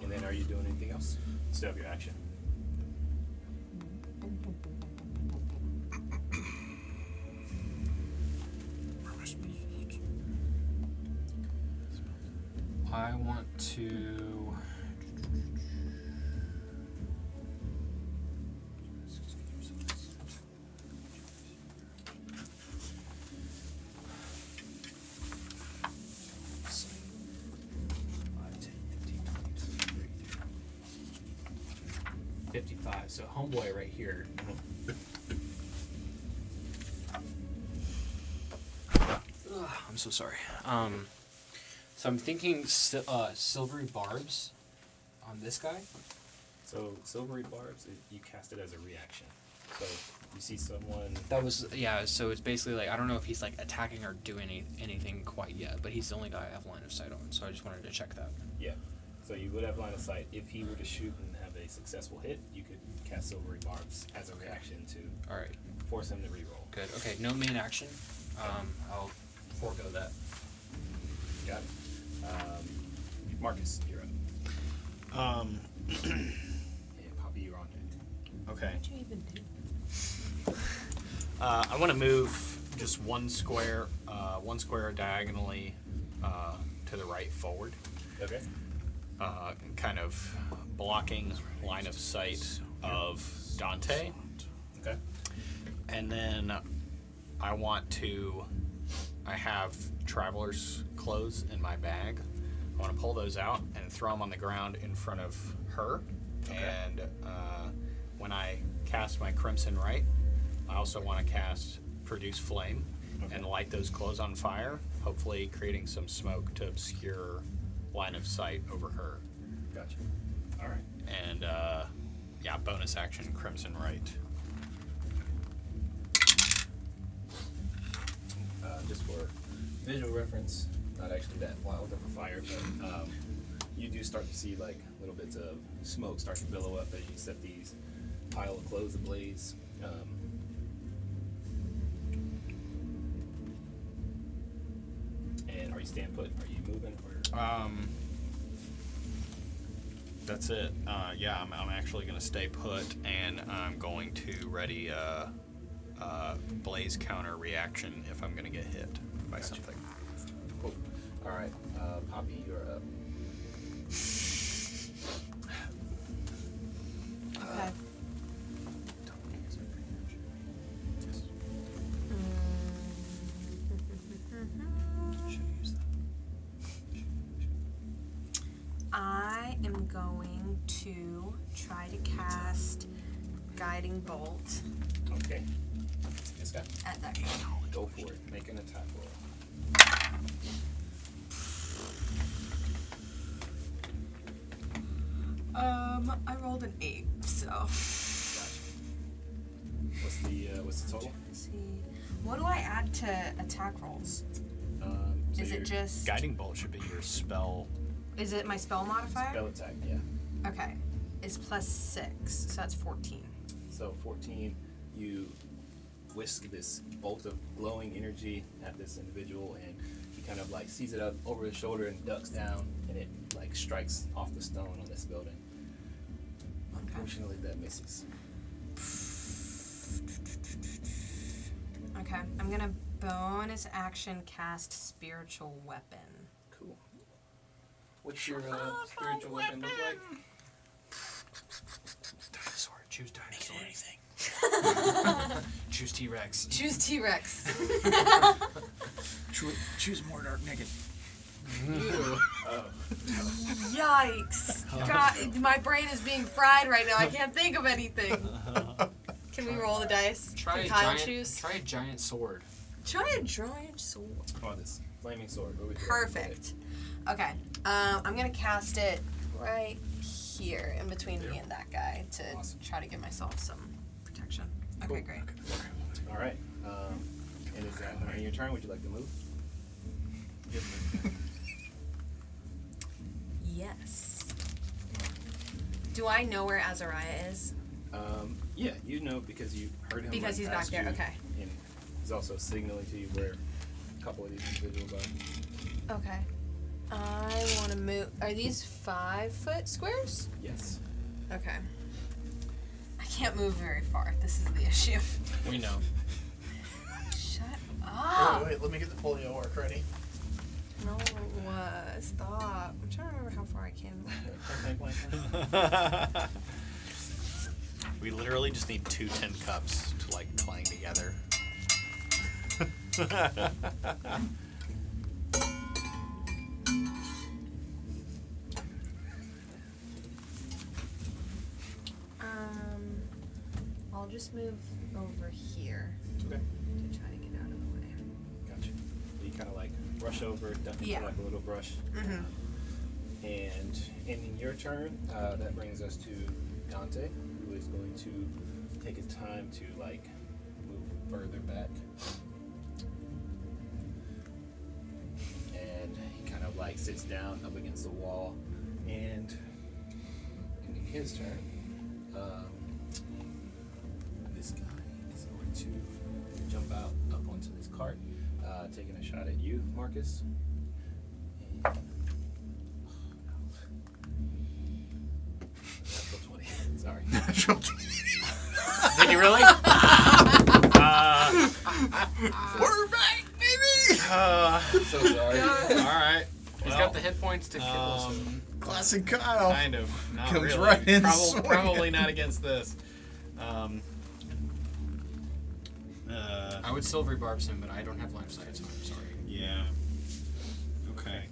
And then are you doing anything else? Still have your action. I want to. So homeboy right here. Ugh, I'm so sorry. So I'm thinking silvery barbs on this guy. So silvery barbs, you cast it as a reaction. So you see someone. That was so it's basically like I don't know if he's like attacking or doing anything quite yet, but he's the only guy I have line of sight on. So I just wanted to check that. Yeah. So you would have line of sight. If he were to shoot and have a successful hit, you could cast silvery barbs as a reaction to All right. force him to reroll. Good. Okay. No main action. I'll forego that. Got it. Marcus, you're up. Yeah, Poppy, you're on deck. Okay. What you even do? I want to move just one square diagonally to the right forward, Okay. kind of blocking line of sight of Dante. Okay. And then I have traveler's clothes in my bag. I want to pull those out and throw them on the ground in front of her. Okay. And when I cast my Crimson Right, I also want to cast Produce Flame and light those clothes on fire, hopefully creating some smoke to obscure line of sight over her. Gotcha. All right. And bonus action, Crimson Right. Just for visual reference, not actually that wild of a fire, but you do start to see like little bits of smoke start to billow up as you set these pile of clothes ablaze. And are you staying put? Are you moving? Or That's it. I'm actually going to stay put, and I'm going to ready blaze counter reaction if I'm going to get hit by something. cool. All right, Poppy, you're up. Okay. I am going to try to cast Guiding Bolt Okay. Yes, guy. at that guy. Go for it. Make an attack roll. I rolled an 8, so. Gotcha. What's the total? Let's see. What do I add to attack rolls? So Is your it just. Guiding Bolt should be your spell. Is it my spell modifier? spell attack? Yeah. Okay. It's plus 6, so that's 14. So 14, you whisk this bolt of glowing energy at this individual, and he kind of like sees it up over his shoulder and ducks down, and it like strikes off the stone on this building. Unfortunately, that misses. Okay. I'm gonna bonus action cast Spiritual Weapon. Cool. What's your spiritual weapon look like? Dinosaur. Choose dinosaur. Anything. Choose T-Rex. Choose T-Rex. Choose more dark naked. Oh. Yikes. God, my brain is being fried right now. I can't think of anything. Can we roll the dice? Try Can a Kyle giant. choose? Try a giant sword. Try a giant sword. Oh, this flaming sword. What would you Perfect. Okay. I'm gonna cast it right here in between me and that guy to Awesome. try to give myself some protection. Okay, Cool. great. All right. And is that in your turn? Would you like to move? Yes. Do I know where Azariah is? Yeah, you know because you heard him. Because run he's back past there, you, okay. And he's also signaling to you where a couple of these individuals are. Okay. I want to move. Are these 5-foot squares? Yes. Okay. I can't move very far. This is the issue. We know. Shut Oh, up. wait, let me get the polio work ready. No, stop. I'm trying to remember how far I can. We literally just need 2 tin cups to like clang together. I'll just move over here Okay. to try to get out of the way. Gotcha. You kind of like brush over, duck into Yeah. like a little brush. Mm-hmm. And in your turn, that brings us to Dante, who is going to take his time to like move further back. And he kind of like sits down up against the wall, and in his turn, this guy is going to jump out up onto this cart, taking a shot at you, Marcus. And, natural 20. Sorry. Did you really? We're back, baby! So sorry. Alright. He's got the hit points to kill. So. Classic Kyle. Kind of. Not Comes really. right in swinging. Probably not against this. I would silvery barbs him, but I don't have line of sight, so I'm sorry. Yeah. Okay.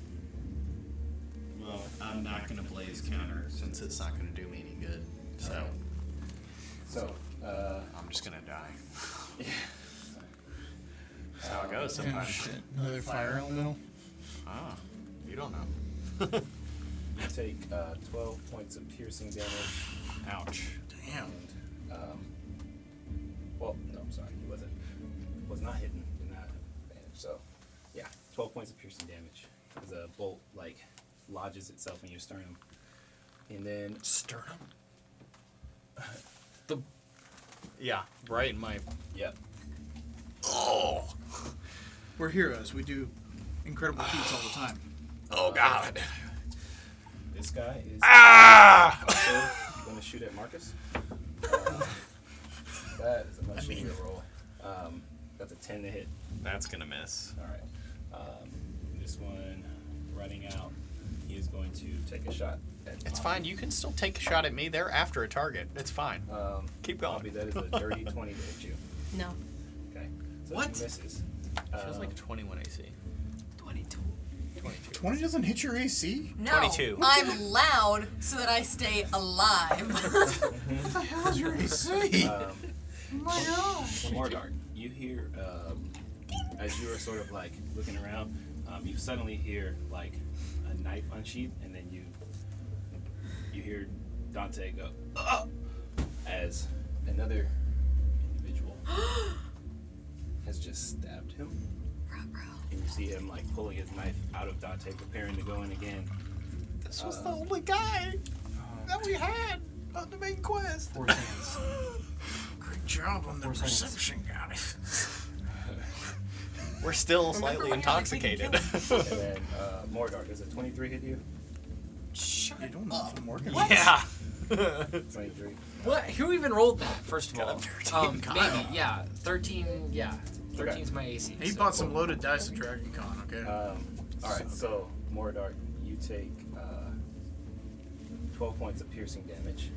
Well, I'm not going to blaze counter since it's not going to do me any good. So I'm just going to die. That's how it goes sometimes. Shit. Another fire elemental. Ah, you don't know. You take 12 points of piercing damage. Ouch. Damn. Well, no, I'm sorry. He was not hidden. Did not have advantage. So, yeah, 12 points of piercing damage. As a bolt, lodges itself in your sternum. And then... Sternum? Yeah, right in my... Yep. Oh! We're heroes. We do incredible feats all the time. Oh, God. This guy is also going to shoot at Marcus. That is a much easier roll. That's a 10 to hit. That's going to miss. All right. This one, running out, he is going to take a shot at It's Bobby. fine. You can still take a shot at me. They're after a target. It's fine. Keep going. Bobby, that is a dirty 20 to hit you. No. Okay. So What? he misses. Feels like 21 AC. 22. 22. 20 doesn't hit your AC? No. 22. I'm loud so that I stay alive. What the hell is your AC? Oh my gosh. Mordart, you hear, as you are sort of looking around, you suddenly hear a knife unsheath, and then you hear Dante go, "Ah!" as another individual has just stabbed him. And you see him pulling his knife out of Dante, preparing to go in again. This was the only guy that we had on the main quest. Four hands. Great job on the perception, guys. We're still slightly intoxicated. And then Mordart, does a 23 hit you? You don't know if I'm working. Yeah. 23. What? Who even rolled that, first of Got a all? 13, Kyle. Maybe, yeah. 13, yeah. 13 is my AC. He so- bought some loaded dice at Dragon Con, okay? Alright, so Mordart, you take 12 points of piercing damage.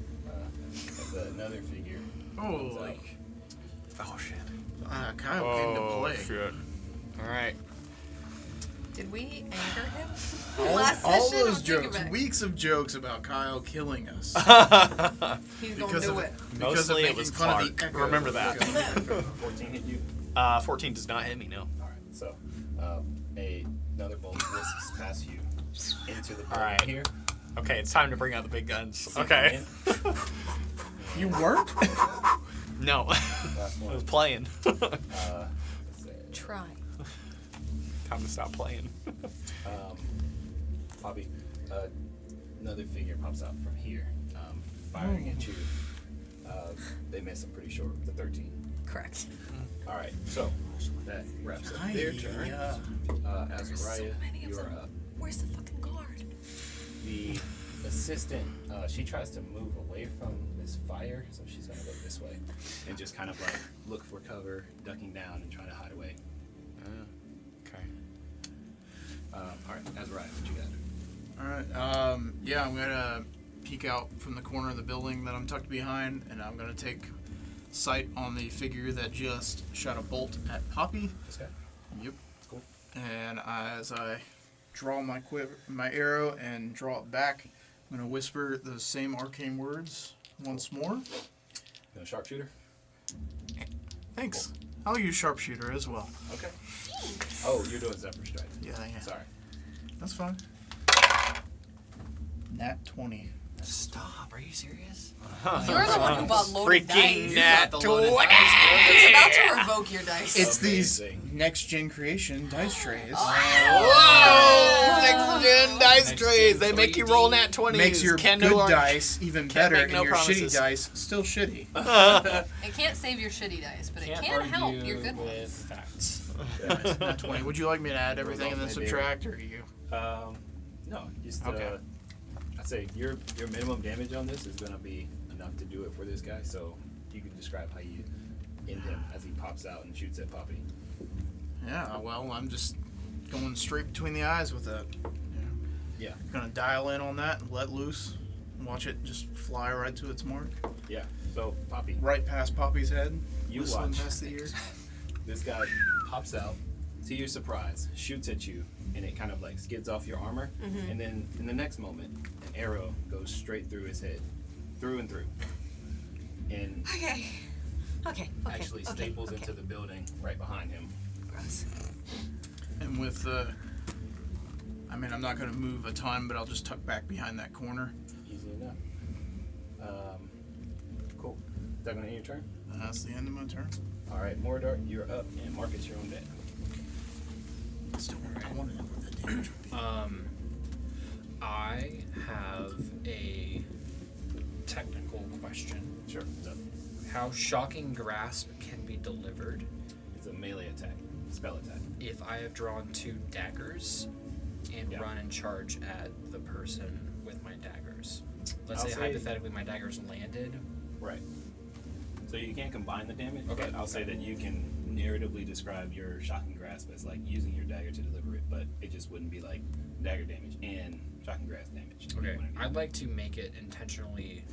As another figure. Oh, Oh, shit. Kyle came to play. Shit. All right. Did we anchor him? All, Last all session, those I'm thinking jokes, back. weeks of jokes about Kyle killing us. He's gonna because do of it. because Mostly of it was making fun of the Clark. echo. Remember that. 14 hit you? 14 does not hit me, no. Alright, so another bolt whisks past you into the building Alright. here. Okay, it's time to bring out the big guns. Sink Okay. in. You weren't? No. Last I one. was playing. Let's say, Try. Time to stop playing. Bobby, another figure pops out from here, firing at you. They miss, I'm pretty sure, the 13. Correct. Alright, so that wraps up their turn. Azariah, you are up. Where's the fucking guard? The assistant, she tries to move away from this fire, so she's gonna go this way and just kind of look for cover, ducking down and trying to hide away. Okay. Alright, Azariah, what you got? Alright, yeah, I'm gonna peek out from the corner of the building that I'm tucked behind, and I'm gonna take sight on the figure that just shot a bolt at Poppy. This guy? Yep. Cool. And as I draw my arrow and draw it back, I'm gonna whisper the same arcane words once more. You know, sharpshooter? Thanks. I'll use sharpshooter as well. Okay. Oh, you're doing Zephyr Strike. Yeah. Sorry. That's fine. Nat 20. Stop. Are you serious? You're the one who bought loaded Freaking dice. nat the loaded 20! It's about to revoke your dice. It's these Amazing. next gen creation dice trays. Whoa! Next gen dice Next trays. gen They make you roll 3D. nat 20s. Makes your Can good no ar- dice even better, make and no your promises. shitty dice still shitty. It can't save your shitty dice, but it Can't can help argue your good with ones. facts. Nice, not 20. Would you like me to add everything and then Maybe. subtract, or you? No, just Okay. I'd say your minimum damage on this is gonna be enough to do it for this guy. So you can describe how you end him as he pops out and shoots at Poppy. Yeah, well, I'm just going straight between the eyes with that. Yeah. Gonna dial in on that and let loose. Watch it just fly right to its mark. Yeah. So Poppy, Right past Poppy's head. You whistling watch. past the ear. this guy pops out, to your surprise, shoots at you, and it kind of like skids off your armor. And then in the next moment, an arrow goes straight through his head, through and through, and Okay. actually staples into the building right behind him. Gross. And with I'm not gonna move a ton, but I'll just tuck back behind that corner. Easy enough. Cool. Is that gonna end your turn? That's the end of my turn. All right, Mordor, you're up, and Marcus, you're on deck. I want to know what the damage would be. I have a technical question. Sure. So How Shocking Grasp can be delivered it's a melee attack, spell attack. if I have drawn 2 daggers and Yeah. run and charge at the person with my daggers. Let's I'll say say- hypothetically my daggers landed. Right. So you can't combine the damage, Okay. but I'll say that you can narratively describe your shocking grasp as like using your dagger to deliver it, but it just wouldn't be like dagger damage and shocking grasp damage. Okay, You wanna I'd like to make it intentionally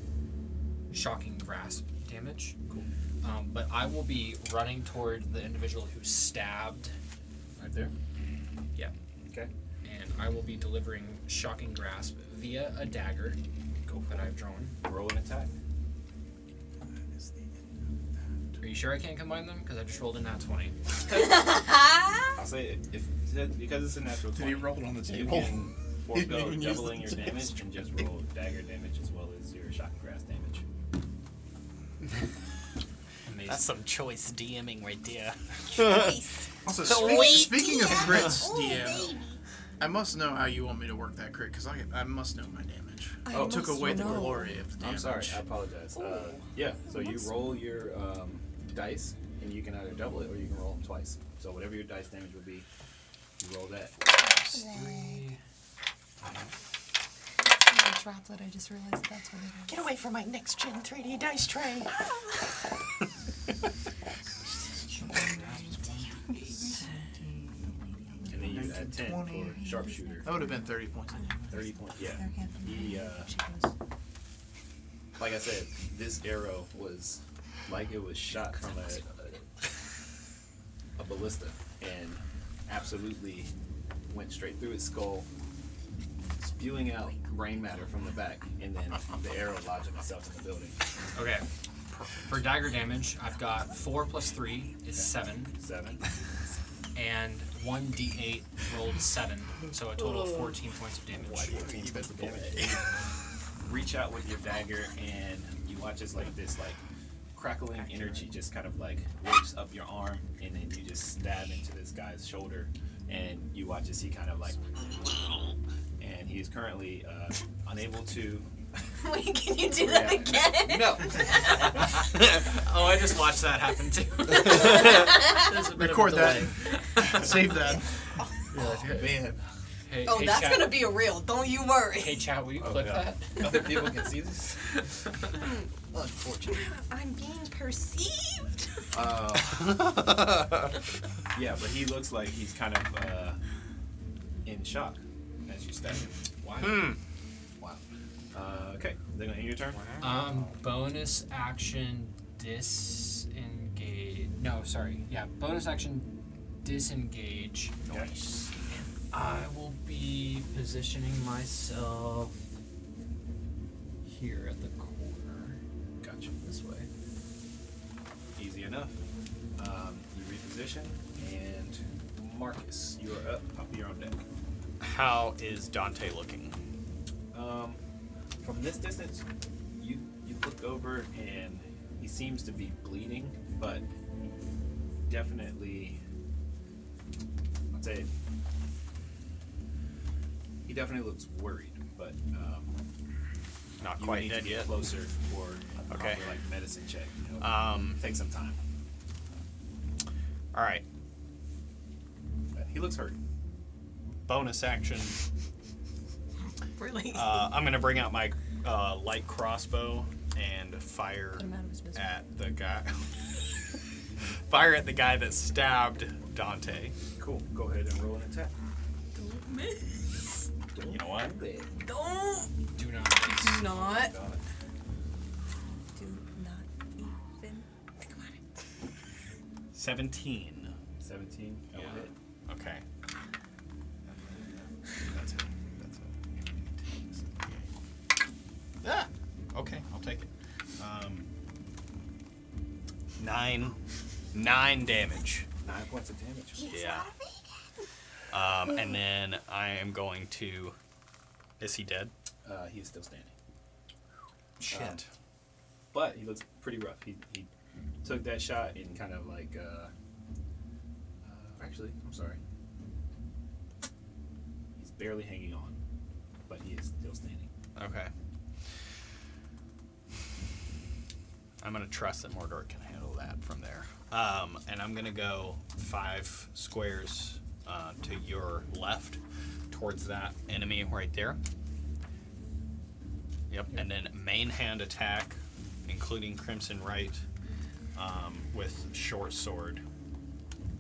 Shocking Grasp damage. Cool. But I will be running toward the individual who stabbed. right there. Yeah. Okay. And I will be delivering Shocking Grasp via a dagger that I've drawn. Roll an attack. Are you sure I can't combine them? Because I just rolled a nat 20. I'll say if because it's a natural 20, Did he roll it on the you table? can He didn't forego even use doubling the your dice. damage and just roll dagger damage as well as your shocking grasp damage. Amazing. That's some choice DMing right there. Also, Sweet speaking of crits, Oh, DM, baby. I must know how you want me to work that crit, because I must know my damage. Oh, You took away the glory of the damage. I'm sorry, I apologize. Yeah, so you roll your dice, and you can either double it or you can roll them twice. So whatever your dice damage would be, you roll that. Droplet, I just realized that's what it is. Get away from my next gen 3D dice tray. And then you add 10 for sharpshooter. That would have been 30 points. 30 points, yeah. Their hand. He, She goes, like I said, this arrow was like it was shot from a ballista and absolutely went straight through its skull, spewing out brain matter from the back, and then the arrow lodging itself in the building. Okay. For dagger damage, I've got 4 plus 3 is 7. 7. And 1d8 rolled 7. So a total of 14 points of damage. 14 points of damage. You reach out with your dagger, and you watch as like this like crackling energy just kind of like wakes up your arm, and then you just stab into this guy's shoulder, and you watch as he kind of like, and he is currently unable to. Wait, can you do that again? No. Oh, I just watched that happen too. There's a bit Record of a that. delay. Save that. Man. Hey, Oh, hey, that's chat. gonna be a reel. Don't you worry. Hey, chat, will you Oh, clip God. that? Other people can see this. Unfortunate. I'm being perceived. Yeah, but he looks like he's kind of in shock as you stab him. Wow. Wow. Okay, they're gonna end your turn. Bonus action disengage. No, sorry. Yeah, bonus action disengage. Okay. I will be positioning myself here at the corner. Gotcha. This way. Easy enough. You reposition, and Marcus, you are up. Top of your own deck. How is Dante looking? From this distance, you look over, and he seems to be bleeding, but definitely, I'd say, he definitely looks worried, but Not you quite need dead to get yet. closer for a Okay. proper, like medicine check. You know? Take some time. All right. He looks hurt. Bonus action. Really? I'm gonna bring out my light crossbow and fire Get him out of his misery. at the guy. Fire at the guy that stabbed Dante. Cool. Go ahead and roll an attack. You know what? Don't. Do not. Do not. God. Do not even think about it. 17. 17. That will hit. Okay. That's it. Ah! Okay, I'll take it. 9 damage. 9 points of damage. Yeah. And then I am going to... Is he dead? He is still standing. Shit. But he looks pretty rough. He took that shot and kind of like... actually, I'm sorry. He's barely hanging on. But he is still standing. Okay. I'm going to trust that Mordor can handle that from there. And I'm going to go 5 squares to your left towards that enemy right there. Yep. And then main hand attack, including Crimson Right, with short sword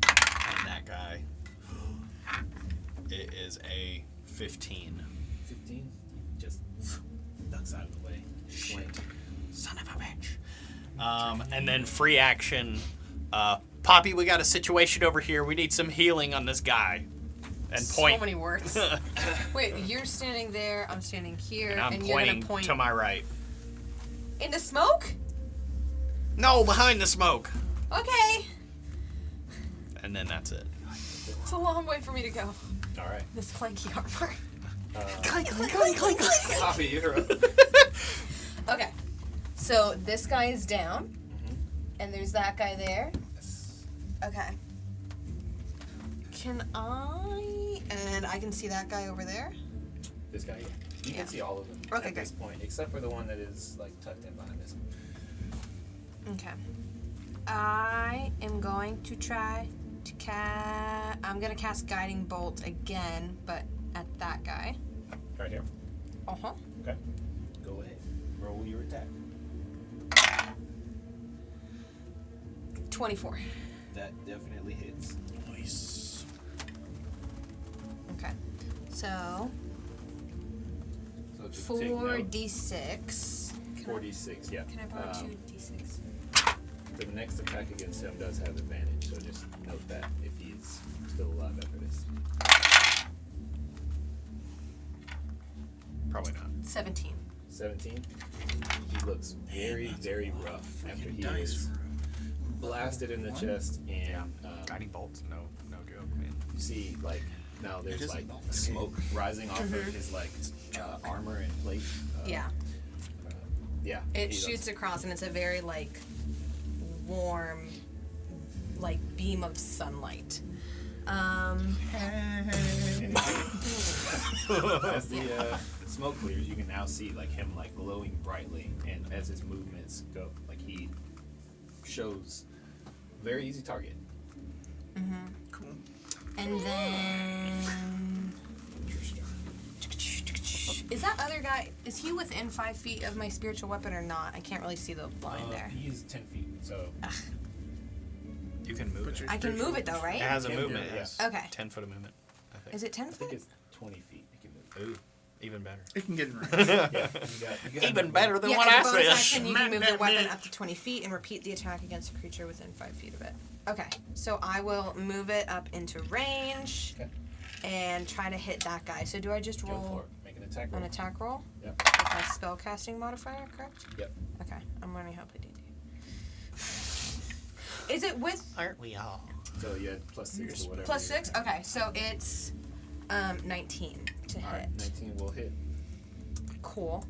on that guy. It is a 15. 15. Just ducks out of the way. Shit. Son of a bitch. And then free action. Poppy, we got a situation over here. We need some healing on this guy. And point. So many words. Wait, you're standing there. I'm standing here, And I'm you're pointing gonna point to my right. into smoke. No, behind the smoke. Okay. And then that's it. It's a long way for me to go. All right. This clanky armor. Clank, clank, clank, clank, clank. Poppy, you're up. Okay. So this guy is down, and there's that guy there. Okay. Can I? And I can see that guy over there. This guy, yeah. You Yeah. can see all of them Okay, at this point, except for the one that is like tucked in behind this. Okay. I am going to try to I'm gonna cast Guiding Bolt again, but at that guy. Right here. Uh-huh. Okay. Go ahead. Roll your attack. 24. That definitely hits. Nice. Okay. So So just take note. 4d6. 4d6, yeah. Can I borrow 2d6? The next attack against him does have advantage, so just note that if he's still alive after this. Probably not. 17. 17. He looks very, very rough after he is blasted in the chest, and Guiding bolts, no joke, man. you see like now there's is a like bulk. smoke rising off of his like armor and plate. Yeah. Yeah. It he shoots does. across, and it's a very like warm, like beam of sunlight. As the smoke clears, you can now see like him like glowing brightly, and as his movements go, like he shows very easy target. Cool. And then is that other guy? Is he within 5 feet of my spiritual weapon or not? I can't really see the line there. He's 10 feet, so You can move it. I can move it though, right? It has a Can do movement, it, yes. Okay. 10 foot of movement, I think. Is it 10 I think foot? it's 20 feet. You can move. Ooh, even better. It can get in range. Yeah, you got Even better than Yeah, what as I a bonus said. action, you can move the weapon up to 20 feet and repeat the attack against a creature within 5 feet of it. Okay, so I will move it up into range Okay. and try to hit that guy. So do I just Go for roll it. Make an attack an roll. attack roll? Yep. With my spellcasting modifier, correct? Yep. Okay, I'm learning how to play D&D. Is it with Aren't we all? So you had +6 or whatever. plus 6? Okay, so it's 19 to All right, hit. 19 will hit. Cool.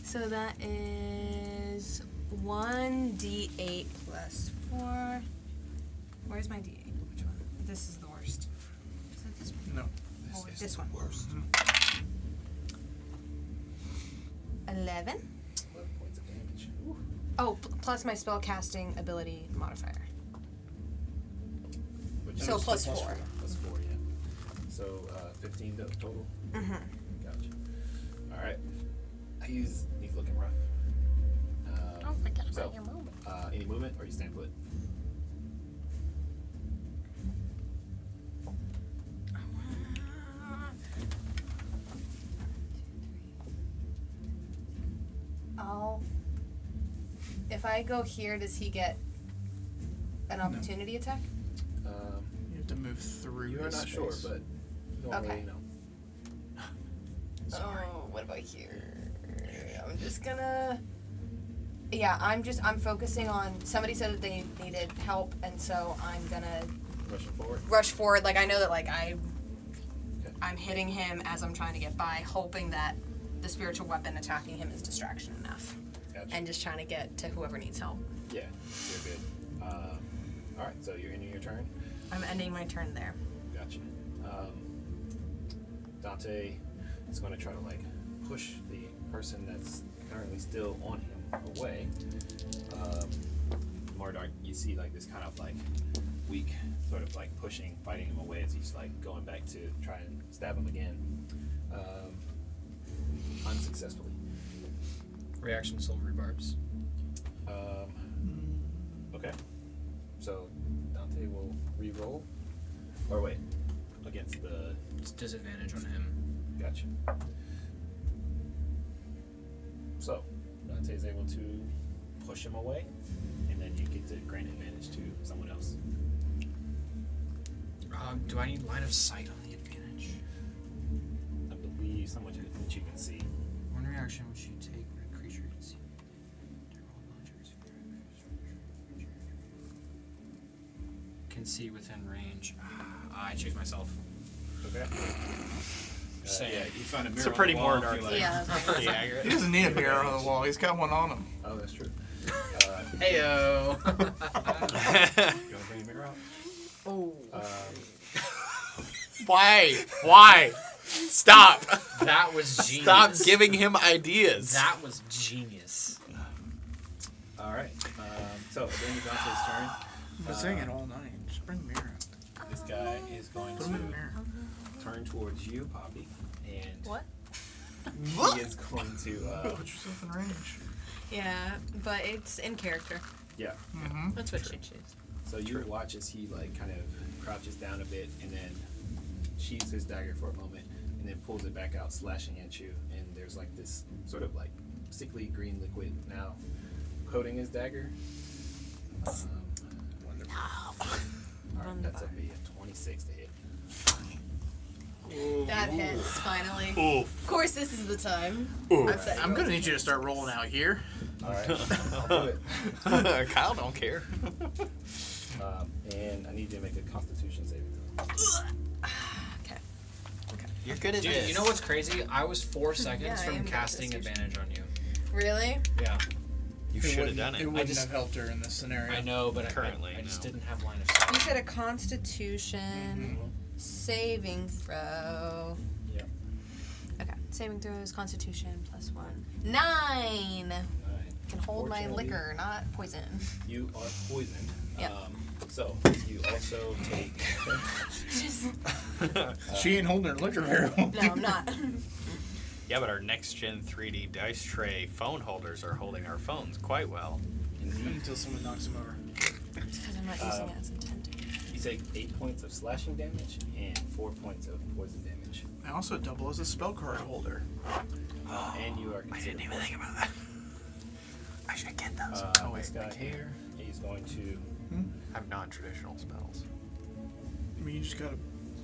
So that is 1d8 plus 4. Where's my d8? Which one? This is the worst. Is it this one? No. Oh, this one. 11. 11 points of damage. Ooh. Oh, plus my spellcasting ability modifier. So was plus the plus 4. Plus 4, yeah. So 15 total. Mm-hmm. Gotcha. All right. He's looking rough. Oh my god, So, your movement. any movement or you stand put? If I go here, does he get an opportunity attack? You have to move through. You are his not sure, space. but you don't Okay. really know. Oh, what about here? I'm just gonna. Yeah, I'm focusing on. Somebody said that they needed help, and so I'm gonna Rushing forward. rush forward. Like I know that Okay. I'm hitting him as I'm trying to get by, hoping that the spiritual weapon attacking him is distraction enough, Gotcha. and just trying to get to whoever needs help. Yeah, you're good. All right, so you're ending your turn. I'm ending my turn there. Gotcha. Dante is going to try to like push the person that's currently still on him away. Mardar, you see like this kind of like weak, sort of like pushing, fighting him away as he's like going back to try and stab him again, unsuccessfully. Reaction silver rebarbs. Okay. So Dante will re-roll, or wait, against the. It's disadvantage on him. Gotcha. So, Dante is able to push him away, and then you get to grant advantage to someone else. Do I need line of sight on the advantage? I believe someone that you can see. One reaction which you take when a creature you can see. Can see within range. I choose myself. Okay. Say Yeah, you find a mirror. It's a on pretty the wall, Mordor you're like, thing. Yeah. Pretty accurate. He doesn't need a mirror on the wall. He's got one on him. Oh, that's true. Heyo. You want to bring a mirror out? Oh. Why? Stop. That was genius. Stop giving him ideas. That was genius. All right. So, at the end of Dante's turn, I've been saying it all night. Just bring the mirror out. this guy is going Put him in the mirror. to turn towards you, Poppy, and What? he is going to. Put yourself in range. Yeah, but it's in character. Yeah. Mm-hmm. That's what you choose. So you watch as he like kind of crouches down a bit and then sheathes his dagger for a moment and then pulls it back out, slashing at you. And there's like this sort of like sickly green liquid now coating his dagger. Wonderful. All right, that's a 26 to hit. That hits, finally. Oof. Of course, this is the time. I'm gonna need you to start rolling out here. All right, I'll do it. Kyle don't care. And I need you to make a Constitution saving throw. Okay. You're good at Dude, this. you know what's crazy? I was 4 seconds Yeah, I am from good at casting this advantage on you. Really? Yeah. You should have done It it. wouldn't just- have helped her in this scenario. I know, but Currently, I just no. didn't have line of sight. You said a Constitution saving throw. Yep. Okay. Saving throw is Constitution plus 1. 9! 9. Can hold my Unfortunately, liquor, not poison. You are poisoned. Yep. So you also take. She ain't holding her liquor very well. No, I'm not. Yeah, but our next gen 3D dice tray phone holders are holding our phones quite well. Until someone knocks him over. Because I'm not using it as intended. You take 8 points of slashing damage and 4 points of poison damage. I also double as a spell card holder. And you are considered. think about that. I should get those. This guy here, he's going to. I have non-traditional spells. I mean, you just gotta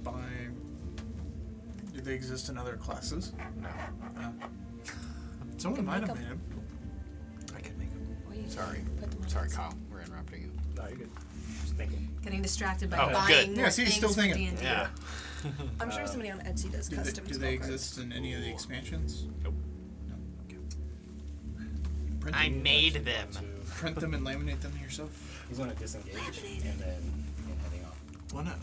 buy. Do they exist in other classes? No. Someone might have made them. I can make them. What are you Sorry. doing? Put them on Sorry, the Kyle. We're interrupting you. No, you're good. Just thinking. Getting distracted by Oh, buying good. more Yeah, see, he's things still for thinking. D&D. Yeah. I'm sure somebody on Etsy does Do custom they spell cards. exist in any of the expansions? Nope. No. Okay. Print I them, made them. print them and laminate them yourself. He's going to disengage and then heading off. One of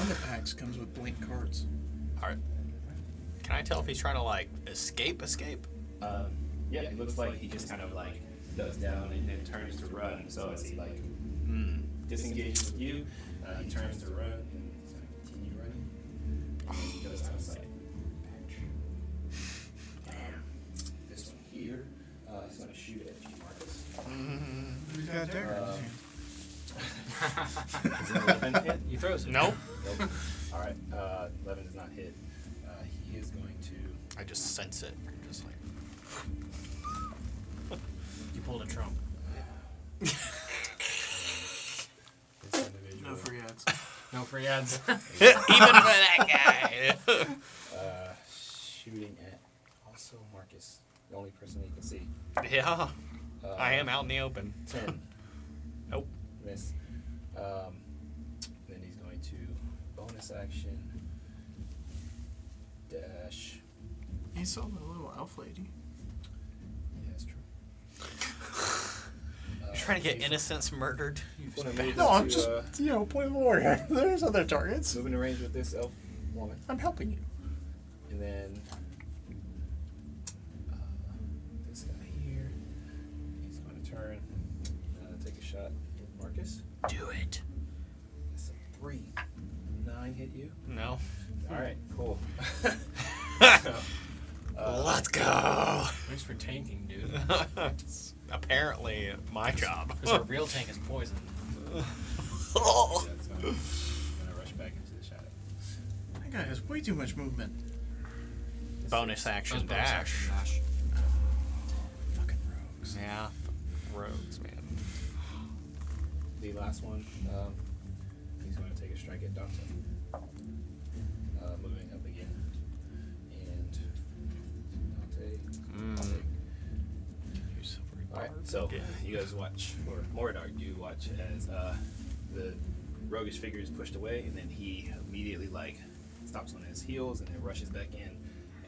the packs comes with blank cards. All right. Can I tell if he's trying to like escape? Yeah, it looks like he just kind of like ducks down and then turns to run. So as he like disengages with you. He turns to run and he's going to continue running. And he goes out of sight. This one here is going to shoot at you, Marcus. Who's got a dagger? Is it 11 hit? He throws it. Nope. Nope. All right. 11 does not hit. He is going to. I just sense it. Just like. You pulled a Trump. This individual, No free ads. No free ads. Even for that guy. shooting at also Marcus, the only person he can see. Yeah. I am out in the open. 10. Nope. Miss. Then he's going to bonus action dash. You saw the little elf lady. Yeah, that's true. You're trying to get innocents murdered. No, I'm just, point of order. There's other targets. moving in range with this elf woman, I'm helping you. and then this guy here. He's going to turn, take a shot at Marcus. Do it. That's a 3. 9 hit you. No. All right, cool. Let's go. Thanks for tanking, dude. It's apparently my job. Because our real tank is poison. That's gonna rush back into the shadow. That guy has way too much movement. Bonus action Bonus action dash. Fucking rogues. Yeah. Rogues, man. The last one, he's going to take a strike at Dante. Moving up again. And Dante. Alright, so you guys watch, or Moradar, you watch as the roguish figure is pushed away, and then he immediately stops on his heels and then rushes back in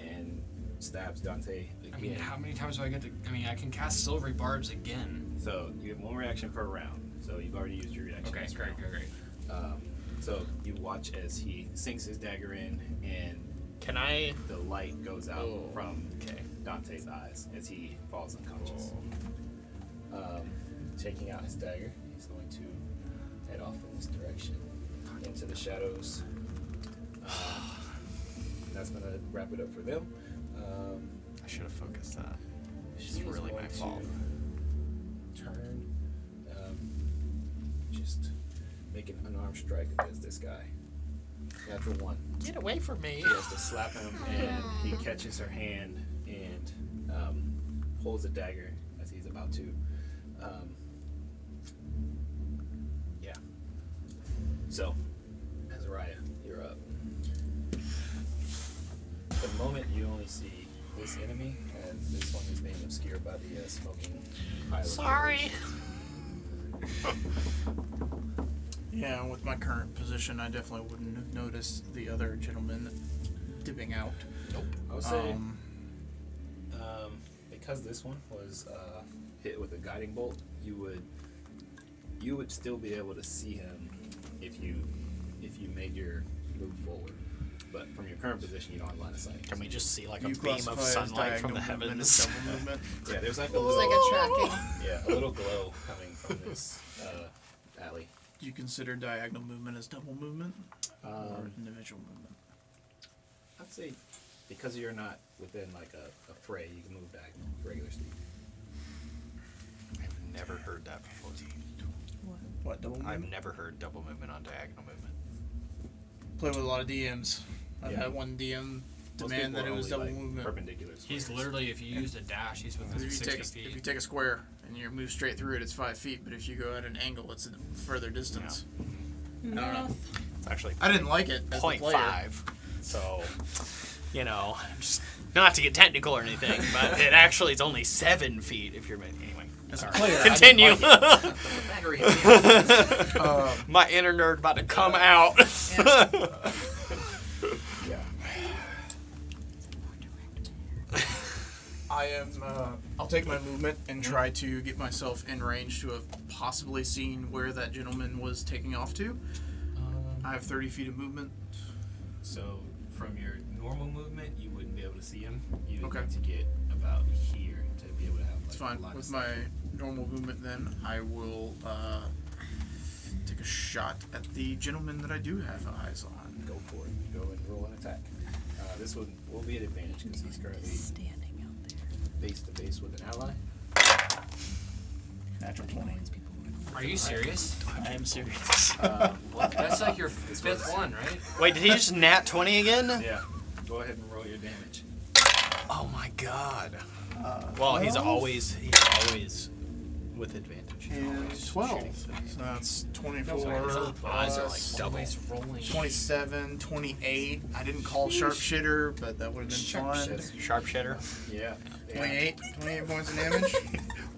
and stabs Dante again. I mean, how many times do I get to... I mean, I can cast Silvery Barbs again. So you have 1 reaction per round. So you've already used your reaction. Okay, this great. round. So you watch as he sinks his dagger in, and Can I? the light goes out Oh, from Dante's eyes as he falls unconscious. Taking out his dagger, he's going to head off in this direction into the shadows. And that's going to wrap it up for them. I should have focused that. She's It's really my going to fault. Turn, just make an unarmed strike against this guy. Natural 1. Get away from me. He has to slap him, and he catches her hand and pulls the dagger as he's about to. Yeah. So, Azariah, you're up. At the moment, you only see this enemy, and this one is being obscured by the smoking pile. Sorry. Yeah, with my current position, I definitely wouldn't have noticed the other gentleman dipping out. Nope. I would say, because this one was hit with a guiding bolt, you would still be able to see him if you made your move forward. But from your current position, you don't have line of sight. Can we just see like a You beam classify of as sunlight from the diagonal movement heavens? as double movement? Yeah, there's like a It's little, like a tracking. yeah, a little glow coming from this alley. Do you consider diagonal movement as double movement or individual movement? I'd say because you're not within like a fray, you can move back regular speed. I've never heard that before. What, double movement? I've never heard double movement on diagonal movement. Play with a lot of DMs. I've Yeah. had one DM Most demand people that are it was only, double like, movement. Perpendicular. He's squares. literally, if you used a dash, he's within If you 60 take feet. if you take a square and you move straight through it, it's 5 feet. But if you go at an angle, it's a further distance. I don't know. It's actually I didn't like it as a player. 0.5. So, just not to get technical or anything, but it actually is only 7 feet if you're anyway. As a Sorry. player, I didn't Continue. like it. Battery. My inner nerd about to come out. Yeah. I am. I'll take my movement and try to get myself in range to have possibly seen where that gentleman was taking off to. I have 30 feet of movement. So from your normal movement, you wouldn't be able to see him. You would Okay. need to get about here to be able to have. It's fine. With my normal movement, then I will take a shot at the gentleman that I do have eyes on. Go for it. Go and roll an attack. This one will be an advantage because he's currently Standing out there. face to face with an ally. Natural 20. Are you serious? I am serious. That's like your fifth one, right? Wait, did he just nat 20 again? Yeah. Go ahead and roll your damage. Oh my god. Well, he's always with advantage. And Always 12. shooting. So that's 24. His eyes are like plus double rolling. 27, 28. I didn't call sharpshooter, but that would have been fun. Sharpshooter. Yeah. 28 points of damage.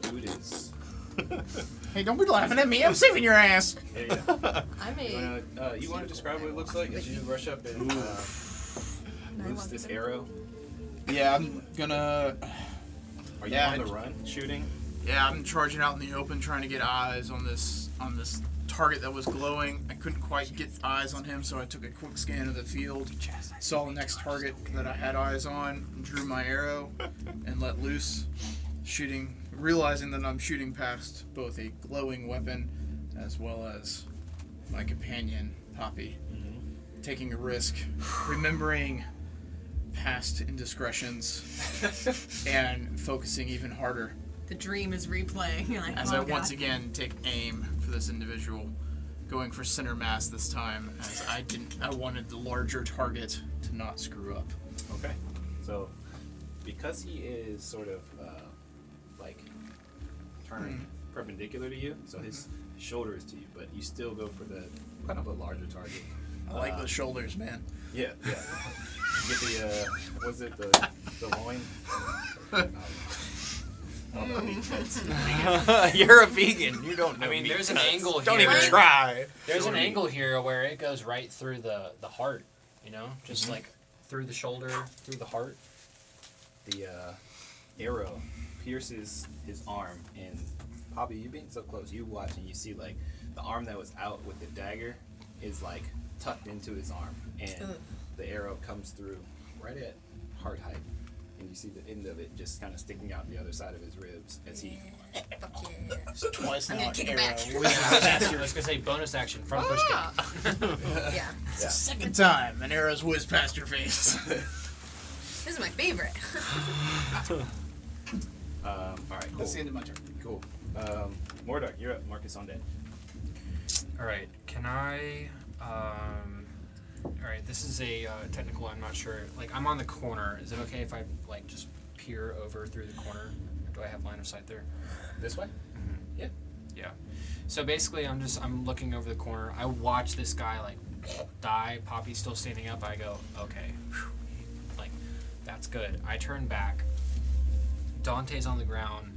Dude is. Hey, don't be laughing at me. I'm saving your ass. There you go. I may. You want to describe what it looks like as you rush up and loose this arrow? Yeah, I'm gonna. Are you Yeah, on the run shooting? Yeah, I'm charging out in the open, trying to get eyes on this target that was glowing. I couldn't quite get eyes on him, so I took a quick scan of the field, saw the next target that I had eyes on, drew my arrow, and let loose, shooting, realizing that I'm shooting past both a glowing weapon as well as my companion, Poppy. Taking a risk, remembering past indiscretions, and focusing even harder. The dream is replaying. You're like, As oh, I God. once again take aim for this individual, going for center mass this time, as I wanted the larger target to not screw up. Okay. So, because he is sort of like turning perpendicular to you, so his shoulder is to you, but you still go for the kind of a larger target. I like those shoulders, man. Yeah. You get the what's it the loin? You're a vegan. You don't know. I mean, meat there's an cuts. angle Don't here. even try. There's an angle here where it goes right through the heart, you know? Just like through the shoulder, through the heart. The arrow pierces his arm, and Poppy, you being so close, you watch and you see like the arm that was out with the dagger is like tucked into his arm, and the arrow comes through right at heart height, and you see the end of it just kind of sticking out the other side of his ribs as he. It's twice I'm now gonna an kick it arrow. back. I was gonna say bonus action, front push kick. Yeah. It's the second time an arrow's whizzed past your face. This is my favorite. All right, cool. That's the end of my turn. Cool. Mordark, you're up. Marcus on deck. Alright, can I, alright, this is a technical, I'm not sure, like, I'm on the corner, is it okay if I, like, just peer over through the corner? Or do I have line of sight there? This way? Yeah. Yeah. So basically, I'm looking over the corner, I watch this guy, like, die, Poppy's still standing up, I go, okay, whew, like, that's good. I turn back, Dante's on the ground,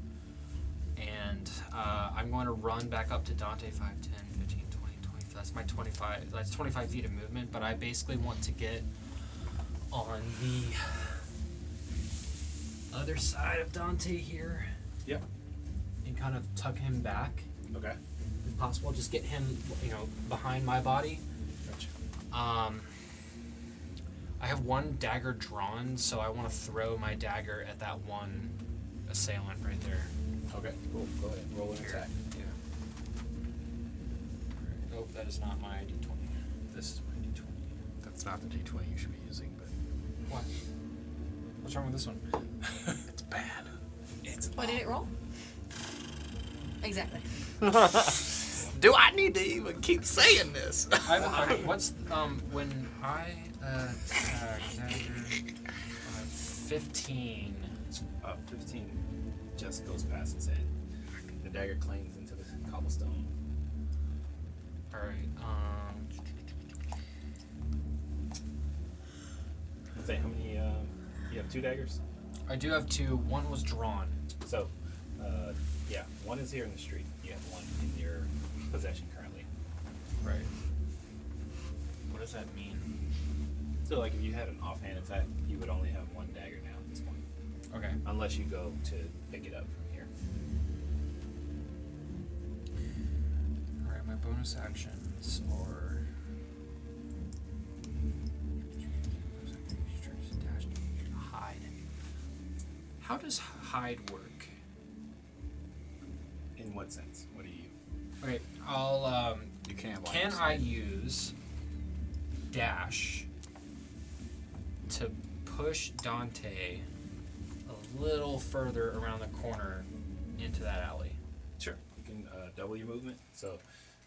and I'm going to run back up to Dante 5, 10, 15, 20, 20. That's my 25. That's 25 feet of movement, but I basically want to get on the other side of Dante here. Yep. And kind of tuck him back, Okay. if possible. Just get him, behind my body. Gotcha. I have one dagger drawn, so I want to throw my dagger at that one assailant right there. Okay. Cool. Go ahead. Roll an attack. Yeah. Nope, that is not my d20. This is my d20. That's not the D20 you should be using, but What? What's wrong with this one? it's bad. What did it roll? Exactly. Do I need to even keep saying this? I have a question. What's when I attack dagger 15? 15 just goes past his head. The dagger clings into the cobblestone. All right. Let's say how many. You have 2 daggers. I do have 2. One was drawn. So, yeah, one is here in the street. You have one in your possession currently. Right. What does that mean? So, like, if you had an offhand attack, you would only have 1 dagger now at this point, Okay. unless you go to pick it up from here. All right. My bonus actions are. Hide. How does hide work? In what sense? What do you? Okay, I'll You can't. Can I use dash to push Dante a little further around the corner into that alley? Sure. You can double your movement. So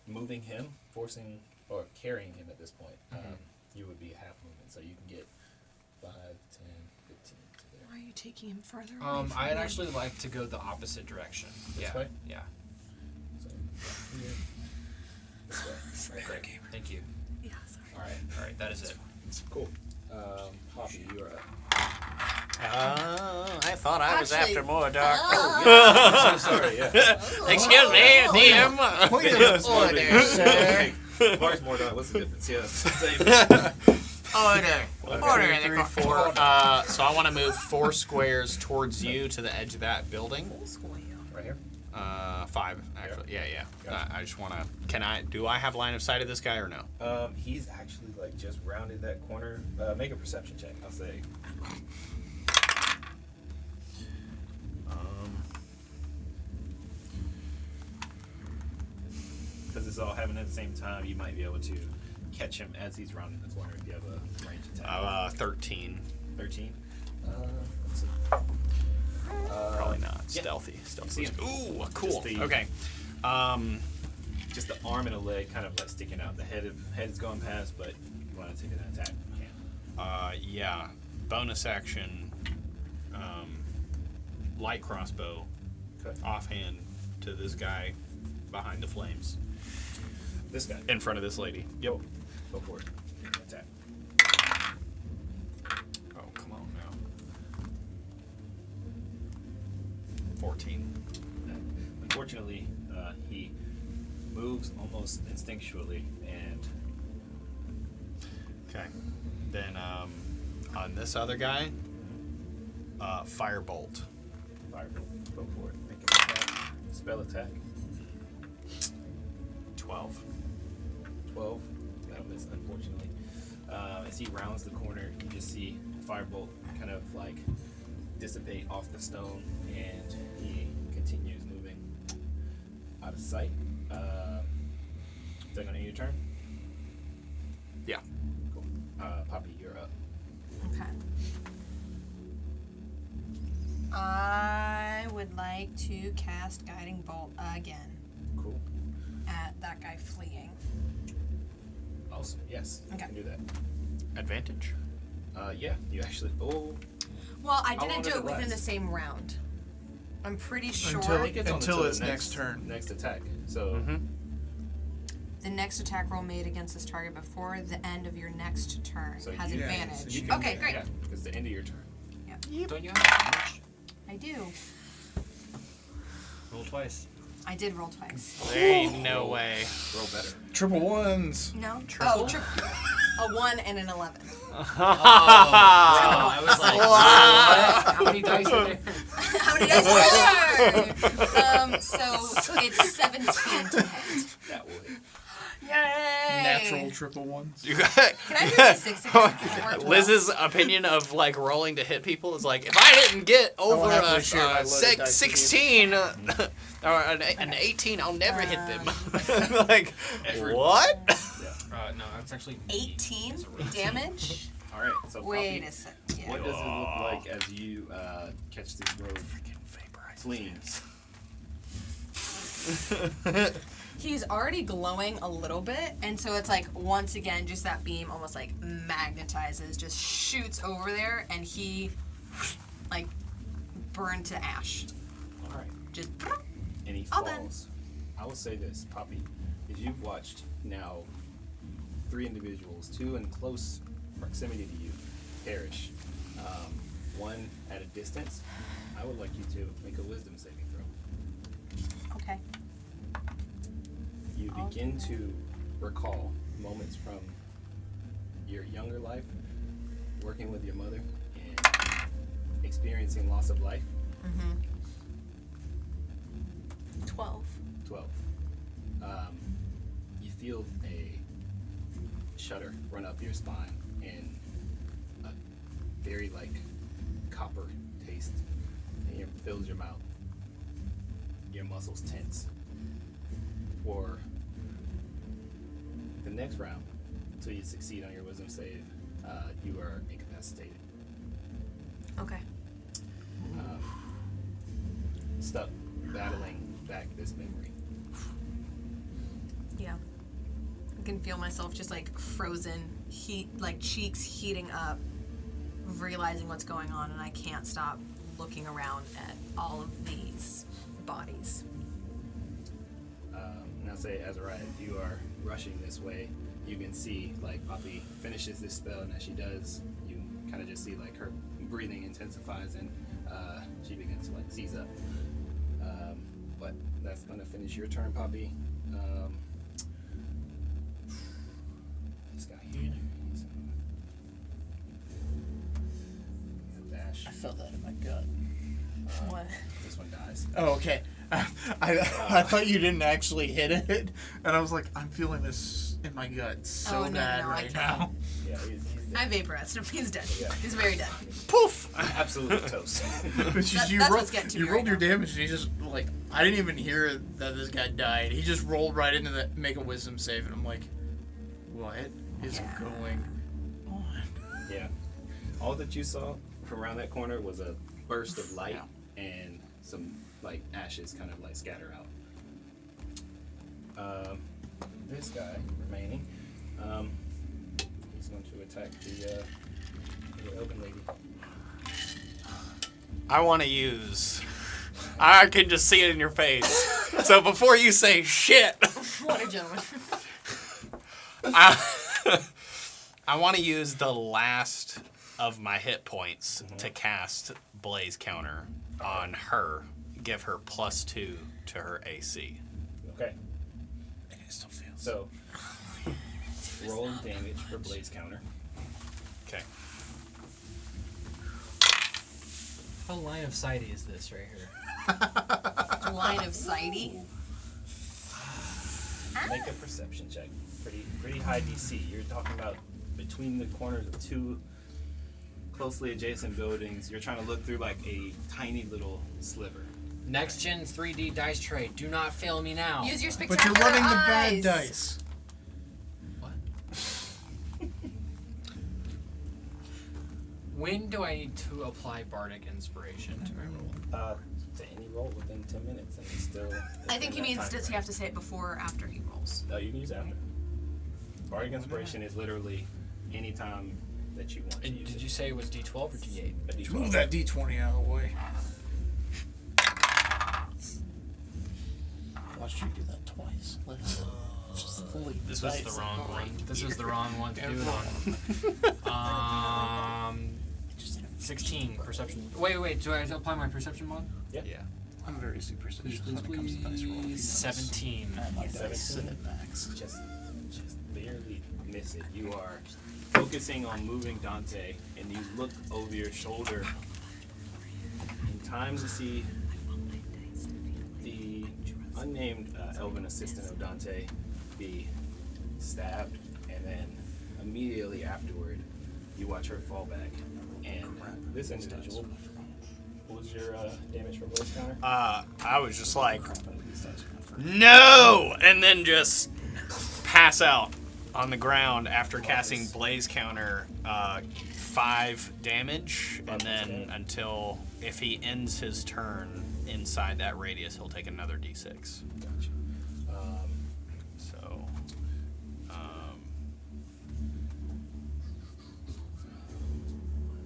moving him, forcing or carrying him at this point, you would be half movement. So you can get 5, 10, 15 to there. Why are you taking him further away from I'd me? actually like to go the opposite direction. This yeah. way? Yeah. So here, this way. Right there. Thank you. Yeah, sorry. All right. That is it. Cool. Poppy, you are up. I thought I was Actually- after more dark. I'm so sorry. Yeah. Excuse me, DM. Point of order, sir. Mars more dark. What's the difference? Yeah. Same. Order in the 4. So I want to move 4 squares towards you to the edge of that building. Right here. 5 actually. Yeah. Gotcha. I just want to. Do I have line of sight of this guy or no? He's actually like just rounded that corner. Make a perception check. I'll say. Because it's all happening at the same time, you might be able to catch him as he's rounding the corner if you have a range attack. 13. 13. Let's see. Probably not. Yeah. Stealthy. See him. Ooh, cool. Just the- Okay. Just the arm and a leg kind of like sticking out. The head's going past, but you want to take an attack. You can. Yeah. Bonus action. Light crossbow. Okay. Offhand to this guy behind the flames. This guy. In front of this lady. Yep. Go for it. Attack. Oh, come on now. 14. Unfortunately, he moves almost instinctually, and Okay. Then on this other guy, firebolt. firebolt. Go for it. Make an attack. Spell attack. 12. 12. That'll miss, unfortunately. As he rounds the corner, you just see firebolt kind of like dissipate off the stone, and he continues moving out of sight. Is that gonna end your turn? Yeah. Cool. Poppy, you're up. Okay. I would like to cast Guiding Bolt again Cool. at that guy fleeing. Awesome. Yes. You Okay. can do that. Advantage. Yeah. You actually. Oh. Well, I How didn't long do does it it within the last? same round. I'm pretty sure Until its next turn. Next attack. So. the next attack roll made against this target before the end of your next turn So has you- advantage. so you can- Okay, great. Yeah, because the end of your turn. Don't you have advantage? I do. Roll twice. I did roll twice. There ain't no way. Roll better. Triple ones. No? Oh, a 1 and an 11. I was like, what? How many dice are there? How many dice are there? So it's 17 to hit. That will hit. Yay! Natural triple ones. You got Can I do a 6 again? Liz's opinion of like rolling to hit people is like, if I didn't get over happily share my loaded dice with you. 16 or an 18, I'll never hit them. Like, what? No, that's actually 18 damage? All right. So Wait Poppy, a sec. Yeah. what does it look like as you catch these rogue fleeings? He's already glowing a little bit, and so it's like once again, just that beam almost like magnetizes, just shoots over there, and he like burned to ash. All right. Just And he All falls. done. I will say this, Poppy, is you've watched now 3 individuals, 2 in close proximity to you, perish. One at a distance. I would like you to make a wisdom saving throw. okay. You I'll begin do that. to recall moments from your younger life, working with your mother, and experiencing loss of life. 12. 12. You feel a shudder run up your spine and a very like copper taste fills your mouth. Your muscles tense. For next round, until you succeed on your wisdom save, you are incapacitated. Okay. Stuck battling back this memory. Yeah. I can feel myself just like frozen, heat, like cheeks heating up, realizing what's going on, and I can't stop looking around at all of these bodies. And I'll say, Azariah, you are rushing this way. You can see, like, Poppy finishes this spell, and as she does, you kind of just see, like, her breathing intensifies, and she begins to, like, seize up. But that's going to finish your turn, Poppy. This guy here. He's gonna dash. I felt that in my gut. What? This one dies. Oh, okay. I thought you didn't actually hit it, and I was like, I'm feeling this in my gut so bad I right can't. now. Yeah, he's dead. I vaporized him. He's dead. Yeah. He's very dead. Poof! Absolute toast. It's just That's what's getting to me you rolled right your now. damage, and he just like I didn't even hear that this guy died. He just rolled right into the make a wisdom save, and I'm like, what is going on? Yeah. All that you saw from around that corner was a burst of light and some like ashes kind of like scatter out. This guy remaining, he's going to attack the elven lady. I want to use. I can just see it in your face. So before you say shit, What a gentleman. I want to use the last of my hit points to cast Blaze Counter on her. Give her +2 to her AC. Okay. And it still feels. So roll damage for blaze counter. Okay. How line of sighty is this right here? Line of sighty. Make a perception check. Pretty high DC. You're talking about between the corners of two closely adjacent buildings. You're trying to look through like a tiny little sliver. Next gen 3D dice tray. Do not fail me now. Use your But spectacular you're running the eyes. bad dice. What? When do I need to apply bardic inspiration to my roll? To any roll within 10 minutes, and it's still. I think he within that means time does he frame. have to say it before or after he rolls? No, you can use after. Bardic inspiration is literally any time that you want to And use did it. you say it was D12 or D8? A D12. Move that D20 out of the way. Watched you do that twice. Just fully. This was the wrong one. This was the wrong one to do it on. 16 perception. Wait. Do I apply my perception mod? Yeah. I'm very superstitious when it comes to dice rolling. 17. My dice sit 17. at max. Just barely miss it. You are focusing on moving Dante, and you look over your shoulder in time to see the unnamed elven assistant of Dante be stabbed, and then immediately afterward, you watch her fall back. And this individual, what was your damage for blaze counter? I was just like, no, and then just pass out on the ground after casting Blaze Counter, 5 damage, and then until if he ends his turn inside that radius, he'll take another D6. Gotcha. So,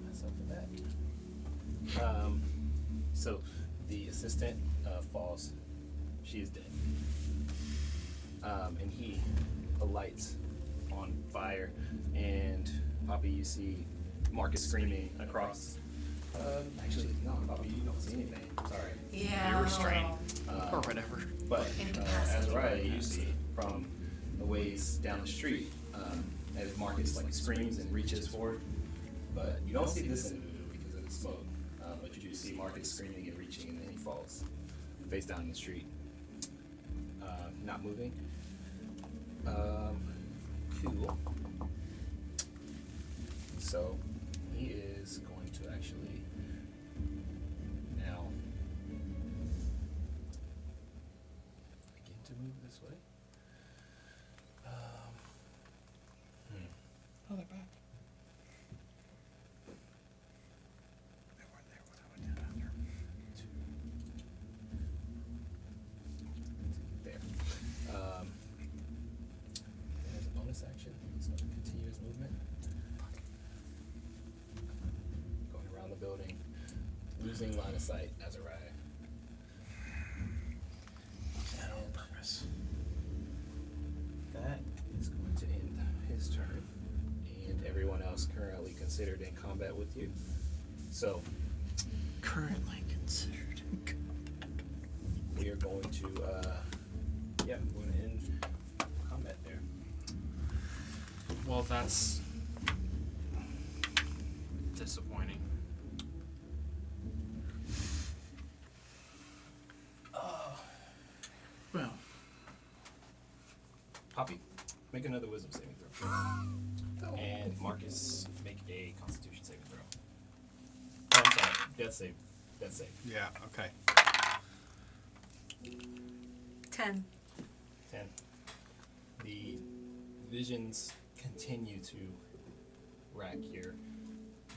Mess up with that. So the assistant falls. She is dead. And he alights on fire. And Poppy, you see Marcus screaming across. Actually, no, Poppy, you don't see anything. Sorry. Yeah. you're restrained. Or whatever. But Incapacitated. Azariah, you see from a ways down the street as Marcus like screams and reaches forward. But you don't see this individual because of the smoke. But you do see Marcus screaming and reaching, and then he falls face down in the street. Not moving. Cool. So he is going to actually now begin to move this way. losing line of sight, Azariah. That on purpose. That is going to end his turn, and everyone else currently considered in combat with you. So, Currently considered. we are going to, we're going to end combat there. Well, that's disappointing. Well, Poppy, make another wisdom saving throw. And Marcus, make a constitution saving throw. Oh, I'm sorry, death save. Death save. Yeah. Okay. 10. 10. The visions continue to rack your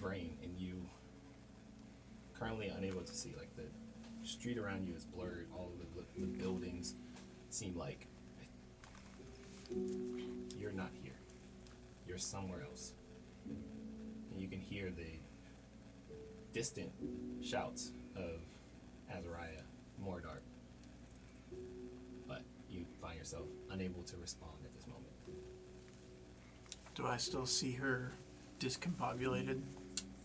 brain, and you currently unable to see. Like, the street around you is blurred. All of the buildings seem like you're not here. You're somewhere else. And you can hear the distant shouts of Azariah, Mordart. But you find yourself unable to respond at this moment. do I still see her discombobulated?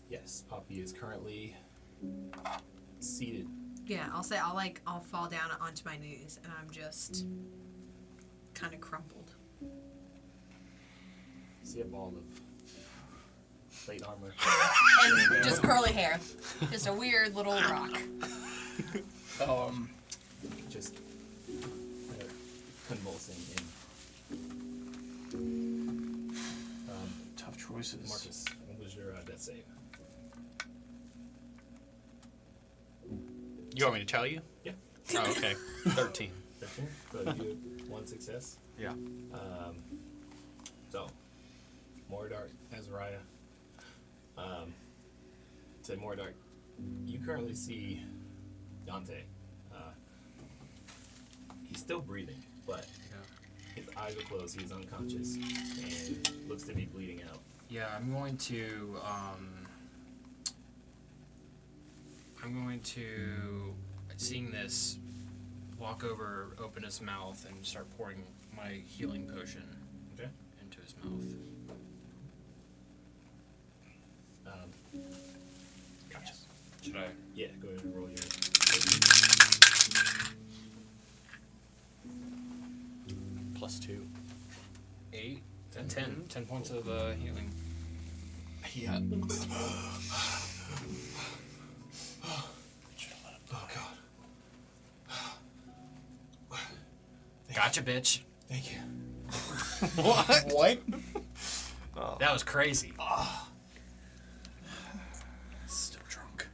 Yes, Poppy is currently seated. Yeah, I'll say I'll fall down onto my knees and I'm just kind of crumpled. See a ball of plate armor. And just curly hair. Just a weird little rock. Just convulsing in. Tough choices. Marcus, what was your death save? You want me to tell you? Yeah. Oh, okay. 13. 13. So you had one success. Yeah. So, Mordart, Azariah. To Mordart, you currently see Dante. He's still breathing, but his eyes are closed. He's unconscious and looks to be bleeding out. Yeah, I'm going to seeing this, walk over, open his mouth, and start pouring my healing potion Okay. into his mouth. Gotcha. Should I? Yeah, go ahead and roll your. +2. 8, 10 points of healing. Yeah. Oh God. Gotcha, bitch. Thank you. What? That was crazy. Still drunk.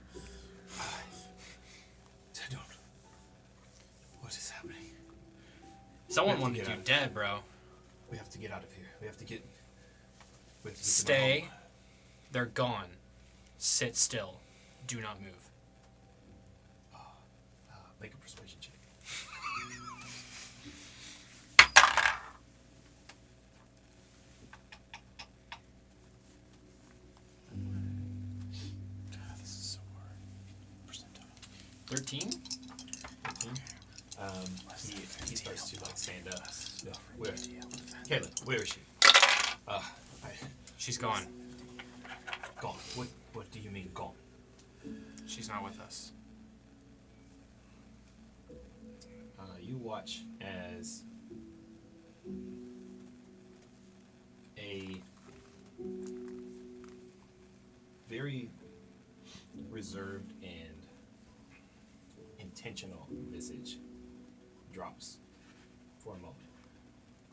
Don't. What is happening? Someone We have to wanted get you out. dead, bro. We have to get out of here. We have to get. We have to get to my Stay. home. They're gone. Sit still. Do not move. Make a persuasion check. God, this is so hard. Percentile. 13? He starts to like stand up. No, where? Caitlin, where is she? She's gone. Gone. What do you mean gone? She's not with us. You watch as a very reserved and intentional visage drops for a moment,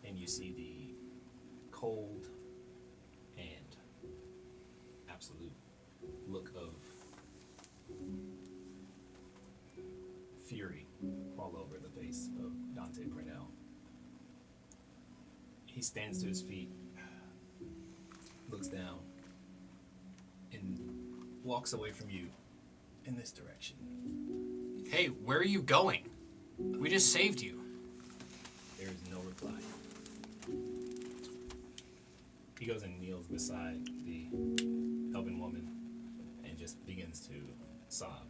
and you see the cold and absolute look of fury fall over the face of Dante Purnell. He stands to his feet, looks down, and walks away from you in this direction. Hey, where are you going? We just saved you. There is no reply. He goes and kneels beside the helping woman and just begins to sob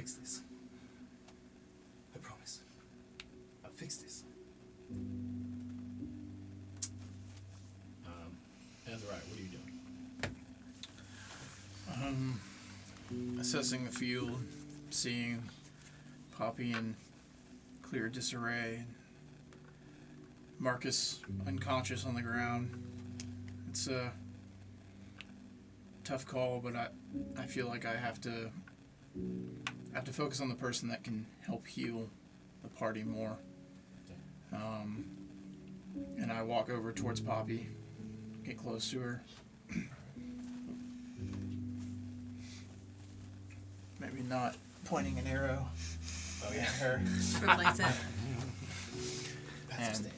fix this. I promise. I'll fix this. Azariah, what are you doing? Assessing the field, seeing Poppy in clear disarray, Marcus unconscious on the ground. It's a tough call, but I feel like I have to focus on the person that can help heal the party more. And I walk over towards Poppy, get close to her. Maybe not pointing an arrow at her. Replace it. And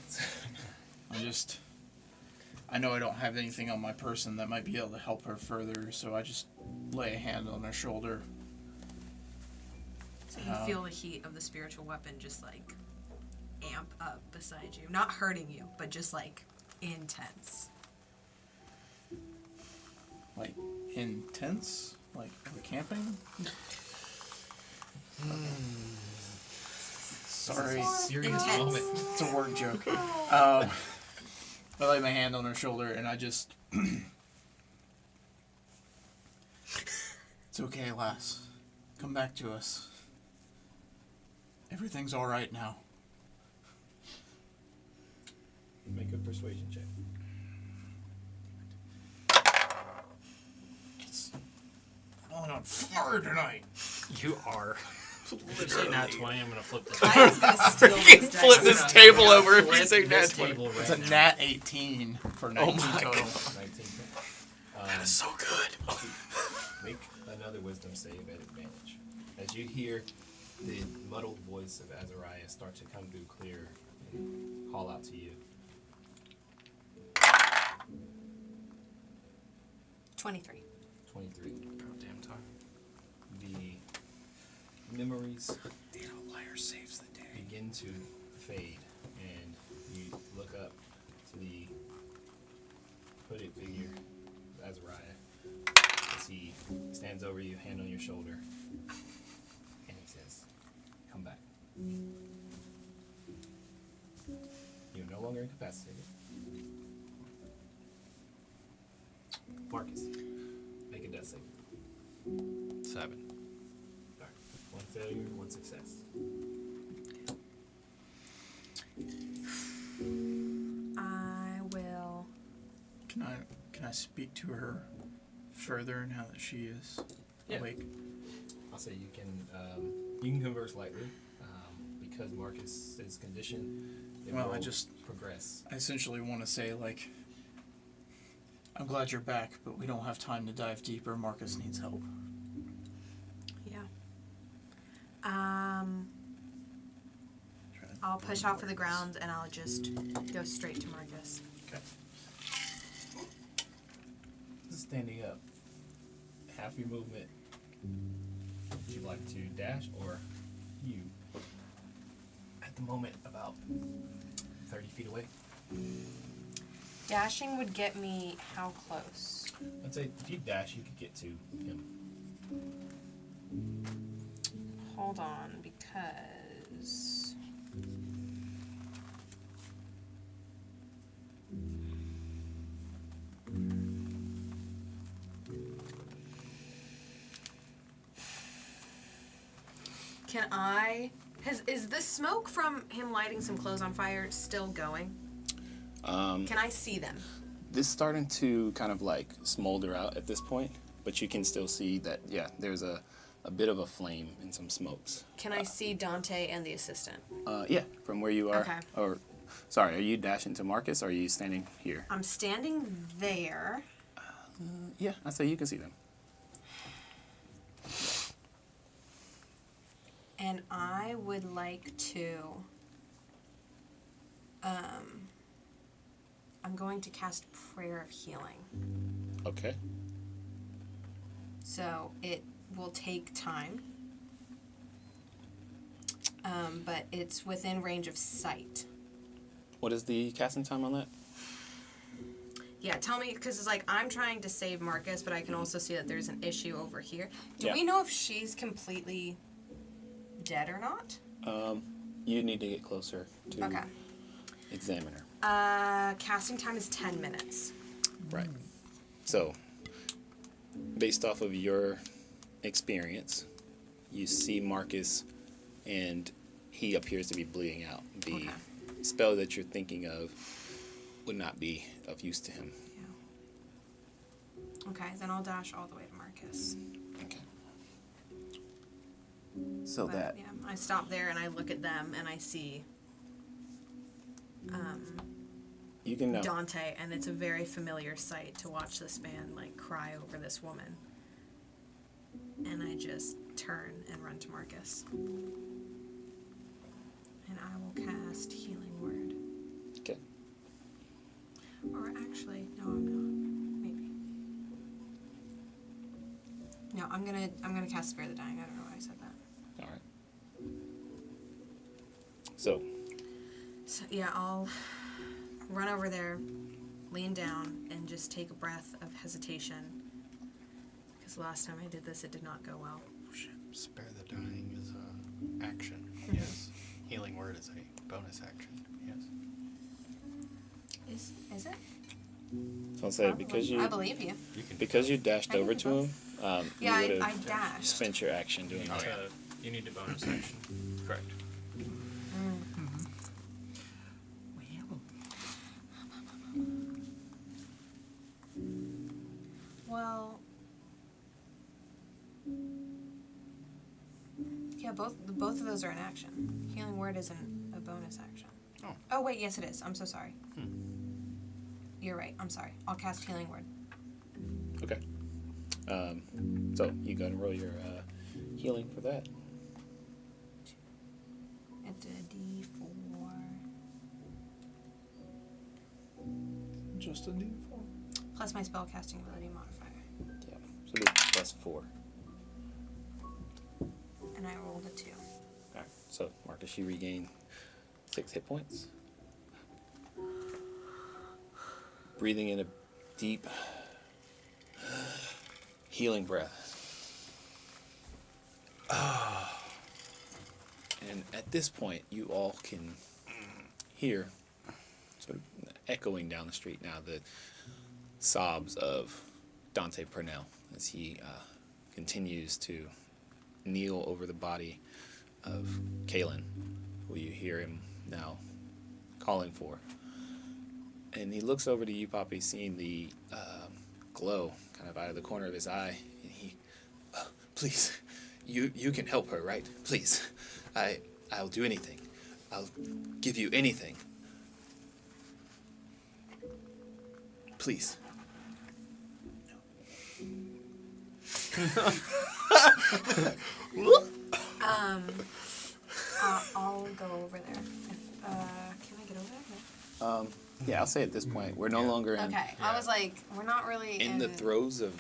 I know I don't have anything on my person that might be able to help her further, so I just lay a hand on her shoulder. So you feel the heat of the spiritual weapon just like amp up beside you. Not hurting you, but just like intense. Like, intense? Like, we're camping? Sorry. Serious Intense. moment. It's a word joke. I lay my hand on her shoulder and I just... It's okay, lass. Come back to us. Everything's alright now. Make a persuasion check. I'm going on fire tonight. You are. If you say nat 20, I'm gonna flip this. I was gonna steal this dice. Flip this table over if you Flip say this nat 20. table It's right a now. nat 18 for 19 my total. 19. That is so good. Make another wisdom save at advantage. As you hear the muddled voice of Azariah start to come through clear and call out to you. 23. 23. About damn time. The memories saves the day. begin to fade, and you look up to the hooded figure of Azariah as he stands over you, hand on your shoulder, and he says, "Come back. You're no longer incapacitated. Marcus, make a death save. 7. Alright. 1 failure, 1 success. I will. Can I speak to her further now that she is awake? I'll say you can converse lightly because Marcus's condition. It Well, will I just- progress. I essentially want to say, like, I'm glad you're back, but we don't have time to dive deeper. Marcus needs help. Yeah. I'll push off of the ground and I'll just go straight to Marcus. Okay. Standing up, half your movement. Would you like to dash or you? At the moment, about 30 feet away. Dashing would get me how close? I'd say if you dash, you could get to him. Hold on, because... Can I... Is the smoke from him lighting some clothes on fire still going? Can I see them? This is starting to kind of like smolder out at this point, but you can still see that, yeah, there's a bit of a flame and some smokes. Can I see Dante and the assistant? Yeah, from where you are. Okay. Or, sorry, are you dashing to Marcus or are you standing here? I'm standing there. Yeah, I'd say you can see them. And I would like to... I'm going to cast Prayer of Healing. Okay. So it will take time. But it's within range of sight. What is the casting time on that? Yeah, tell me, because it's like I'm trying to save Marcus, but I can also see that there's an issue over here. Do Yeah. we know if she's completely dead or not? You need to get closer to Okay. examine her. Casting time is 10 minutes. Right. So, based off of your experience, you see Marcus, and he appears to be bleeding out. The spell that you're thinking of would not be of use to him. Yeah. Okay, then I'll dash all the way to Marcus. Okay. So But, yeah, I stop there and I look at them and I see you can know. Dante, and it's a very familiar sight to watch this man like cry over this woman. And I just turn and run to Marcus. And I will cast Healing Word. Okay. Or actually, no, I'm not. Maybe. No, I'm gonna cast Spare the Dying. I don't know why I said that. All right. So, Yeah, I'll run over there, lean down, and just take a breath of hesitation. Because last time I did this, it did not go well. Spare the dying is a action. Yes. Healing word is a bonus action. Yes. Is it? so I'll say because I believe you. You can. because you dashed I over can to him, Yeah, you would I have dashed. spent your action doing that. You need a bonus action. Correct. Well, yeah, both of those are an action. Healing Word isn't a bonus action. Oh. Oh wait, yes it is. I'm so sorry. You're right. I'm sorry. I'll cast Healing Word. Okay. So you go and roll your healing for that. It's a D4 Just a D4. plus my spellcasting ability modifier, Yeah. So it'll be +4. and I rolled a 2. All right. So Marcus, you regain 6 hit points. Breathing in a deep, healing breath. And at this point, you all can hear, sort of echoing down the street now, the sobs of Dante Purnell as he continues to kneel over the body of Kalen, who you hear him now calling for. And he looks over to you, Poppy, seeing the glow kind of out of the corner of his eye, and he, please, you can help her, right? Please, I'll do anything. I'll give you anything. Please. I'll go over there. Can I get over there? Yeah, I'll say at this point, we're no longer in, Okay. I was like, we're not really in the throes of,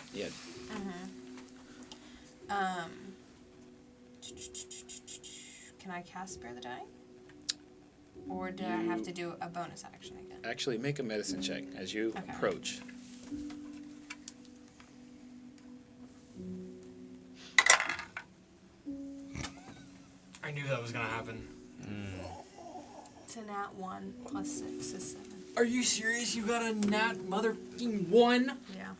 Can I cast Spare the Dying? Or do I have to do a bonus action again? actually make a medicine check as you Okay. approach. I knew that was gonna happen. It's a nat 1 plus 6 is 7. Are you serious? You got a nat motherfucking 1? Yeah.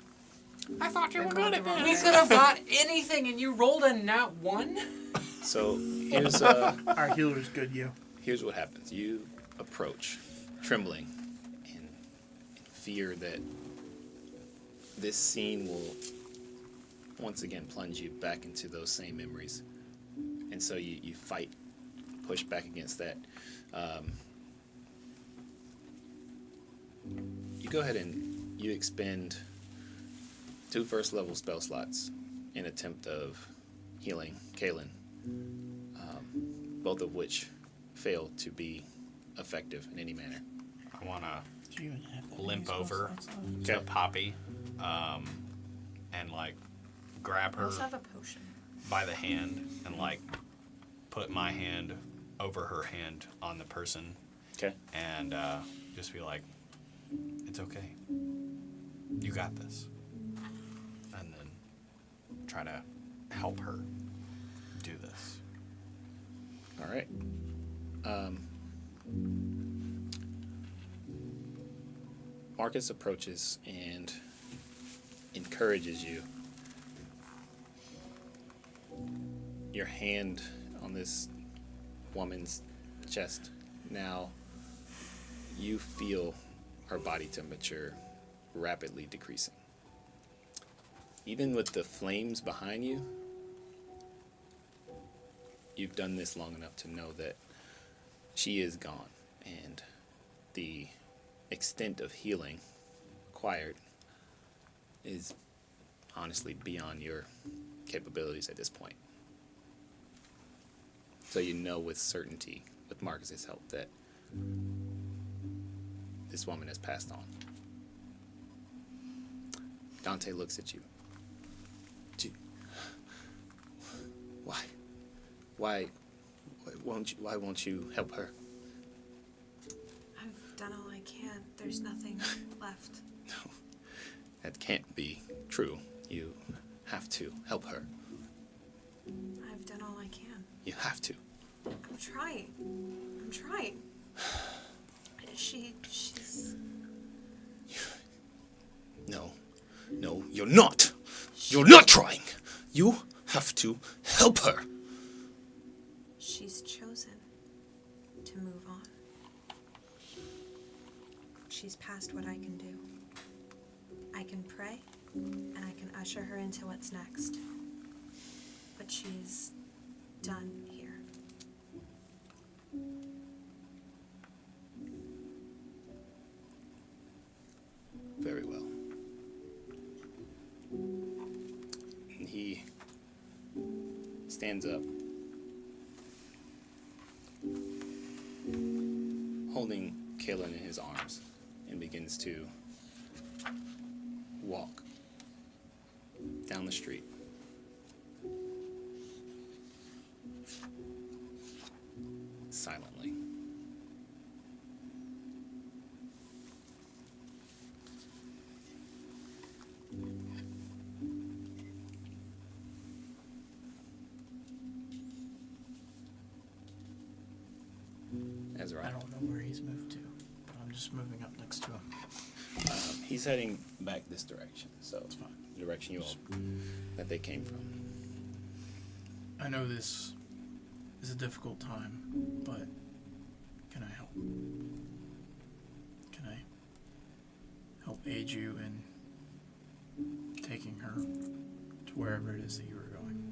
I thought you I were rolled good the at wrong We this. could have got anything, and you rolled a nat 1. So here's Our healer's good, yo. here's what happens. You approach, trembling, in fear that this scene will once again plunge you back into those same memories. And so you fight, push back against that. You go ahead and you expend 2 first-level spell slots in attempt of healing Kalen, both of which fail to be effective in any manner. I want to Do you even have that limp many spell over slots left? to Okay. Poppy and, like, grab I her also have a potion. by the hand and, like, put my hand over her hand on the person Okay. and just be like, it's okay. You got this. And then try to help her do this. All right. Marcus approaches and encourages you. Your hand on this woman's chest. Now, you feel her body temperature rapidly decreasing. Even with the flames behind you, you've done this long enough to know that she is gone, and the extent of healing required is honestly beyond your capabilities at this point. So you know with certainty, with Marcus's help, that this woman has passed on. Dante looks at you. Why won't you help her? I've done all I can. There's nothing left. No, that can't be true. You have to help her. I've done all I can. You have to. I'm trying. She's... No, you're not. You're not trying. You have to help her. She's chosen to move on. She's past what I can do. I can pray, and I can usher her into what's next. But she's done here. Very well. And he stands up, holding Kaylin in his arms, and begins to walk down the street. Silently. Ezra. I don't know where he's moved to, but I'm just moving up next to him. He's heading back this direction, so it's fine. The direction you all that they came from. I know this is a difficult time, but can I help? Can I help aid you in taking her to wherever it is that you were going?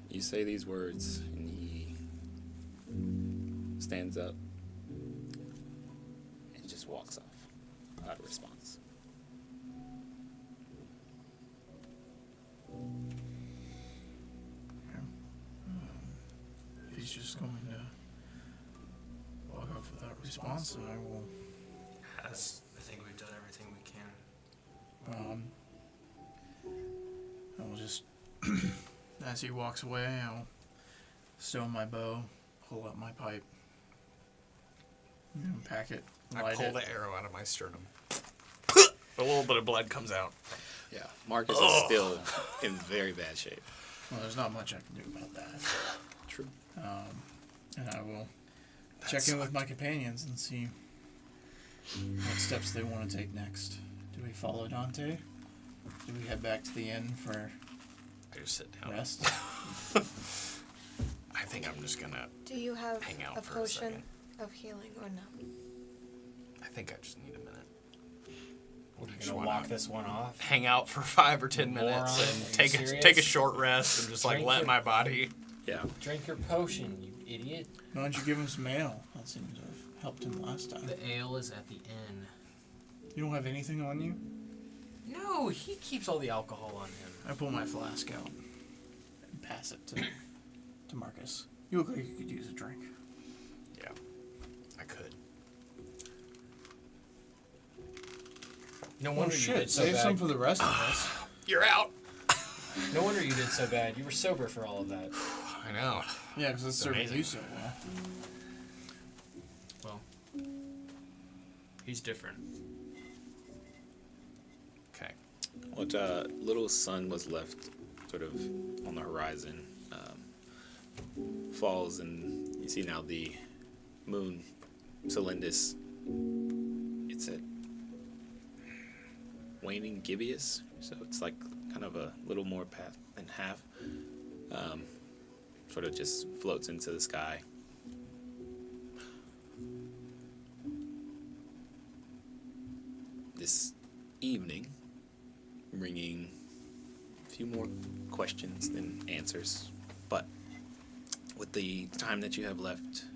You say these words, and he stands up and just walks off without a response. If he's just going to walk off without response, then I will. I think we've done everything we can. I will just, as he walks away, I'll stow my bow, pull out my pipe, pack it, I light pull it. the arrow out of my sternum. A little bit of blood comes out. Yeah, Marcus is still in very bad shape. Well, there's not much I can do about that. True. And I will check in with my companions and see what steps they want to take next. Do we follow Dante? Do we head back to the inn for I just sit down. rest? I think I'm just gonna. Do you have Hang out a for a potion second. of healing or no? I think I just need a minute. What, I you just gonna wanna walk this one off? Hang out for 5 or 10 Moron, minutes are and you take a serious? short rest and just like Drink let your- my body. Yeah. Drink your potion, you idiot. Why don't you give him some ale? That seems to have helped him last time. The ale is at the inn. You don't have anything on you? No, he keeps all the alcohol on him. I pull my flask out and pass it to Marcus. You look like you could use a drink. Yeah, I could. No Oh wonder you shit, did so save bad. some for the rest of us. You're out. No wonder you did so bad. You were sober for all of that. I know. Yeah, because it's serving amazing. you so well. He's different. Okay. What little sun was left sort of on the horizon falls, and you see now the moon, Celindus. It's at waning gibbous, so it's like kind of a little more past than half. Sort of just floats into the sky. This evening, bringing a few more questions than answers, but with the time that you have left,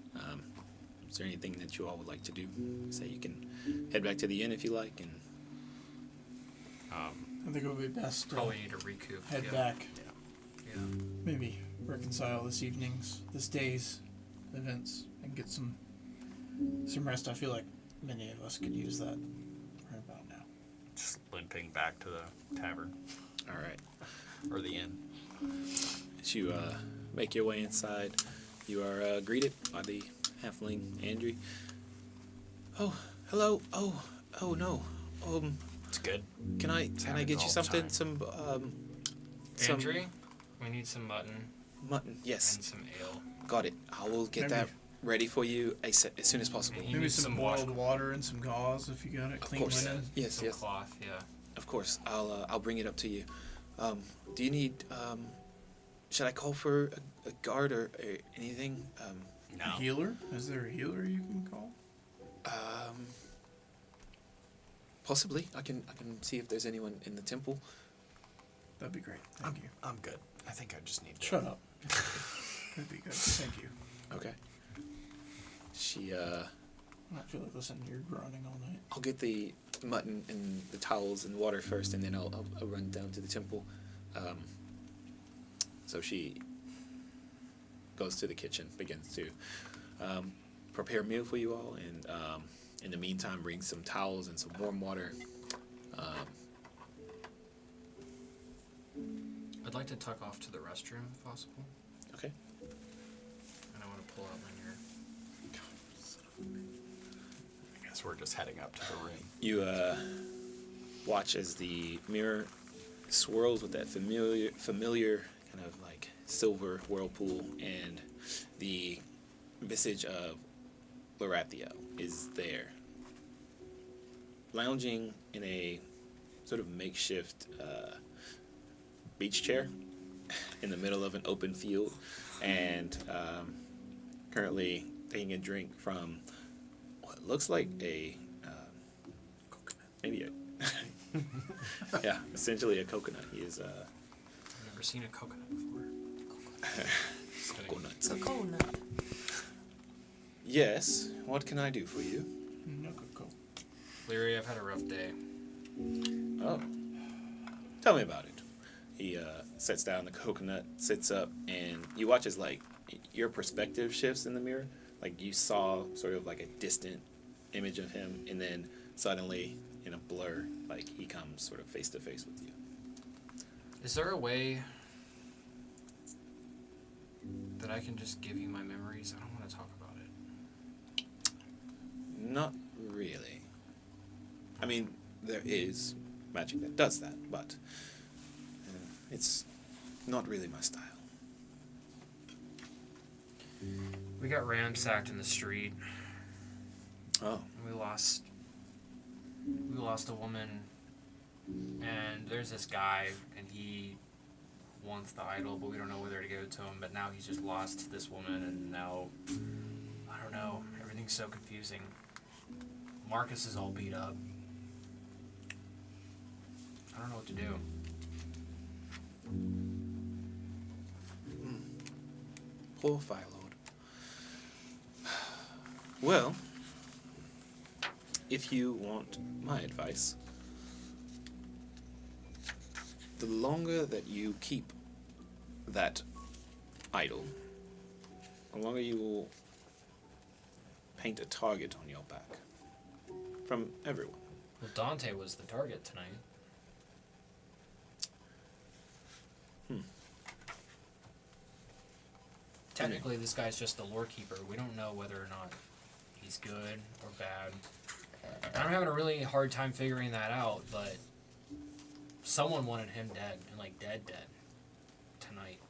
is there anything that you all would like to do? Say you can head back to the inn if you like, and I think it would be best to Probably need to recoup. head yeah. back. Yeah. Maybe reconcile this day's events, and get some rest. I feel like many of us could use that right about now. Just limping back to the tavern all right. or the inn. As you make your way inside, you are greeted by the halfling Andrew. Oh, hello. Oh no. It's good. Can I happens get you all the something? time. Some Andrew, we need some mutton mutton. Yes, and some ale. got it. I will get that ready for you as soon as possible. And he Maybe needs some wash- boiled water and some gauze if you got it. Clean course. linen. Yes, some yes. cloth, yeah. Of course. I'll bring it up to you. Do you need should I call for a guard or anything? No. A healer? Is there a healer you can call? Possibly. I can see if there's anyone in the temple. That'd be great. Thank you. I'm good. I think I just need to... Shut up. That'd be good. Thank you. Okay. She I feel like listening to your groaning all night. I'll get the mutton and the towels and water first, and then I'll run down to the temple. So she goes to the kitchen, begins to prepare a meal for you all, and in the meantime, bring some towels and some warm water. I'd like to tuck off to the restroom if possible. Okay. And I want to pull out my mirror. I guess we're just heading up to the room. You watch as the mirror swirls with that familiar kind of like silver whirlpool, and the visage of Lorathio is there, lounging in a sort of makeshift beach chair in the middle of an open field, and currently taking a drink from what looks like a maybe a yeah, essentially a coconut. He is I've never seen a coconut before. coconuts. Coconut. Yes, what can I do for you? No cocoa. Leary, I've had a rough day. Oh, tell me about it. He sets down the coconut, sits up, and you watch as like your perspective shifts in the mirror. Like you saw sort of like a distant image of him, and then suddenly in a blur, like he comes sort of face to face with you. Is there a way that I can just give you my memories? I don't want to talk about it. Not really. I mean, there is magic that does that, but it's not really my style. We got ransacked in the street. Oh, We lost a woman, and there's this guy, and he wants the idol, but we don't know whether to give it to him. But now he's just lost this woman, and now I don't know. Everything's so confusing. Marcus is all beat up. I don't know what to do. poor Firelord. Well, if you want my advice, the longer that you keep that idol, the longer you will paint a target on your back from everyone. Well, Dante was the target tonight. Technically, this guy's just the lore keeper. We don't know whether or not he's good or bad. And I'm having a really hard time figuring that out, but Someone wanted him dead, and like dead tonight.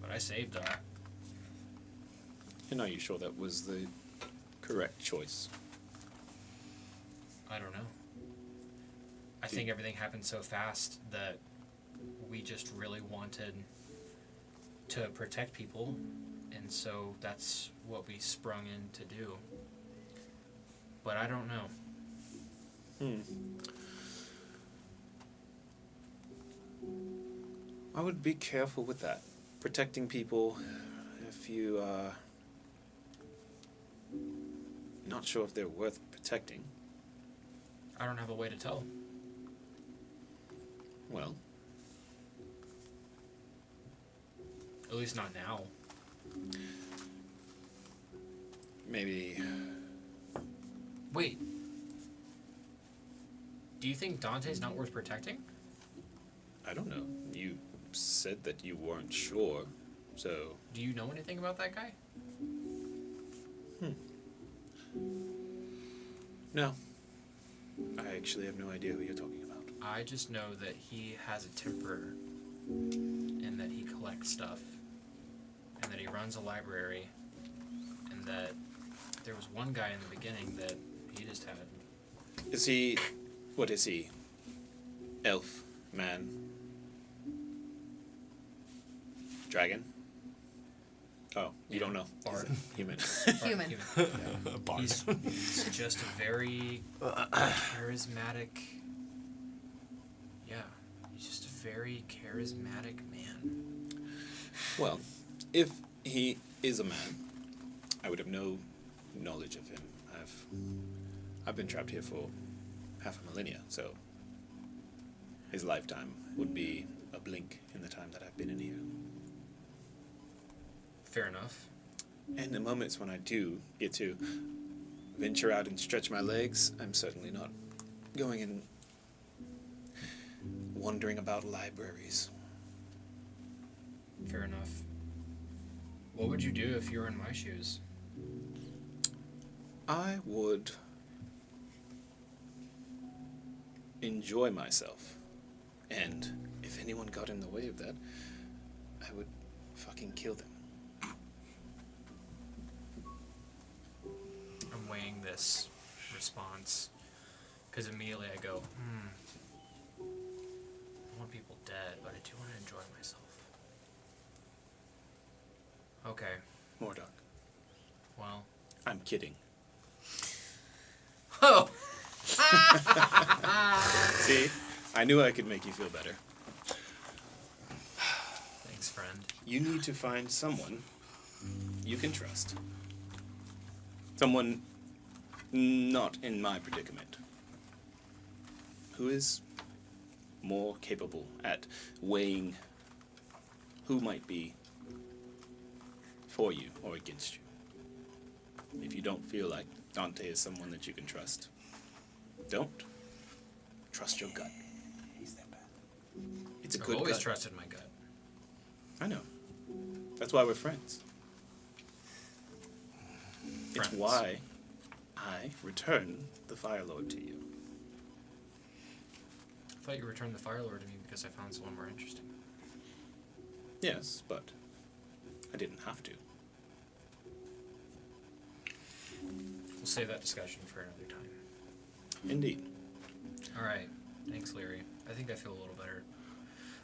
But I saved him. And are you sure that was the correct choice? I don't know. I think everything happened so fast that we just really wanted to protect people, and so that's what we sprung in to do. But I don't know. I would be careful with that. Protecting people if you are not sure if they're worth protecting. I don't have a way to tell. Well, At least not now. maybe. Wait. Do you think Dante's not worth protecting? I don't know. You said that you weren't sure, so. Do you know anything about that guy? No. I actually have no idea who you're talking about. I just know that he has a temper, and that he collects stuff, and that he runs a library, and that there was one guy in the beginning that he just had. Is he. What is he? Elf? Man? Dragon? Oh, you don't know. Bard. Human. Human. He's just a very charismatic. Yeah, he's just a very charismatic man. Well, if he is a man, I would have no knowledge of him. I've been trapped here for half a millennia, so his lifetime would be a blink in the time that I've been in here. Fair enough. And the moments when I do get to venture out and stretch my legs, I'm certainly not going and wandering about libraries. Fair enough. What would you do if you were in my shoes? I would enjoy myself. And if anyone got in the way of that, I would fucking kill them. I'm weighing this response because immediately I go, I want people dead, but I do want to enjoy myself. Okay, Mordok, well. I'm kidding. Oh! See? I knew I could make you feel better. Thanks, friend. You need to find someone you can trust. Someone not in my predicament. Who is more capable at weighing who might be for you or against you. If you don't feel like Dante is someone that you can trust, don't. Trust your gut. It's a I've good always gut. trusted my gut. I know. That's why we're friends. It's Friends. why I return the Fire Lord to you. I thought you returned the Fire Lord to me because I found someone more interesting. Yes, but I didn't have to. We'll save that discussion for another time. Indeed. All right. Thanks, Larry. I think I feel a little better.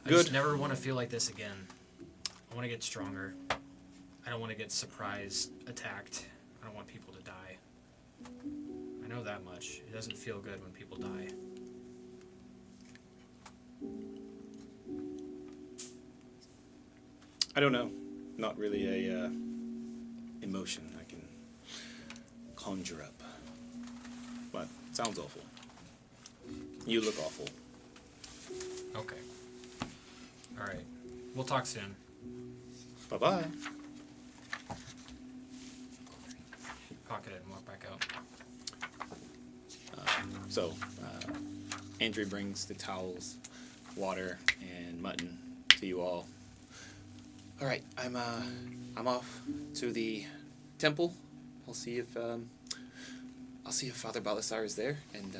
I Good. just never want to feel like this again. I want to get stronger. I don't want to get surprise attacked. I don't want people to die. I know that much. It doesn't feel good when people die. I don't know. Not really a emotion I can conjure up. But it sounds awful. You look awful. Okay. All right. We'll talk soon. Bye-bye. Pocket it and walk back out. So, Andrew brings the towels, water, and mutton to you all. All right, I'm off to the temple. I'll see if I'll see if Father Balasar is there and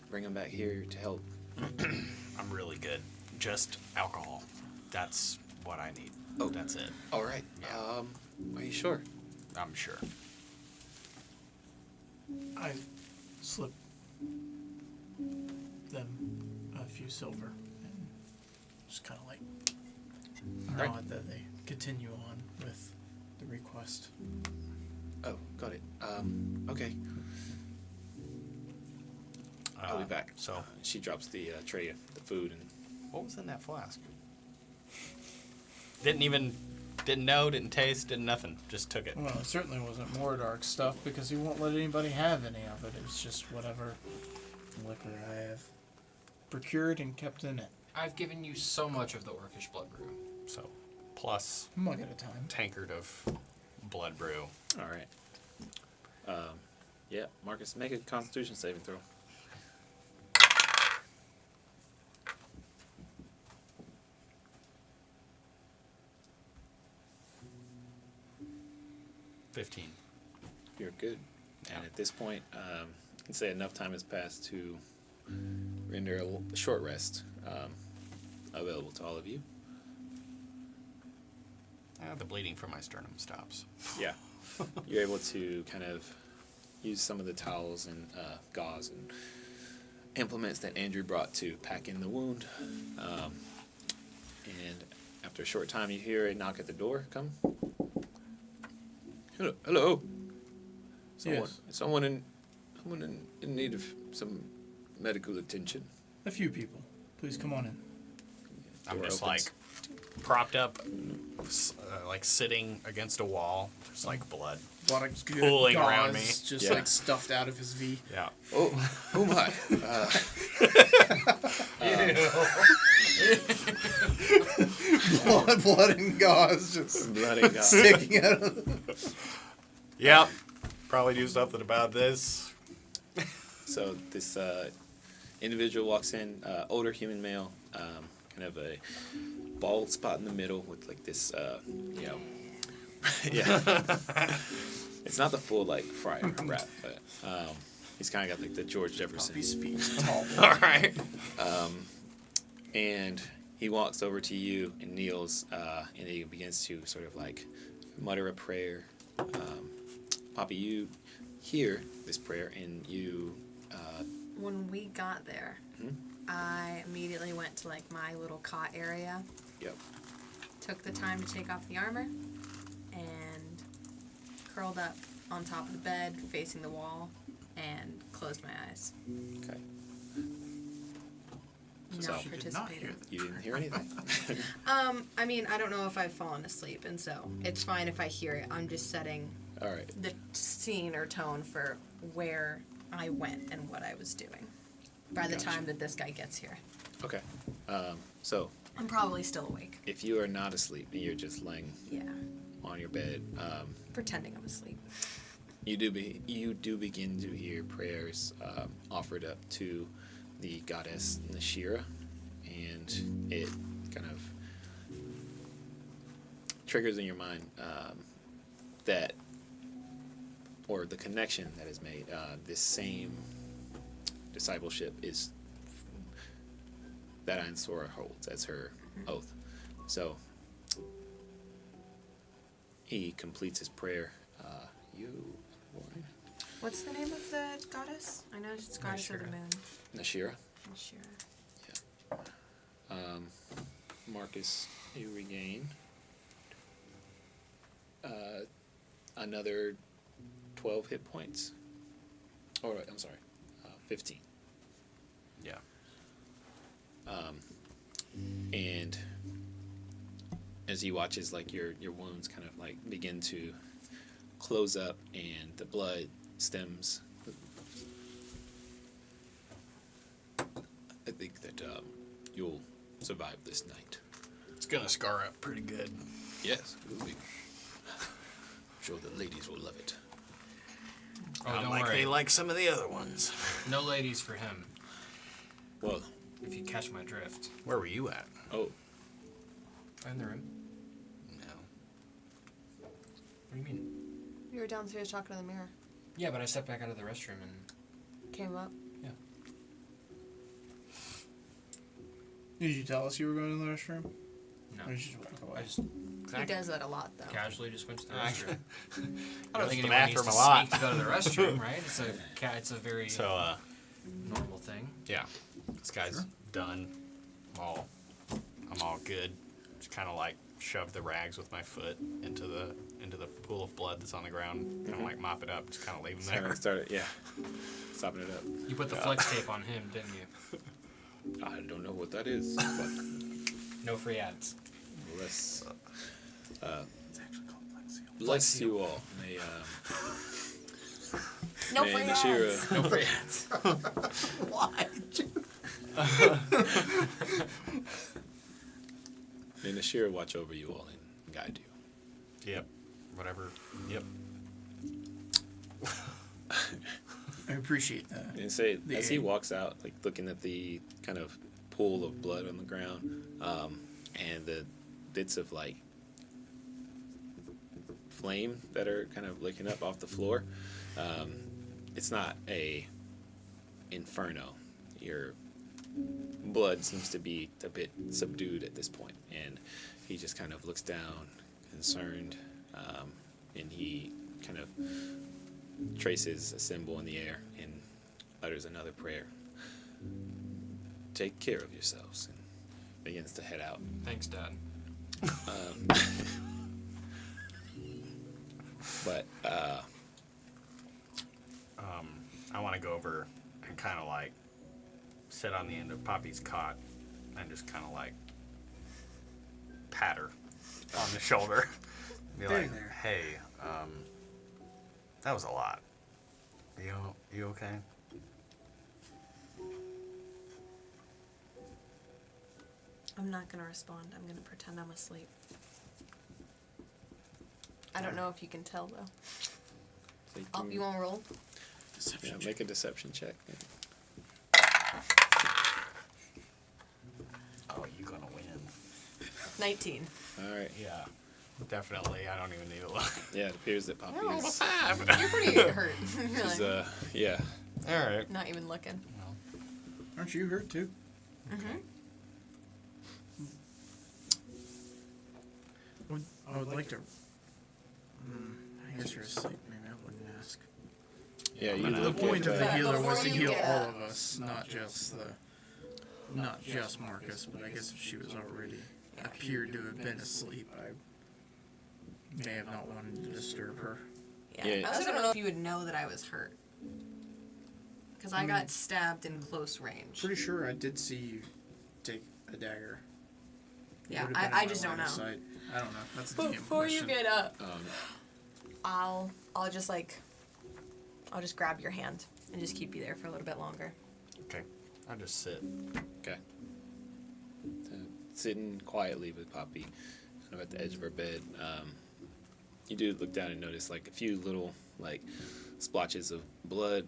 bring him back here to help. I'm really good. Just alcohol. That's what I need. Oh. That's it. All right. Yeah. Are you sure? I'm sure. I slip them a few silver and just kind of like Right. nod that they continue on with the request. Oh, got it. Okay. I'll be back. So, She drops the tray of the food and. what was in that flask? Didn't know, didn't taste, did nothing. Just took it. Well, it certainly wasn't Mordark stuff because he won't let anybody have any of it. It was just whatever liquor I have procured and kept in it. I've given you so much of the orcish blood brew. So, plus A mug at a time. tankard of blood brew. All right. Yeah, Marcus, make a Constitution saving throw. You're good. And at this point, I'd say enough time has passed to render a short rest available to all of you. The bleeding from my sternum stops. Yeah. You're able to kind of use some of the towels and gauze and implements that Andrew brought to pack in the wound. And after a short time, you hear a knock at the door. Come. Hello. Someone in need of some medical attention. A few people. Please come on in. I'm Door just opens. like propped up, like sitting against a wall, just like blood. A lot of good Pooling gauze around me. just Yeah. like stuffed out of his V. Yeah. Oh my. blood and gauze just Blood and gauze. sticking out of Yep. Probably do something about this. So this individual walks in, older human male, kind of a bald spot in the middle with like this, yeah. It's not the full like friar wrap, but he's kind of got like the George Jefferson. Puppy speech. Tall. All right. And he walks over to you and kneels, and he begins to sort of like mutter a prayer. Poppy, you hear this prayer, and you. When we got there, I immediately went to like my little cot area. Yep. Took the time to take off the armor, and curled up on top of the bed, facing the wall, and closed my eyes. Okay. No So- She did not hear participating. that. You didn't hear anything. I mean, I don't know if I've fallen asleep, and so it's fine if I hear it. I'm just setting All right. the scene or tone for where I went and what I was doing by the Gotcha. time that this guy gets here. Okay. So I'm probably still awake. if you are not asleep and you're just laying Yeah. on your bed, Pretending I'm asleep. you do begin to hear prayers offered up to the goddess Nashira, and it kind of triggers in your mind that, or the connection that is made. This same discipleship is that Ainsora holds as her oath. So he completes his prayer. What's the name of the goddess? I know it's goddess of the Nashira. moon. Nashira. Nashira. Marcus, you regain another 12 hit points. Oh, I'm sorry, 15. Yeah. And as he watches, like your wounds kind of like begin to close up, and the blood stems. I think that you'll survive this night. It's gonna scar up pretty good. Yes, it will be. I'm sure the ladies will love it. Oh, Not don't like worry. they like some of the other ones. No ladies for him, Well, if you catch my drift. Where were you at? oh, In the room. No. What do you mean? You were downstairs talking to the mirror. Yeah, but I stepped back out of the restroom and Came up. Did you tell us you were going to the restroom? no. Or did you just walk away? I just He does that a lot, though. casually just went to the I- restroom. I Goes don't think to the anyone needs to bathroom a lot. sneak to go to the restroom, right? It's a very So, normal thing. yeah, this guy's done. I'm all good. Just kind of like shove the rags with my foot into the pool of blood that's on the ground. Kind of like mop it up. Just kind of leave him there. Started, yeah. Stopping it up. You put the flex tape on him, didn't you? I don't know what that is, but No free ads. let's bless you all. May No may free Nashira, ads. No free ads. may Nashira watch over you all and guide you. Yep. Whatever. Yep. I appreciate that. And say The as he aid. walks out, like looking at the kind of pool of blood on the ground, and the bits of like flame that are kind of licking up off the floor. It's not a inferno. Your blood seems to be a bit subdued at this point, and he just kind of looks down, concerned, and he kind of traces a symbol in the air and utters another prayer. Take care of yourselves, and begins to head out. Thanks, Dad. But I want to go over and kind of like sit on the end of Poppy's cot and just kind of like pat her on the shoulder. Be like, There. hey, that was a lot. You okay? I'm not gonna respond. I'm gonna pretend I'm asleep. I don't know if you can tell, though. so You want to roll? yeah, make a deception check. Oh, you gonna win? 19. All right. Yeah, definitely. I don't even need to look. Yeah, it appears that Poppy is, You're pretty hurt. You're is like, yeah. All right. not even looking. Aren't you hurt too? Mm-hmm. I would like to. I guess you're asleep. Maybe I wouldn't ask. Yeah, you The look point at of the healer before was to you heal get all up. of us, not just Marcus. But I guess if she was already appeared to have been asleep, I may have not wanted to disturb her. Yeah. Yeah. I also don't know if you would know that I was hurt. Because I got stabbed in close range. Pretty sure I did see you take a dagger. It Yeah, would have been I in my just don't line of know. sight. I don't know. That's a DM Before you question. get up, um, I'll just grab your hand and just keep you there for a little bit longer. Okay. I'll just sit. okay. Sitting quietly with Poppy, kind of at the edge of her bed. You do look down and notice like a few little like splotches of blood,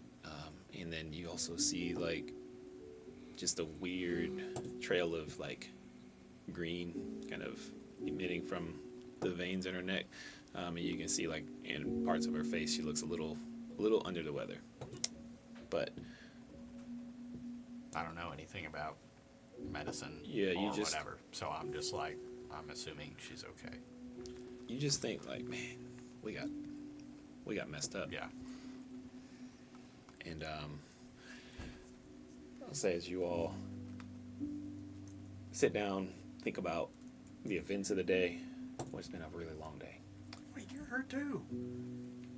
and then you also see like just a weird trail of like green kind of emitting from the veins in her neck, and you can see like in parts of her face she looks a little under the weather, but I don't know anything about medicine Yeah, you or just- whatever. So I'm just like, I'm assuming she's okay. you just think like, man, we got messed up. Yeah. And I'll say as you all sit down, think about the events of the day. Well, it's been a really long day. Wait, you're hurt too.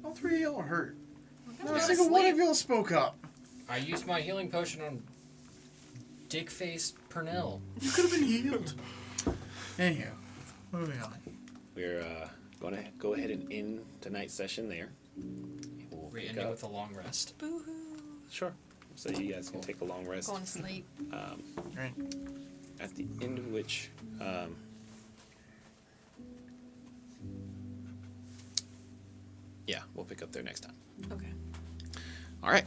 All three of y'all are hurt. Not a Go to single one sleep. of y'all spoke up. I used my healing potion on dick-faced Pernell. You could have been healed. Anyhow, moving on. We're going to go ahead and end tonight's session there. We'll We pick ended up- with a long rest. Boo-hoo. Sure. So you guys can take a long rest. Going to sleep. Right. At the end of which, yeah, we'll pick up there next time. Okay. All right.